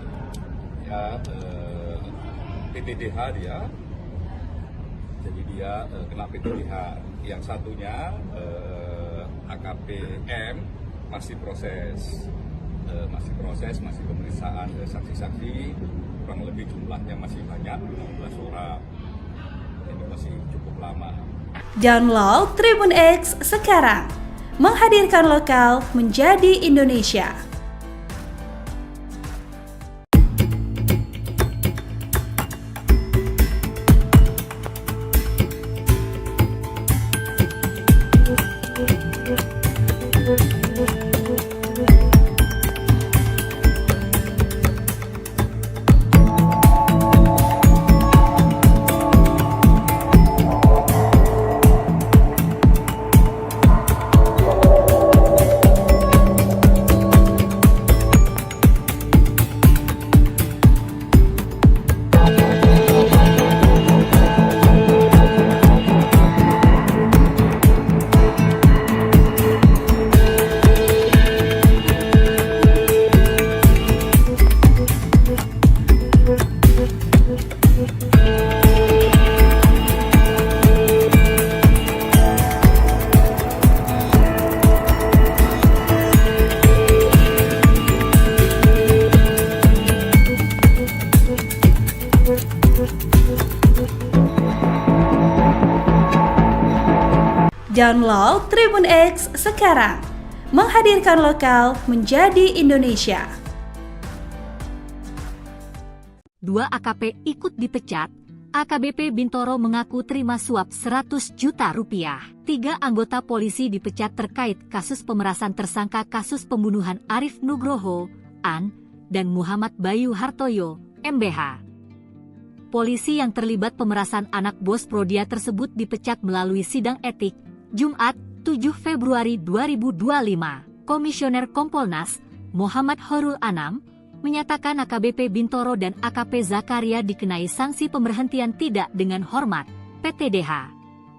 ya, PTDH dia. Jadi dia kena PTDH. Yang satunya AKP M masih proses, masih pemeriksaan saksi-saksi, kurang lebih jumlahnya masih banyak, 15 orang. Ini masih cukup lama. Download Tribun X sekarang. Menghadirkan lokal menjadi Indonesia. Download Tribun X sekarang. Menghadirkan lokal menjadi Indonesia. 2 AKP ikut dipecat. AKBP Bintoro mengaku terima suap 100 juta rupiah. 3 anggota polisi dipecat terkait kasus pemerasan tersangka kasus pembunuhan Arif Nugroho, An, dan Muhammad Bayu Hartoyo, MBH. Polisi yang terlibat pemerasan anak bos Prodia tersebut dipecat melalui sidang etik, Jumat, 7 Februari 2025. Komisioner Kompolnas, Muhammad Horul Anam, menyatakan AKBP Bintoro dan AKP Zakaria dikenai sanksi pemberhentian tidak dengan hormat, PTDH.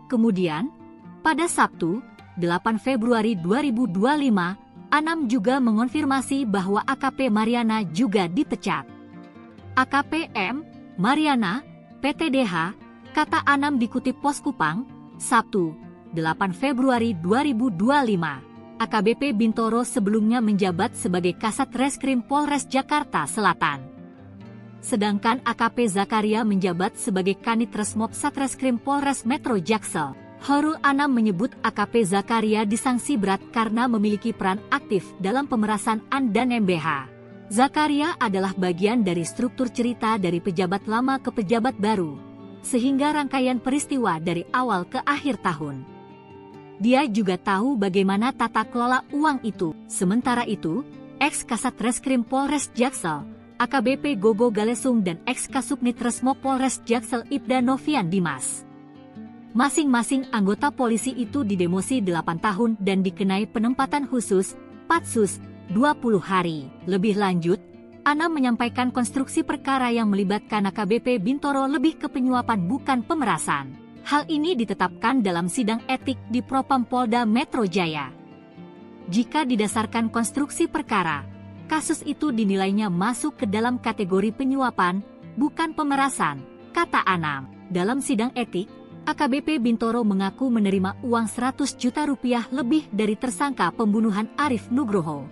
Kemudian, pada Sabtu, 8 Februari 2025, Anam juga mengonfirmasi bahwa AKP Mariana juga dipecat. AKP M. Mariana, PTDH, kata Anam dikutip Pos Kupang, Sabtu, 8 Februari 2025. AKBP Bintoro sebelumnya menjabat sebagai Kasat Reskrim Polres Jakarta Selatan. Sedangkan AKP Zakaria menjabat sebagai Kanit Resmob Satreskrim Polres Metro Jaksel. Horul Anam menyebut AKP Zakaria disanksi berat karena memiliki peran aktif dalam pemerasan An dan MBH. Zakaria adalah bagian dari struktur cerita dari pejabat lama ke pejabat baru, sehingga rangkaian peristiwa dari awal ke akhir tahun. Dia juga tahu bagaimana tata kelola uang itu. Sementara itu, ex-Kasat Reskrim Polres Jaksel, AKBP Gogo Galesung dan ex-Kasubnit Resmo Polres Jaksel Ibda Novian Dimas. Masing-masing anggota polisi itu didemosi 8 tahun dan dikenai penempatan khusus, Patsus, 20 hari. Lebih lanjut, Anam menyampaikan konstruksi perkara yang melibatkan AKBP Bintoro lebih ke penyuapan bukan pemerasan. Hal ini ditetapkan dalam sidang etik di Propam Polda Metro Jaya. Jika didasarkan konstruksi perkara, kasus itu dinilainya masuk ke dalam kategori penyuapan, bukan pemerasan, kata Anam. Dalam sidang etik, AKBP Bintoro mengaku menerima uang 100 juta rupiah lebih dari tersangka pembunuhan Arif Nugroho.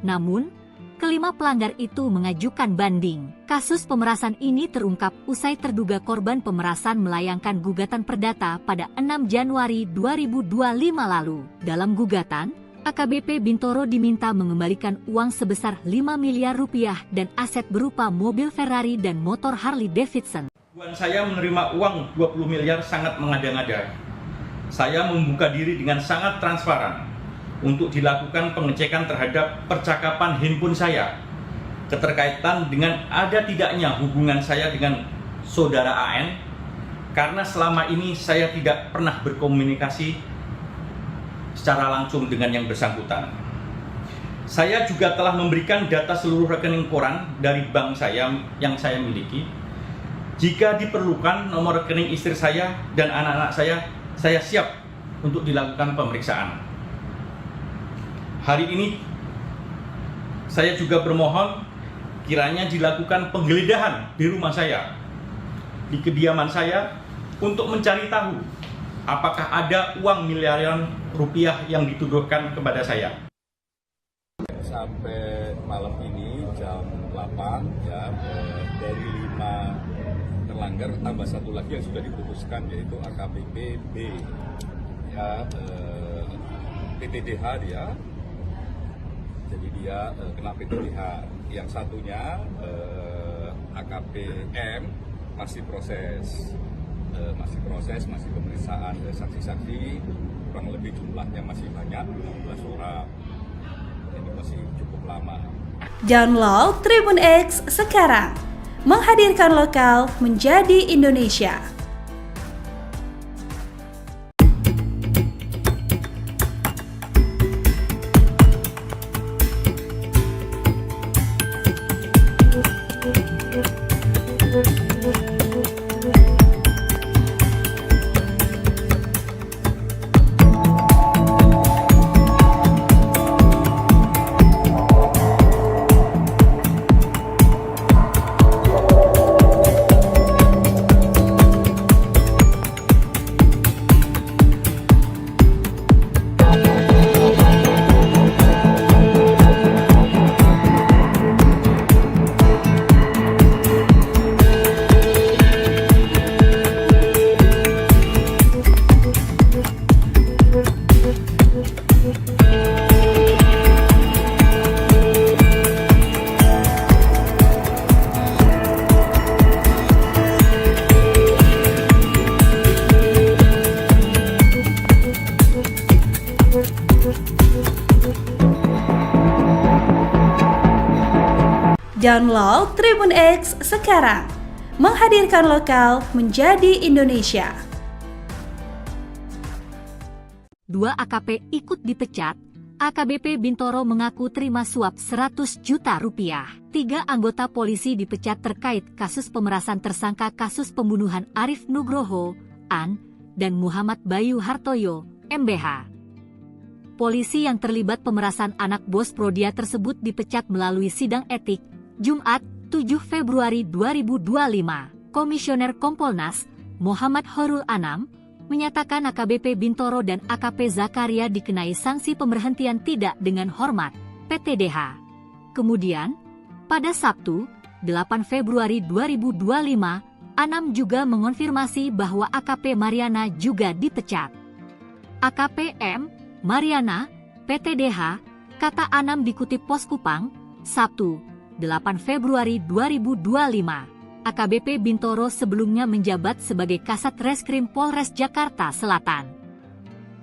Namun, kelima pelanggar itu mengajukan banding. Kasus pemerasan ini terungkap usai terduga korban pemerasan melayangkan gugatan perdata pada 6 Januari 2025 lalu. Dalam gugatan, AKBP Bintoro diminta mengembalikan uang sebesar 5 miliar rupiah dan aset berupa mobil Ferrari dan motor Harley Davidson. Saya menerima uang 20 miliar sangat mengada-ngada. Saya membuka diri dengan sangat transparan untuk dilakukan pengecekan terhadap percakapan handphone saya, keterkaitan dengan ada tidaknya hubungan saya dengan saudara AN, karena selama ini saya tidak pernah berkomunikasi secara langsung dengan yang bersangkutan. Saya juga telah memberikan data seluruh rekening koran dari bank saya yang saya miliki. Jika diperlukan nomor rekening istri saya dan anak-anak saya siap untuk dilakukan pemeriksaan. Hari ini, saya juga bermohon kiranya dilakukan penggeledahan di rumah saya, di kediaman saya, untuk mencari tahu apakah ada uang miliaran rupiah yang dituduhkan kepada saya. Sampai malam ini jam 8 ya, dari 5 terlanggar tambah 1 lagi yang sudah diputuskan, yaitu AKBP B ya, PTDH dia. Jadi dia kena PTDH. Yang satunya AKP M masih proses, masih pemeriksaan saksi-saksi, kurang lebih jumlahnya masih banyak, 16 orang. Ini masih cukup lama. Download Tribun X sekarang. Menghadirkan lokal menjadi Indonesia. Download Tribun X sekarang. Menghadirkan lokal menjadi Indonesia. 2 AKP ikut dipecat. AKBP Bintoro mengaku terima suap 100 juta rupiah. 3 anggota polisi dipecat terkait kasus pemerasan tersangka kasus pembunuhan Arif Nugroho, AN, dan Muhammad Bayu Hartoyo, MBH. Polisi yang terlibat pemerasan anak bos Prodia tersebut dipecat melalui sidang etik, Jumat, 7 Februari 2025. Komisioner Kompolnas, Muhammad Horul Anam, menyatakan AKBP Bintoro dan AKP Zakaria dikenai sanksi pemberhentian tidak dengan hormat, PTDH. Kemudian, pada Sabtu, 8 Februari 2025, Anam juga mengonfirmasi bahwa AKP Mariana juga dipecat. AKP M. Mariana, PTDH, kata Anam dikutip Pos Kupang, Sabtu, 8 Februari 2025. AKBP Bintoro sebelumnya menjabat sebagai Kasat Reskrim Polres Jakarta Selatan.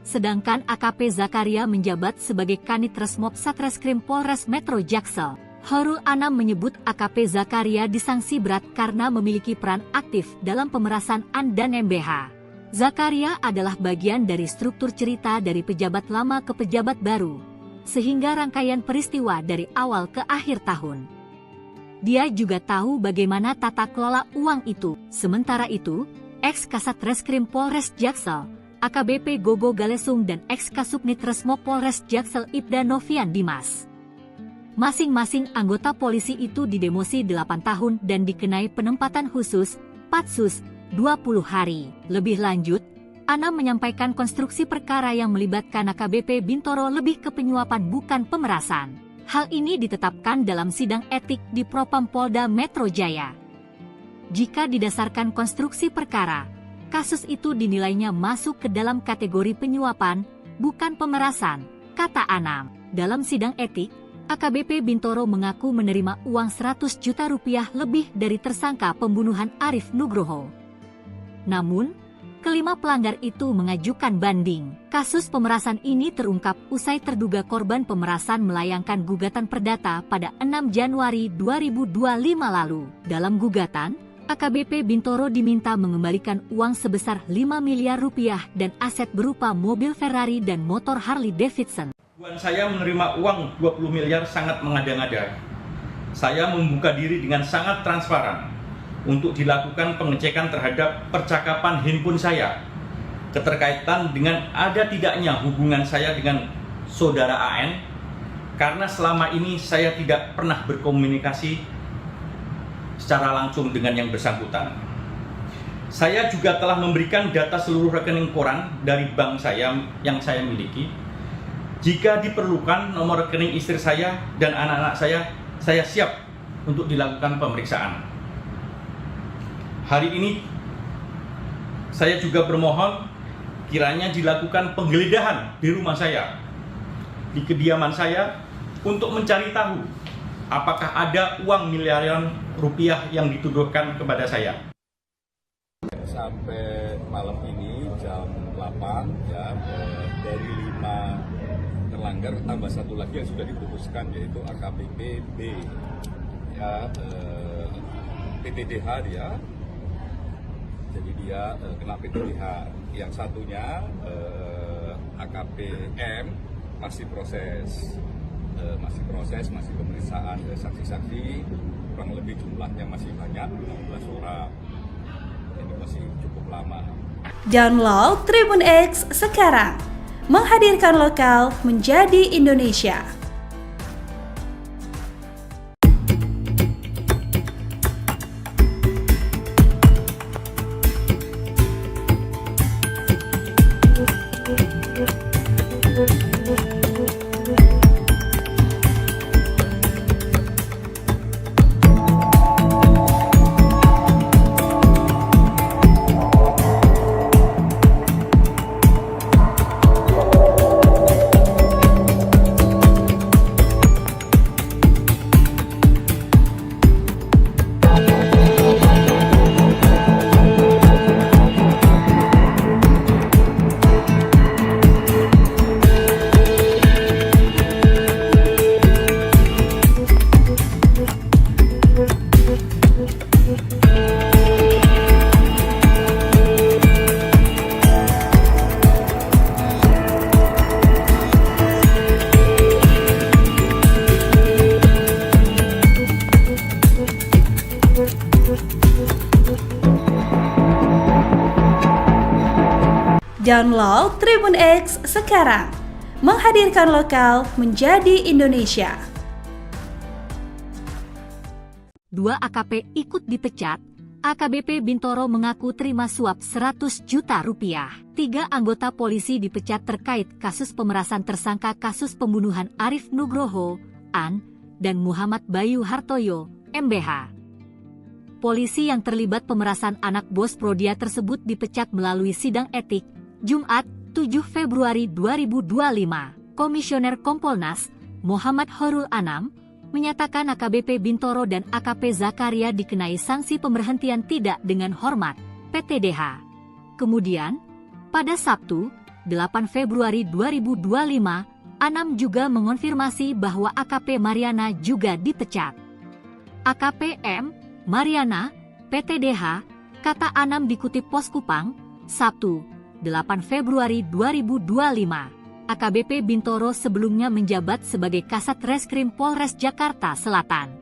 Sedangkan AKP Zakaria menjabat sebagai Kanit Resmob Satreskrim Polres Metro Jaksel. Horul Anam menyebut AKP Zakaria disangsi berat karena memiliki peran aktif dalam pemerasan AN dan MBH. Zakaria adalah bagian dari struktur cerita dari pejabat lama ke pejabat baru, sehingga rangkaian peristiwa dari awal ke akhir tahun. Dia juga tahu bagaimana tata kelola uang itu. Sementara itu, ex-Kasat Reskrim Polres Jaksel, AKBP Gogo Galesung dan ex-Kasubnit Resmo Polres Jaksel Ibda Novian Dimas. Masing-masing anggota polisi itu didemosi 8 tahun dan dikenai penempatan khusus, Patsus, 20 hari. Lebih lanjut, Anam menyampaikan konstruksi perkara yang melibatkan AKBP Bintoro lebih ke penyuapan bukan pemerasan. Hal ini ditetapkan dalam sidang etik di Propam Polda Metro Jaya. Jika didasarkan konstruksi perkara, kasus itu dinilainya masuk ke dalam kategori penyuapan, bukan pemerasan, kata Anam. Dalam sidang etik, AKBP Bintoro mengaku menerima uang 100 juta rupiah lebih dari tersangka pembunuhan Arif Nugroho. Namun, kelima pelanggar itu mengajukan banding. Kasus pemerasan ini terungkap usai terduga korban pemerasan melayangkan gugatan perdata pada 6 Januari 2025 lalu. Dalam gugatan, AKBP Bintoro diminta mengembalikan uang sebesar 5 miliar rupiah dan aset berupa mobil Ferrari dan motor Harley Davidson. Saya menerima uang 20 miliar sangat mengada-ngada. Saya membuka diri dengan sangat transparan untuk dilakukan pengecekan terhadap percakapan handphone saya, keterkaitan dengan ada tidaknya hubungan saya dengan saudara AN, karena selama ini saya tidak pernah berkomunikasi secara langsung dengan yang bersangkutan. Saya juga telah memberikan data seluruh rekening koran dari bank saya yang saya miliki. Jika diperlukan nomor rekening istri saya dan anak-anak saya siap untuk dilakukan pemeriksaan. Hari ini saya juga bermohon kiranya dilakukan penggeledahan di rumah saya, di kediaman saya, untuk mencari tahu apakah ada uang miliaran rupiah yang dituduhkan kepada saya. Sampai malam ini jam 8 ya, dari 5 terlanggar tambah 1 lagi yang sudah diputuskan, yaitu AKBP B ya, PTDH dia. Jadi dia kena PTDH. Yang satunya AKP M masih proses, masih pemeriksaan saksi-saksi, kurang lebih jumlahnya masih banyak, 16 orang. Ini masih cukup lama. Download Tribun X sekarang. Menghadirkan lokal menjadi Indonesia. Download Tribun X sekarang. Menghadirkan lokal menjadi Indonesia. 2 AKP ikut dipecat, AKBP Bintoro mengaku terima suap 100 juta rupiah. 3 anggota polisi dipecat terkait kasus pemerasan tersangka kasus pembunuhan Arif Nugroho, AN, dan Muhammad Bayu Hartoyo, MBH. Polisi yang terlibat pemerasan anak bos Prodia tersebut dipecat melalui sidang etik, Jumat, 7 Februari 2025. Komisioner Kompolnas, Muhammad Horul Anam, menyatakan AKBP Bintoro dan AKP Zakaria dikenai sanksi pemberhentian tidak dengan hormat, PTDH. Kemudian, pada Sabtu, 8 Februari 2025, Anam juga mengonfirmasi bahwa AKP Mariana juga dipecat. AKP M. Mariana, PTDH, kata Anam dikutip Pos Kupang, Sabtu, 8 Februari 2025. AKBP Bintoro sebelumnya menjabat sebagai Kasat Reskrim Polres Jakarta Selatan.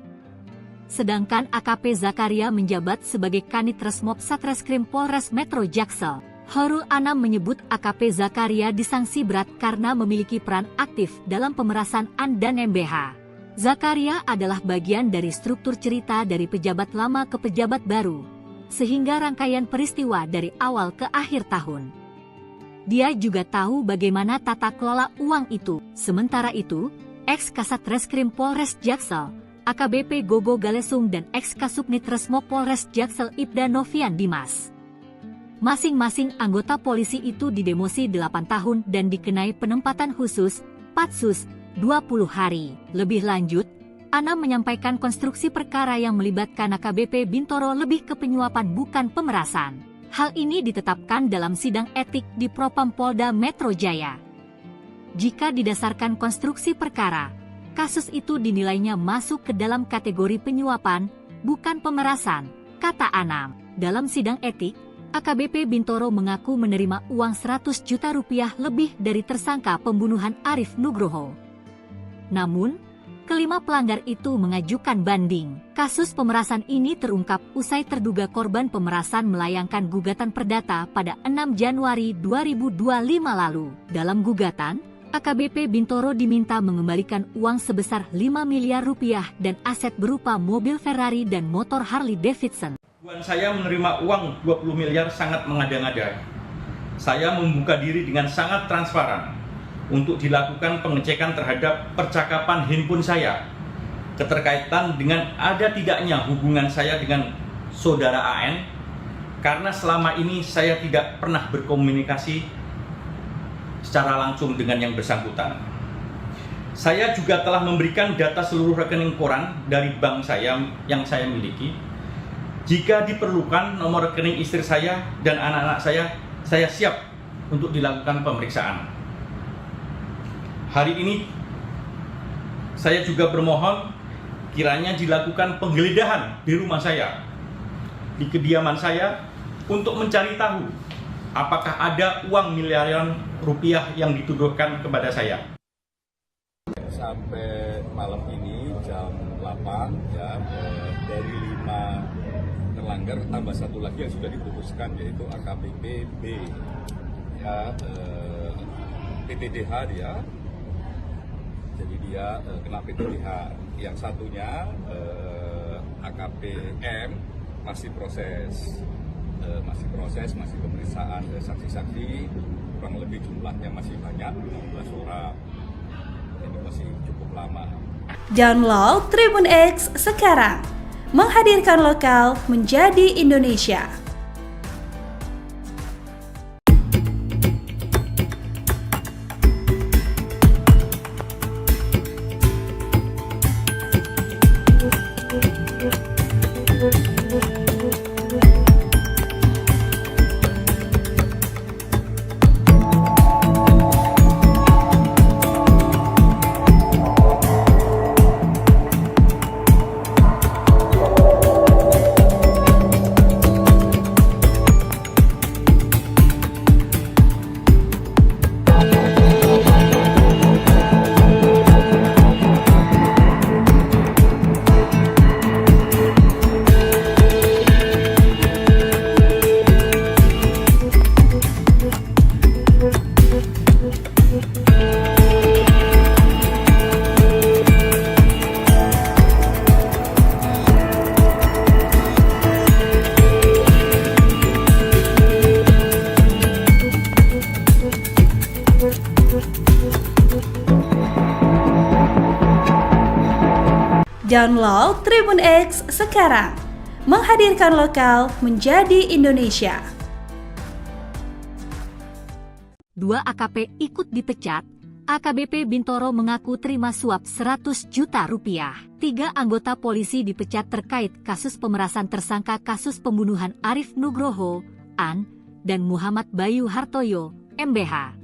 Sedangkan AKP Zakaria menjabat sebagai Kanit Resmob Satreskrim Polres Metro Jaksel. Horul Anam menyebut AKP Zakaria disanksi berat karena memiliki peran aktif dalam pemerasan AN dan MBH. Zakaria adalah bagian dari struktur cerita dari pejabat lama ke pejabat baru, sehingga rangkaian peristiwa dari awal ke akhir tahun. Dia juga tahu bagaimana tata kelola uang itu. Sementara itu, ex-Kasat Reskrim Polres Jaksel, AKBP Gogo Galesung dan ex-Kasubnit Resmo Polres Jaksel Ibda Novian Dimas. Masing-masing anggota polisi itu didemosi 8 tahun dan dikenai penempatan khusus, Patsus, 20 hari. Lebih lanjut, Anam menyampaikan konstruksi perkara yang melibatkan AKBP Bintoro lebih ke penyuapan bukan pemerasan. Hal ini ditetapkan dalam sidang etik di Propam Polda Metro Jaya. Jika didasarkan konstruksi perkara, kasus itu dinilainya masuk ke dalam kategori penyuapan, bukan pemerasan, kata Anam. Dalam sidang etik, AKBP Bintoro mengaku menerima uang 100 juta rupiah lebih dari tersangka pembunuhan Arif Nugroho. Namun, kelima pelanggar itu mengajukan banding. Kasus pemerasan ini terungkap usai terduga korban pemerasan melayangkan gugatan perdata pada 6 Januari 2025 lalu. Dalam gugatan, AKBP Bintoro diminta mengembalikan uang sebesar 5 miliar rupiah dan aset berupa mobil Ferrari dan motor Harley Davidson. Saya menerima uang 20 miliar sangat mengada-ngada. Saya membuka diri dengan sangat transparan untuk dilakukan pengecekan terhadap percakapan handphone saya, keterkaitan dengan ada tidaknya hubungan saya dengan saudara AN, karena selama ini saya tidak pernah berkomunikasi secara langsung dengan yang bersangkutan. Saya juga telah memberikan data seluruh rekening koran dari bank saya yang saya miliki. Jika diperlukan nomor rekening istri saya dan anak-anak saya siap untuk dilakukan pemeriksaan. Hari ini saya juga bermohon kiranya dilakukan penggeledahan di rumah saya, di kediaman saya, untuk mencari tahu apakah ada uang miliaran rupiah yang dituduhkan kepada saya. Sampai malam ini jam 8 ya, dari 5 terlanggar tambah 1 lagi yang sudah diputuskan, yaitu AKBP B ya, PTDH dia. Jadi dia kena PTDH. Yang satunya AKP M masih proses, masih pemeriksaan saksi-saksi, kurang lebih jumlahnya masih banyak, 16 orang. Ini masih cukup lama. Download Tribun X sekarang. Menghadirkan lokal menjadi Indonesia. Download Tribun X sekarang. Menghadirkan lokal menjadi Indonesia. 2 AKP ikut dipecat. AKBP Bintoro mengaku terima suap 100 juta rupiah. 3 anggota polisi dipecat terkait kasus pemerasan tersangka kasus pembunuhan Arif Nugroho, An, dan Muhammad Bayu Hartoyo, MBH.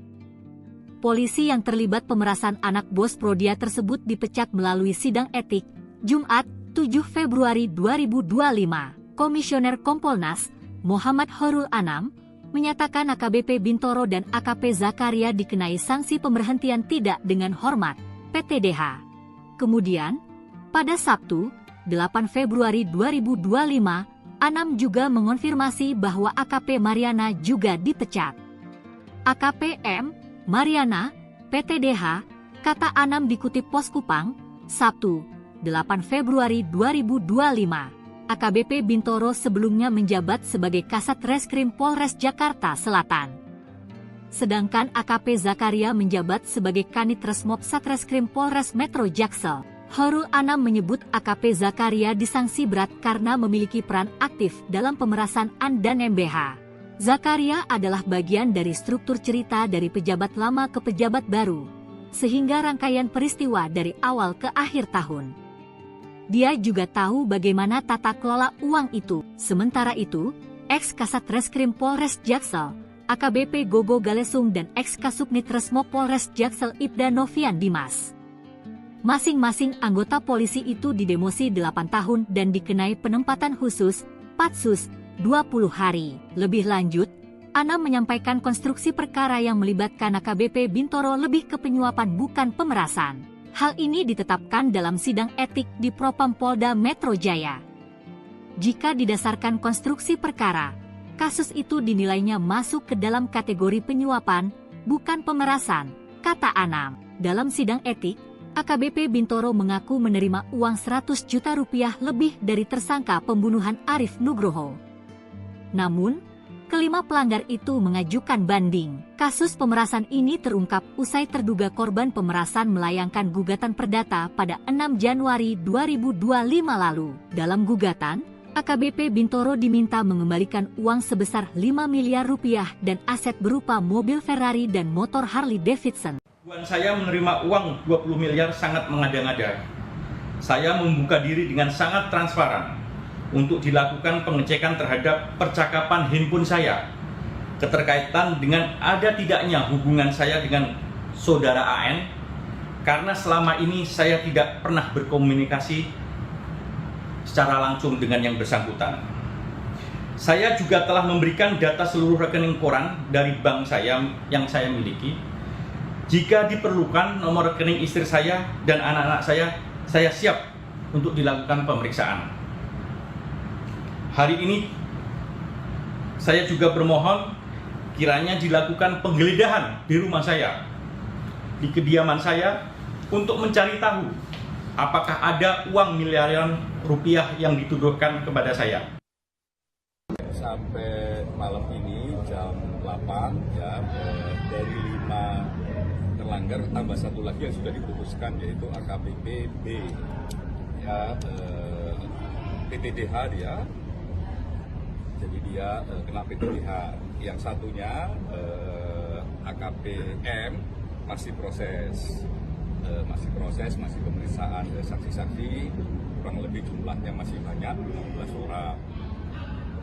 Polisi yang terlibat pemerasan anak bos Prodia tersebut dipecat melalui sidang etik, Jumat, 7 Februari 2025. Komisioner Kompolnas, Muhammad Horul Anam, menyatakan AKBP Bintoro dan AKP Zakaria dikenai sanksi pemberhentian tidak dengan hormat, PTDH. Kemudian, pada Sabtu, 8 Februari 2025, Anam juga mengonfirmasi bahwa AKP Mariana juga dipecat. AKP M. Mariana, PTDH, kata Anam dikutip Pos Kupang, Sabtu, 8 Februari 2025. AKBP Bintoro sebelumnya menjabat sebagai Kasat Reskrim Polres Jakarta Selatan. Sedangkan AKP Zakaria menjabat sebagai Kanit Resmob Satreskrim Polres Metro Jaksel. Horul Anam menyebut AKP Zakaria disanksi berat karena memiliki peran aktif dalam pemerasan An dan MBH. Zakaria adalah bagian dari struktur cerita dari pejabat lama ke pejabat baru, sehingga rangkaian peristiwa dari awal ke akhir tahun. Dia juga tahu bagaimana tata kelola uang itu. Sementara itu, ex-Kasat Reskrim Polres Jaksel, AKBP Gogo Galesung dan ex-Kasubnit Resmo Polres Jaksel Ibda Novian Dimas. Masing-masing anggota polisi itu didemosi 8 tahun dan dikenai penempatan khusus, Patsus, 20 hari. Lebih lanjut, Anam menyampaikan konstruksi perkara yang melibatkan AKBP Bintoro lebih ke penyuapan bukan pemerasan. Hal ini ditetapkan dalam sidang etik di Propam Polda Metro Jaya. Jika didasarkan konstruksi perkara, kasus itu dinilainya masuk ke dalam kategori penyuapan, bukan pemerasan, kata Anam. Dalam sidang etik, AKBP Bintoro mengaku menerima uang 100 juta rupiah lebih dari tersangka pembunuhan Arif Nugroho. Namun, kelima pelanggar itu mengajukan banding. Kasus pemerasan ini terungkap usai terduga korban pemerasan melayangkan gugatan perdata pada 6 Januari 2025 lalu. Dalam gugatan, AKBP Bintoro diminta mengembalikan uang sebesar 5 miliar rupiah dan aset berupa mobil Ferrari dan motor Harley Davidson. Saya menerima uang 20 miliar sangat mengada-ngada. Saya membuka diri dengan sangat transparan untuk dilakukan pengecekan terhadap percakapan handphone saya, keterkaitan dengan ada tidaknya hubungan saya dengan saudara AN, karena selama ini saya tidak pernah berkomunikasi secara langsung dengan yang bersangkutan. Saya juga telah memberikan data seluruh rekening koran dari bank saya yang saya miliki. Jika diperlukan nomor rekening istri saya dan anak-anak saya siap untuk dilakukan pemeriksaan. Hari ini saya juga bermohon kiranya dilakukan penggeledahan di rumah saya, di kediaman saya, untuk mencari tahu apakah ada uang miliaran rupiah yang dituduhkan kepada saya. Sampai malam ini jam 8 ya, dari 5 terlanggar tambah satu lagi yang sudah diputuskan, yaitu AKBP B ya, PTDH dia. Jadi dia kena PTDH. Yang satunya AKP M masih proses, masih pemeriksaan saksi-saksi, kurang lebih jumlahnya masih banyak, 15 orang.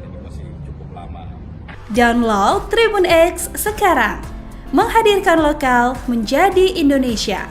Ini masih cukup lama. Download Tribun X sekarang. Menghadirkan lokal menjadi Indonesia.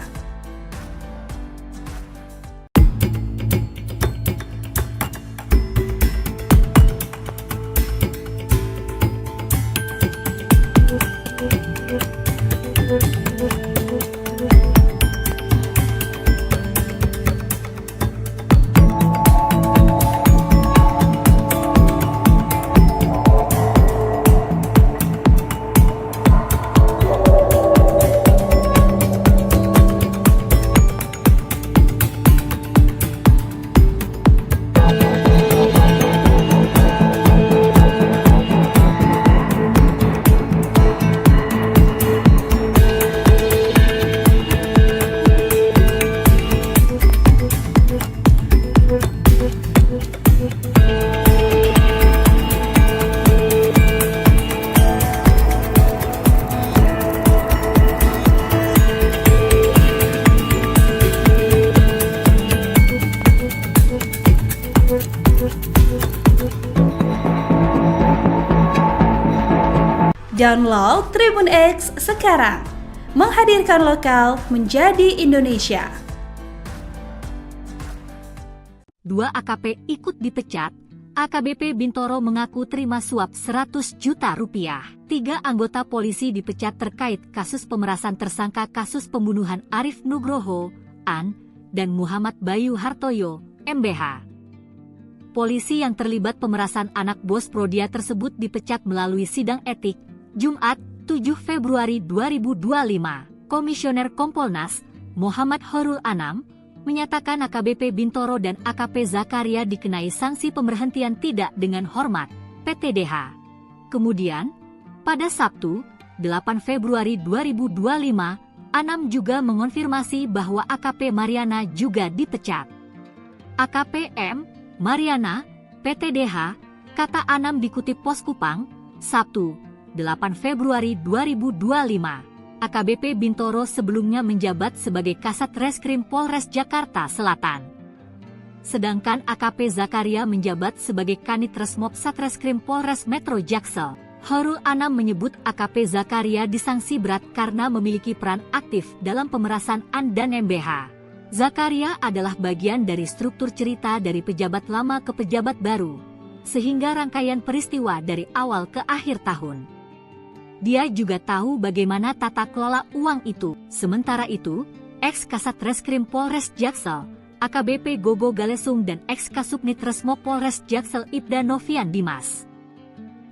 Download Tribun X sekarang. Menghadirkan lokal menjadi Indonesia. 2 AKP ikut dipecat. AKBP Bintoro mengaku terima suap 100 juta rupiah. 3 anggota polisi dipecat terkait kasus pemerasan tersangka kasus pembunuhan Arif Nugroho, An, dan Muhammad Bayu Hartoyo, MBH. Polisi yang terlibat pemerasan anak bos Prodia tersebut dipecat melalui sidang etik, Jumat, 7 Februari 2025. Komisioner Kompolnas, Muhammad Horul Anam, menyatakan AKBP Bintoro dan AKP Zakaria dikenai sanksi pemberhentian tidak dengan hormat, PTDH. Kemudian, pada Sabtu, 8 Februari 2025, Anam juga mengonfirmasi bahwa AKP Mariana juga dipecat. AKP M. Mariana, PTDH, kata Anam dikutip Pos Kupang, Sabtu, 8 Februari 2025. AKBP Bintoro sebelumnya menjabat sebagai Kasat Reskrim Polres Jakarta Selatan. Sedangkan AKP Zakaria menjabat sebagai Kanit Resmob Satreskrim Polres Metro Jaksel. Horul Anam menyebut AKP Zakaria disanksi berat karena memiliki peran aktif dalam pemerasan An dan MBH. Zakaria adalah bagian dari struktur cerita dari pejabat lama ke pejabat baru, sehingga rangkaian peristiwa dari awal ke akhir tahun. Dia juga tahu bagaimana tata kelola uang itu. Sementara itu, ex-Kasat Reskrim Polres Jaksel, AKBP Gogo Galesung dan ex-Kasubnit Resmo Polres Jaksel Ibda Novian Dimas.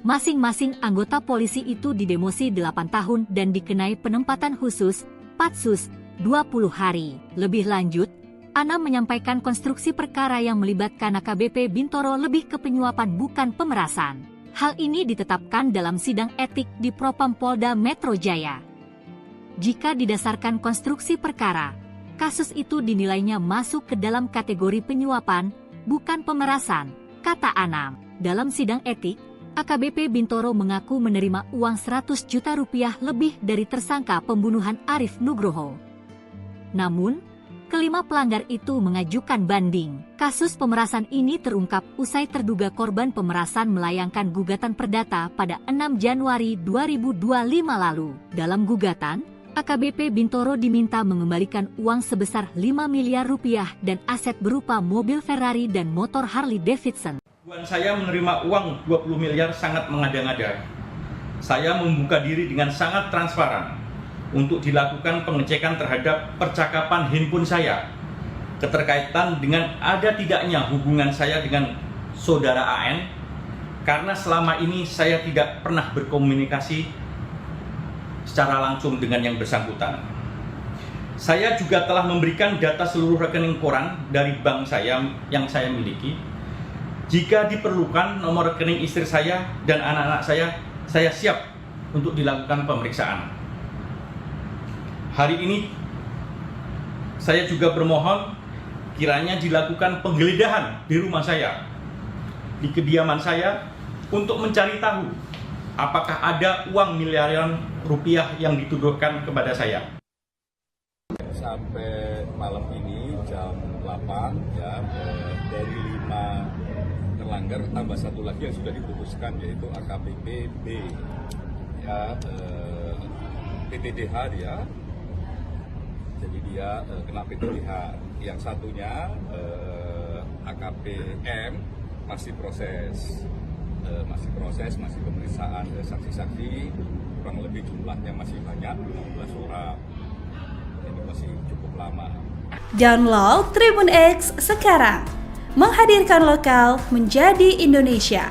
Masing-masing anggota polisi itu didemosi 8 tahun dan dikenai penempatan khusus, Patsus, 20 hari. Lebih lanjut, Anam menyampaikan konstruksi perkara yang melibatkan AKBP Bintoro lebih ke penyuapan bukan pemerasan. Hal ini ditetapkan dalam sidang etik di Propam Polda Metro Jaya. Jika didasarkan konstruksi perkara, kasus itu dinilainya masuk ke dalam kategori penyuapan, bukan pemerasan, kata Anam. Dalam sidang etik, AKBP Bintoro mengaku menerima uang 100 juta rupiah lebih dari tersangka pembunuhan Arif Nugroho. Namun, kelima pelanggar itu mengajukan banding. Kasus pemerasan ini terungkap usai terduga korban pemerasan melayangkan gugatan perdata pada 6 Januari 2025 lalu. Dalam gugatan, AKBP Bintoro diminta mengembalikan uang sebesar 5 miliar rupiah dan aset berupa mobil Ferrari dan motor Harley Davidson. Saya menerima uang 20 miliar sangat mengada-ngada. Saya membuka diri dengan sangat transparan untuk dilakukan pengecekan terhadap percakapan handphone saya, keterkaitan dengan ada tidaknya hubungan saya dengan saudara AN, karena selama ini saya tidak pernah berkomunikasi secara langsung dengan yang bersangkutan. Saya juga telah memberikan data seluruh rekening koran dari bank saya yang saya miliki. Jika diperlukan nomor rekening istri saya dan anak-anak saya siap untuk dilakukan pemeriksaan. Hari ini saya juga bermohon kiranya dilakukan penggeledahan di rumah saya, di kediaman saya, untuk mencari tahu apakah ada uang miliaran rupiah yang dituduhkan kepada saya. Sampai malam ini jam 8 ya, dari 5 terlanggar tambah 1 lagi yang sudah diputuskan, yaitu AKBP B ya, PTDH dia. Jadi dia kena PTDH. Yang satunya AKP M masih proses, masih pemeriksaan saksi-saksi, kurang lebih jumlahnya masih banyak, 15 orang. Ini masih cukup lama. Download Tribun X sekarang. Menghadirkan lokal menjadi Indonesia.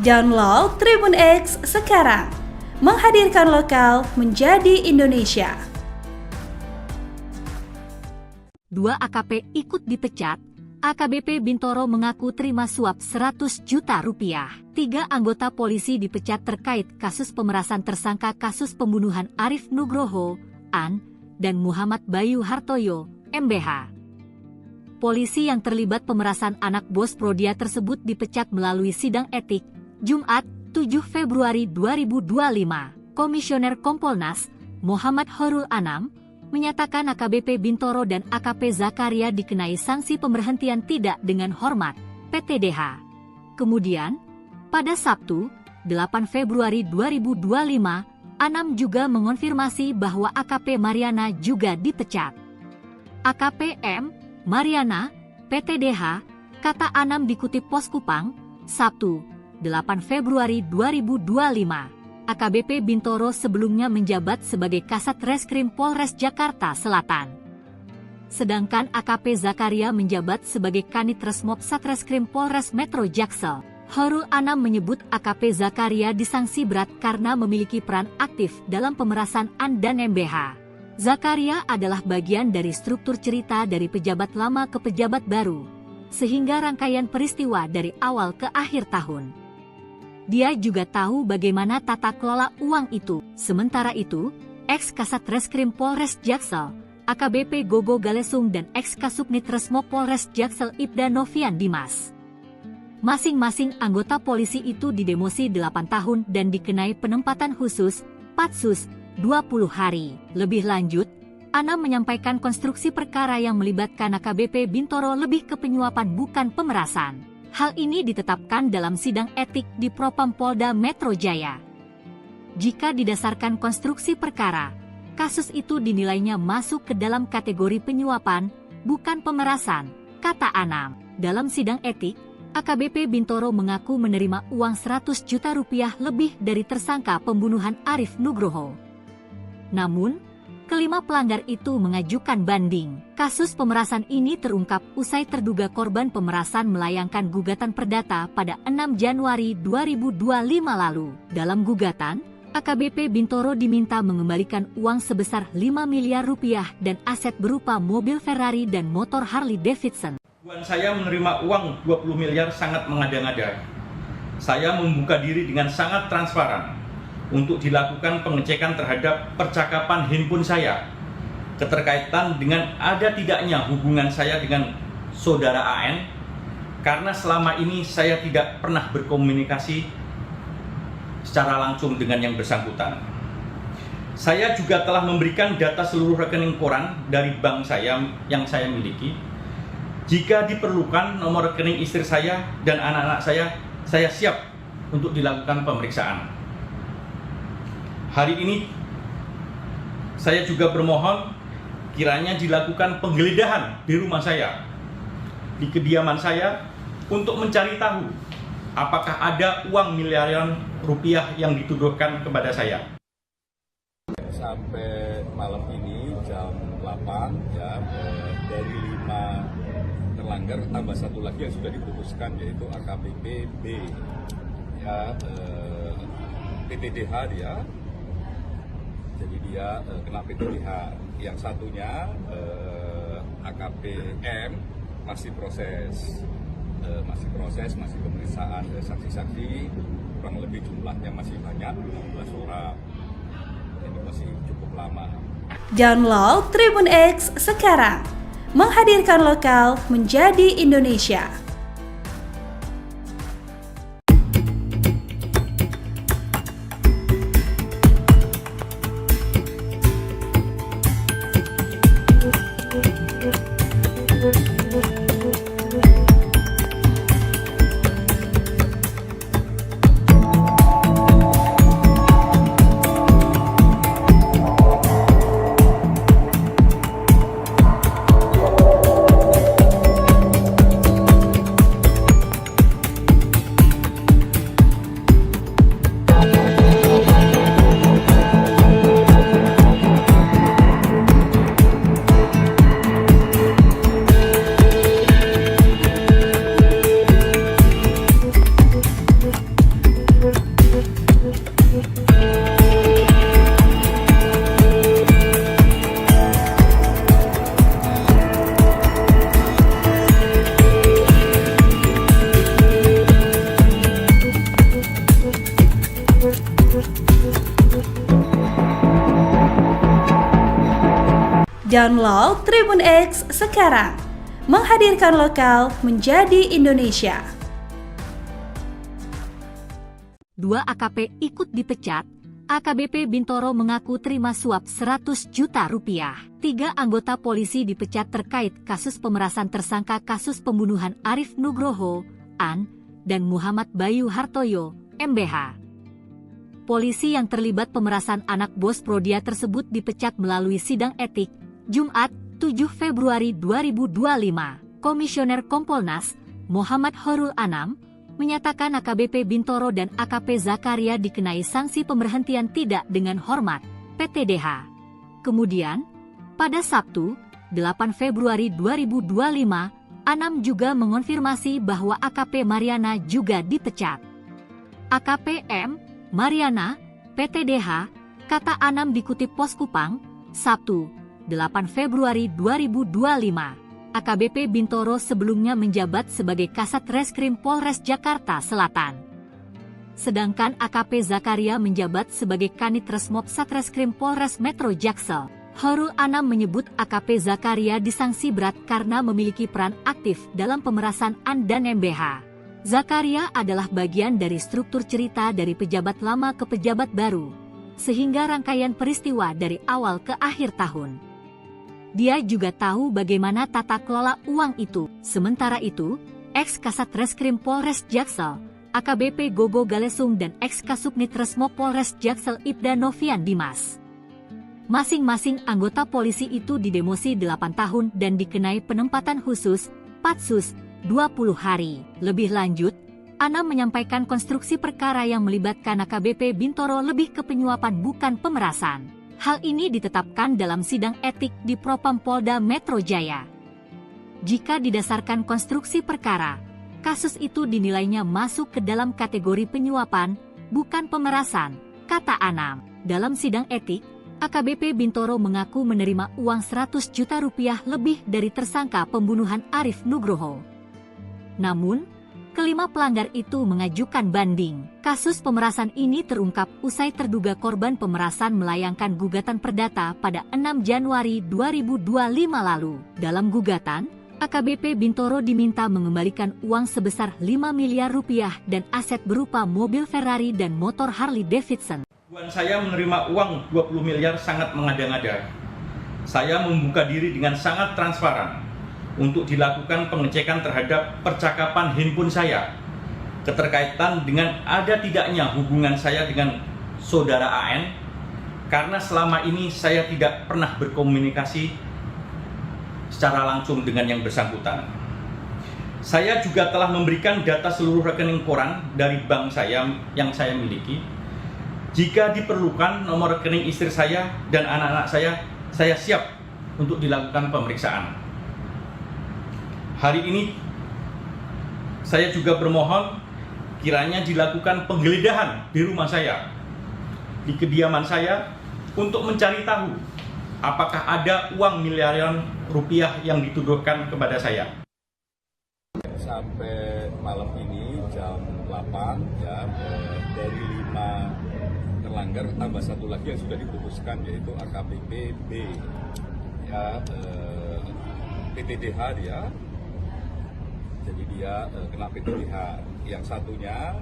Download Tribun X sekarang, menghadirkan lokal menjadi Indonesia. 2 AKP ikut dipecat, AKBP Bintoro mengaku terima suap 100 juta rupiah. 3 anggota polisi dipecat terkait kasus pemerasan tersangka kasus pembunuhan Arif Nugroho, AN, dan Muhammad Bayu Hartoyo, MBH. Polisi yang terlibat pemerasan anak bos Prodia tersebut dipecat melalui sidang etik, Jumat, 7 Februari 2025. Komisioner Kompolnas, Muhammad Horul Anam, menyatakan AKBP Bintoro dan AKP Zakaria dikenai sanksi pemberhentian tidak dengan hormat, PTDH. Kemudian, pada Sabtu, 8 Februari 2025, Anam juga mengonfirmasi bahwa AKP Mariana juga dipecat. AKP M. Mariana, PTDH, kata Anam dikutip Pos Kupang, Sabtu, 8 Februari 2025. AKBP Bintoro sebelumnya menjabat sebagai Kasat Reskrim Polres Jakarta Selatan. Sedangkan AKP Zakaria menjabat sebagai Kanit Resmob Satreskrim Polres Metro Jaksel. Horul Anam menyebut AKP Zakaria disanksi berat karena memiliki peran aktif dalam pemerasan AN dan MBH. Zakaria adalah bagian dari struktur cerita dari pejabat lama ke pejabat baru, sehingga rangkaian peristiwa dari awal ke akhir tahun. Dia juga tahu bagaimana tata kelola uang itu. Sementara itu, ex-Kasat Reskrim Polres Jaksel, AKBP Gogo Galesung dan ex-Kasubnit Resmo Polres Jaksel Ibda Novian Dimas. Masing-masing anggota polisi itu didemosi 8 tahun dan dikenai penempatan khusus, Patsus, 20 hari. Lebih lanjut, Anam menyampaikan konstruksi perkara yang melibatkan AKBP Bintoro lebih ke penyuapan bukan pemerasan. Hal ini ditetapkan dalam sidang etik di Propam Polda Metro Jaya. Jika didasarkan konstruksi perkara, kasus itu dinilainya masuk ke dalam kategori penyuapan, bukan pemerasan, kata Anam. Dalam sidang etik, AKBP Bintoro mengaku menerima uang 100 juta rupiah lebih dari tersangka pembunuhan Arif Nugroho. Namun, kelima pelanggar itu mengajukan banding. Kasus pemerasan ini terungkap usai terduga korban pemerasan melayangkan gugatan perdata pada 6 Januari 2025 lalu. Dalam gugatan, AKBP Bintoro diminta mengembalikan uang sebesar 5 miliar rupiah dan aset berupa mobil Ferrari dan motor Harley Davidson. Saya menerima uang 20 miliar sangat mengada-ngada. Saya membuka diri dengan sangat transparan untuk dilakukan pengecekan terhadap percakapan handphone saya, keterkaitan dengan ada tidaknya hubungan saya dengan saudara AN, karena selama ini saya tidak pernah berkomunikasi secara langsung dengan yang bersangkutan. Saya juga telah memberikan data seluruh rekening koran dari bank saya yang saya miliki. Jika diperlukan nomor rekening istri saya dan anak-anak saya siap untuk dilakukan pemeriksaan. Hari ini saya juga bermohon kiranya dilakukan penggeledahan di rumah saya, di kediaman saya, untuk mencari tahu apakah ada uang miliaran rupiah yang dituduhkan kepada saya. Sampai malam ini jam 8 ya, dari 5 terlanggar tambah 1 lagi yang sudah diputuskan, yaitu AKBP B ya, PTDH dia. Jadi dia kena PTDH. Yang satunya AKP M masih proses, masih pemeriksaan saksi-saksi, kurang lebih jumlahnya masih banyak, 16 orang. Ini masih cukup lama. Download Tribun X sekarang, menghadirkan lokal menjadi Indonesia. Download Tribun X sekarang. Menghadirkan lokal menjadi Indonesia. 2 AKP ikut dipecat. AKBP Bintoro mengaku terima suap 100 juta rupiah. 3 anggota polisi dipecat terkait kasus pemerasan tersangka kasus pembunuhan Arif Nugroho, AN, dan Muhammad Bayu Hartoyo, MBH. Polisi yang terlibat pemerasan anak bos Prodia tersebut dipecat melalui sidang etik, Jumat, 7 Februari 2025. Komisioner Kompolnas, Muhammad Horul Anam, menyatakan AKBP Bintoro dan AKP Zakaria dikenai sanksi pemberhentian tidak dengan hormat, PTDH. Kemudian, pada Sabtu, 8 Februari 2025, Anam juga mengonfirmasi bahwa AKP Mariana juga dipecat. AKP M. Mariana, PTDH, kata Anam dikutip Pos Kupang, Sabtu, 8 Februari 2025. AKBP Bintoro sebelumnya menjabat sebagai Kasat Reskrim Polres Jakarta Selatan. Sedangkan AKP Zakaria menjabat sebagai Kanit Resmob Satreskrim Polres Metro Jaksel. Horul Anam menyebut AKP Zakaria disangsi berat karena memiliki peran aktif dalam pemerasan AN dan MBH. Zakaria adalah bagian dari struktur cerita dari pejabat lama ke pejabat baru, sehingga rangkaian peristiwa dari awal ke akhir tahun. Dia juga tahu bagaimana tata kelola uang itu. Sementara itu, ex-Kasat Reskrim Polres Jaksel, AKBP Gogo Galesung dan ex-Kasubnit Resmo Polres Jaksel Ibda Novian Dimas. Masing-masing anggota polisi itu didemosi 8 tahun dan dikenai penempatan khusus, Patsus, 20 hari. Lebih lanjut, Anam menyampaikan konstruksi perkara yang melibatkan AKBP Bintoro lebih ke penyuapan bukan pemerasan. Hal ini ditetapkan dalam sidang etik di Propam Polda Metro Jaya. Jika didasarkan konstruksi perkara, kasus itu dinilainya masuk ke dalam kategori penyuapan, bukan pemerasan, kata Anam. Dalam sidang etik, AKBP Bintoro mengaku menerima uang 100 juta rupiah lebih dari tersangka pembunuhan Arif Nugroho. Namun, kelima pelanggar itu mengajukan banding. Kasus pemerasan ini terungkap usai terduga korban pemerasan melayangkan gugatan perdata pada 6 Januari 2025 lalu. Dalam gugatan, AKBP Bintoro diminta mengembalikan uang sebesar 5 miliar rupiah dan aset berupa mobil Ferrari dan motor Harley Davidson. Saya menerima uang 20 miliar sangat mengada-ngada. Saya membuka diri dengan sangat transparan untuk dilakukan pengecekan terhadap percakapan handphone saya, keterkaitan dengan ada tidaknya hubungan saya dengan saudara AN, karena selama ini saya tidak pernah berkomunikasi secara langsung dengan yang bersangkutan. Saya juga telah memberikan data seluruh rekening koran dari bank saya yang saya miliki. Jika diperlukan nomor rekening istri saya dan anak-anak saya siap untuk dilakukan pemeriksaan. Hari ini saya juga bermohon kiranya dilakukan penggeledahan di rumah saya, di kediaman saya, untuk mencari tahu apakah ada uang miliaran rupiah yang dituduhkan kepada saya. Sampai malam ini jam 8 ya, dari 5 terlanggar tambah 1 lagi yang sudah diputuskan, yaitu AKBP B ya, PTDH dia. Jadi dia kena PTDH. Yang satunya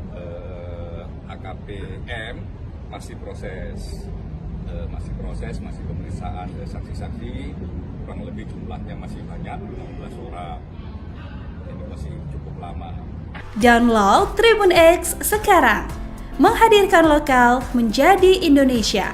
AKP M masih proses, masih pemeriksaan saksi-saksi, kurang lebih jumlahnya masih banyak, 15 orang. Ini masih cukup lama. Download Tribun X sekarang. Menghadirkan lokal menjadi Indonesia.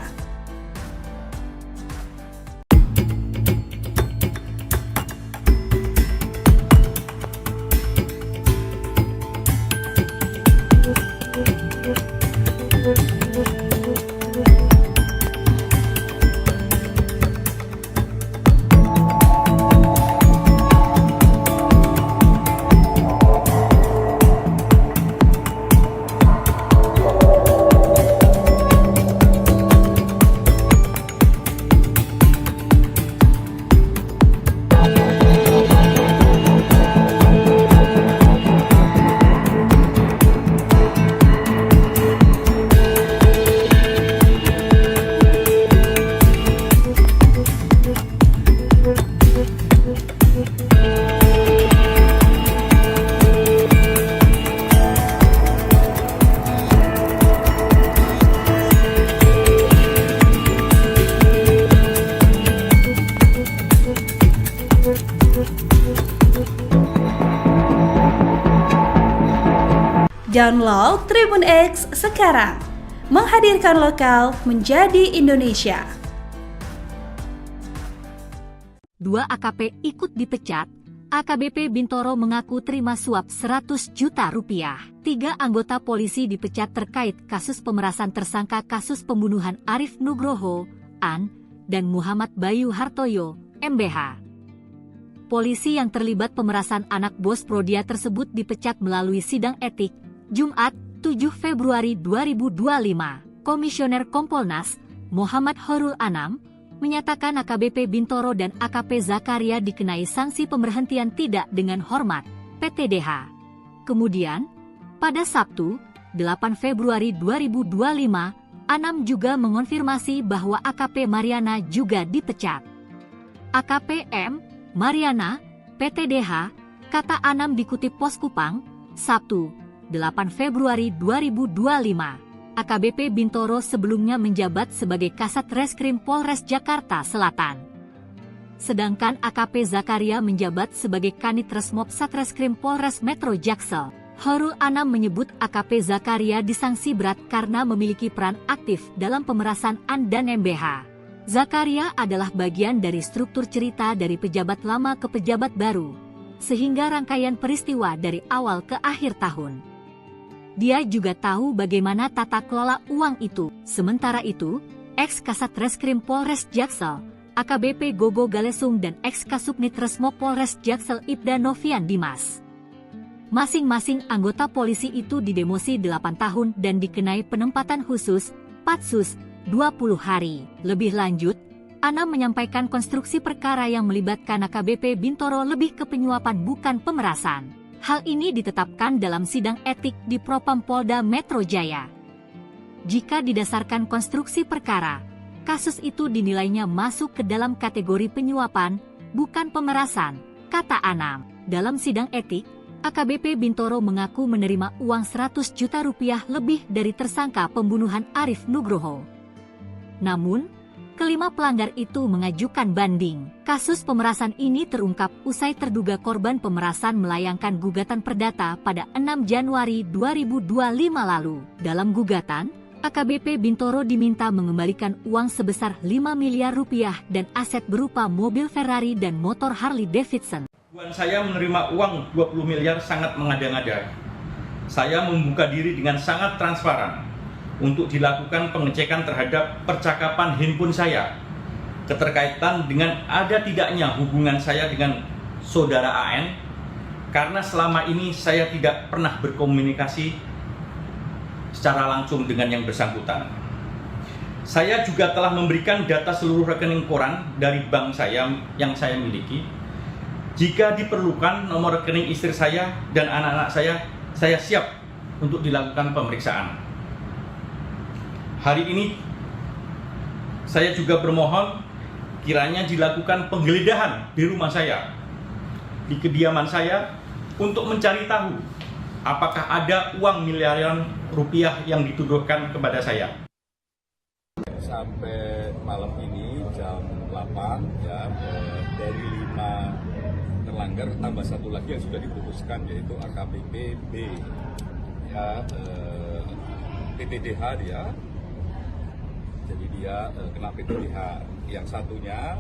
Download Tribun X sekarang. Menghadirkan lokal menjadi Indonesia. 2 AKP ikut dipecat. AKBP Bintoro mengaku terima suap 100 juta rupiah. 3 anggota polisi dipecat terkait kasus pemerasan tersangka kasus pembunuhan Arif Nugroho, AN, dan Muhammad Bayu Hartoyo, MBH. Polisi yang terlibat pemerasan anak bos Prodia tersebut dipecat melalui sidang etik, Jumat, 7 Februari 2025. Komisioner Kompolnas, Muhammad Horul Anam, menyatakan AKBP Bintoro dan AKP Zakaria dikenai sanksi pemberhentian tidak dengan hormat, PTDH. Kemudian, pada Sabtu, 8 Februari 2025, Anam juga mengonfirmasi bahwa AKP Mariana juga dipecat. AKP M. Mariana, PTDH, kata Anam dikutip Pos Kupang, Sabtu, 8 Februari 2025. AKBP Bintoro sebelumnya menjabat sebagai Kasat Reskrim Polres Jakarta Selatan. Sedangkan AKP Zakaria menjabat sebagai Kanit Resmob Satreskrim Polres Metro Jaksel. Horul Anam menyebut AKP Zakaria disangsi berat karena memiliki peran aktif dalam pemerasan AN dan MBH. Zakaria adalah bagian dari struktur cerita dari pejabat lama ke pejabat baru, sehingga rangkaian peristiwa dari awal ke akhir tahun. Dia juga tahu bagaimana tata kelola uang itu. Sementara itu, ex-Kasat Reskrim Polres Jaksel, AKBP Gogo Galesung dan ex-Kasubnit Resmo Polres Jaksel Ibda Novian Dimas. Masing-masing anggota polisi itu didemosi 8 tahun dan dikenai penempatan khusus, Patsus, 20 hari. Lebih lanjut, Anam menyampaikan konstruksi perkara yang melibatkan AKBP Bintoro lebih ke penyuapan bukan pemerasan. Hal ini ditetapkan dalam sidang etik di Propam Polda Metro Jaya. Jika didasarkan konstruksi perkara, kasus itu dinilainya masuk ke dalam kategori penyuapan, bukan pemerasan, kata Anam. Dalam sidang etik, AKBP Bintoro mengaku menerima uang 100 juta rupiah lebih dari tersangka pembunuhan Arif Nugroho. Namun, kelima pelanggar itu mengajukan banding. Kasus pemerasan ini terungkap usai terduga korban pemerasan melayangkan gugatan perdata pada 6 Januari 2025 lalu. Dalam gugatan, AKBP Bintoro diminta mengembalikan uang sebesar 5 miliar rupiah dan aset berupa mobil Ferrari dan motor Harley Davidson. Saya menerima uang 20 miliar sangat mengada-ngada. Saya membuka diri dengan sangat transparan untuk dilakukan pengecekan terhadap percakapan handphone saya, keterkaitan dengan ada tidaknya hubungan saya dengan saudara AN, karena selama ini saya tidak pernah berkomunikasi secara langsung dengan yang bersangkutan. Saya juga telah memberikan data seluruh rekening koran dari bank saya yang saya miliki. Jika diperlukan nomor rekening istri saya dan anak-anak saya siap untuk dilakukan pemeriksaan. Hari ini saya juga bermohon kiranya dilakukan penggeledahan di rumah saya, di kediaman saya, untuk mencari tahu apakah ada uang miliaran rupiah yang dituduhkan kepada saya. Sampai malam ini jam 8 ya, dari 5 terlanggar tambah 1 lagi yang sudah diputuskan, yaitu AKBP B ya, PTDH dia. Jadi dia kena PTDH. Yang satunya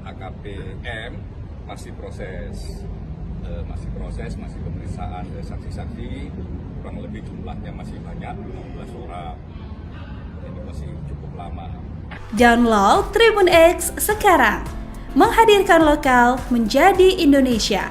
AKP M masih proses, masih pemeriksaan saksi-saksi, kurang lebih jumlahnya masih banyak, 15 orang. Ini masih cukup lama. Download Tribun X sekarang. Menghadirkan lokal menjadi Indonesia.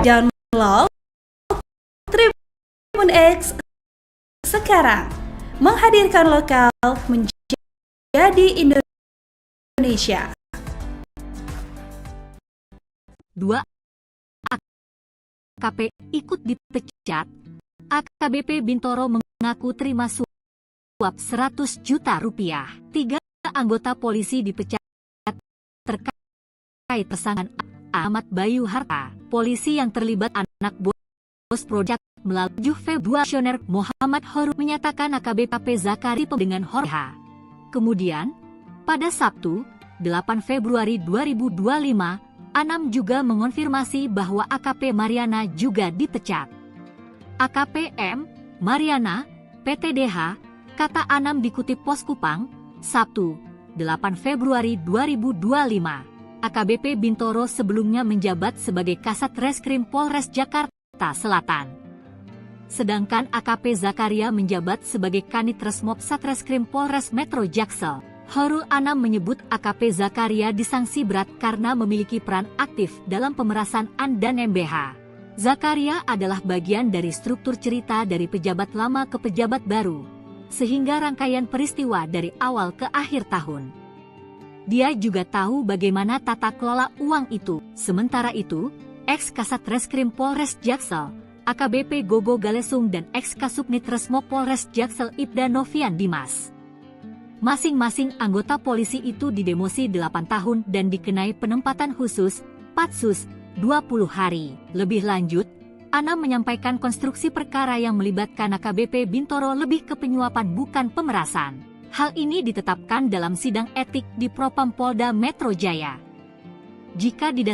Download Tribun X sekarang, menghadirkan lokal menjadi Indonesia. 2. AKP ikut dipecat. AKBP Bintoro mengaku terima suap 100 juta rupiah. 3. Anggota polisi dipecat terkait pesanan Ahmad Bayu Harta. Polisi yang terlibat anak bos proyek melalui Februasioner Muhammad Horu menyatakan AKBP Zakari dengan Horha. Kemudian, pada Sabtu, 8 Februari 2025, Anam juga mengonfirmasi bahwa AKP Mariana juga dipecat. AKP M. Mariana, PTDH, kata Anam dikutip Pos Kupang, Sabtu, 8 Februari 2025. AKBP Bintoro sebelumnya menjabat sebagai Kasat Reskrim Polres Jakarta Selatan. Sedangkan AKP Zakaria menjabat sebagai Kanit Resmob Satreskrim Polres Metro Jaksel. Horul Anam menyebut AKP Zakaria disanksi berat karena memiliki peran aktif dalam pemerasan AN dan MBH. Zakaria adalah bagian dari struktur cerita dari pejabat lama ke pejabat baru, sehingga rangkaian peristiwa dari awal ke akhir tahun. Dia juga tahu bagaimana tata kelola uang itu. Sementara itu, ex-Kasat Reskrim Polres Jaksel, AKBP Gogo Galesung dan ex-Kasubnit Resmo Polres Jaksel Ibda Novian Dimas. Masing-masing anggota polisi itu didemosi 8 tahun dan dikenai penempatan khusus, Patsus, 20 hari. Lebih lanjut, Anam menyampaikan konstruksi perkara yang melibatkan AKBP Bintoro lebih ke penyuapan bukan pemerasan. Hal ini ditetapkan dalam sidang etik di Propam Polda Metro Jaya. Jika didasarkan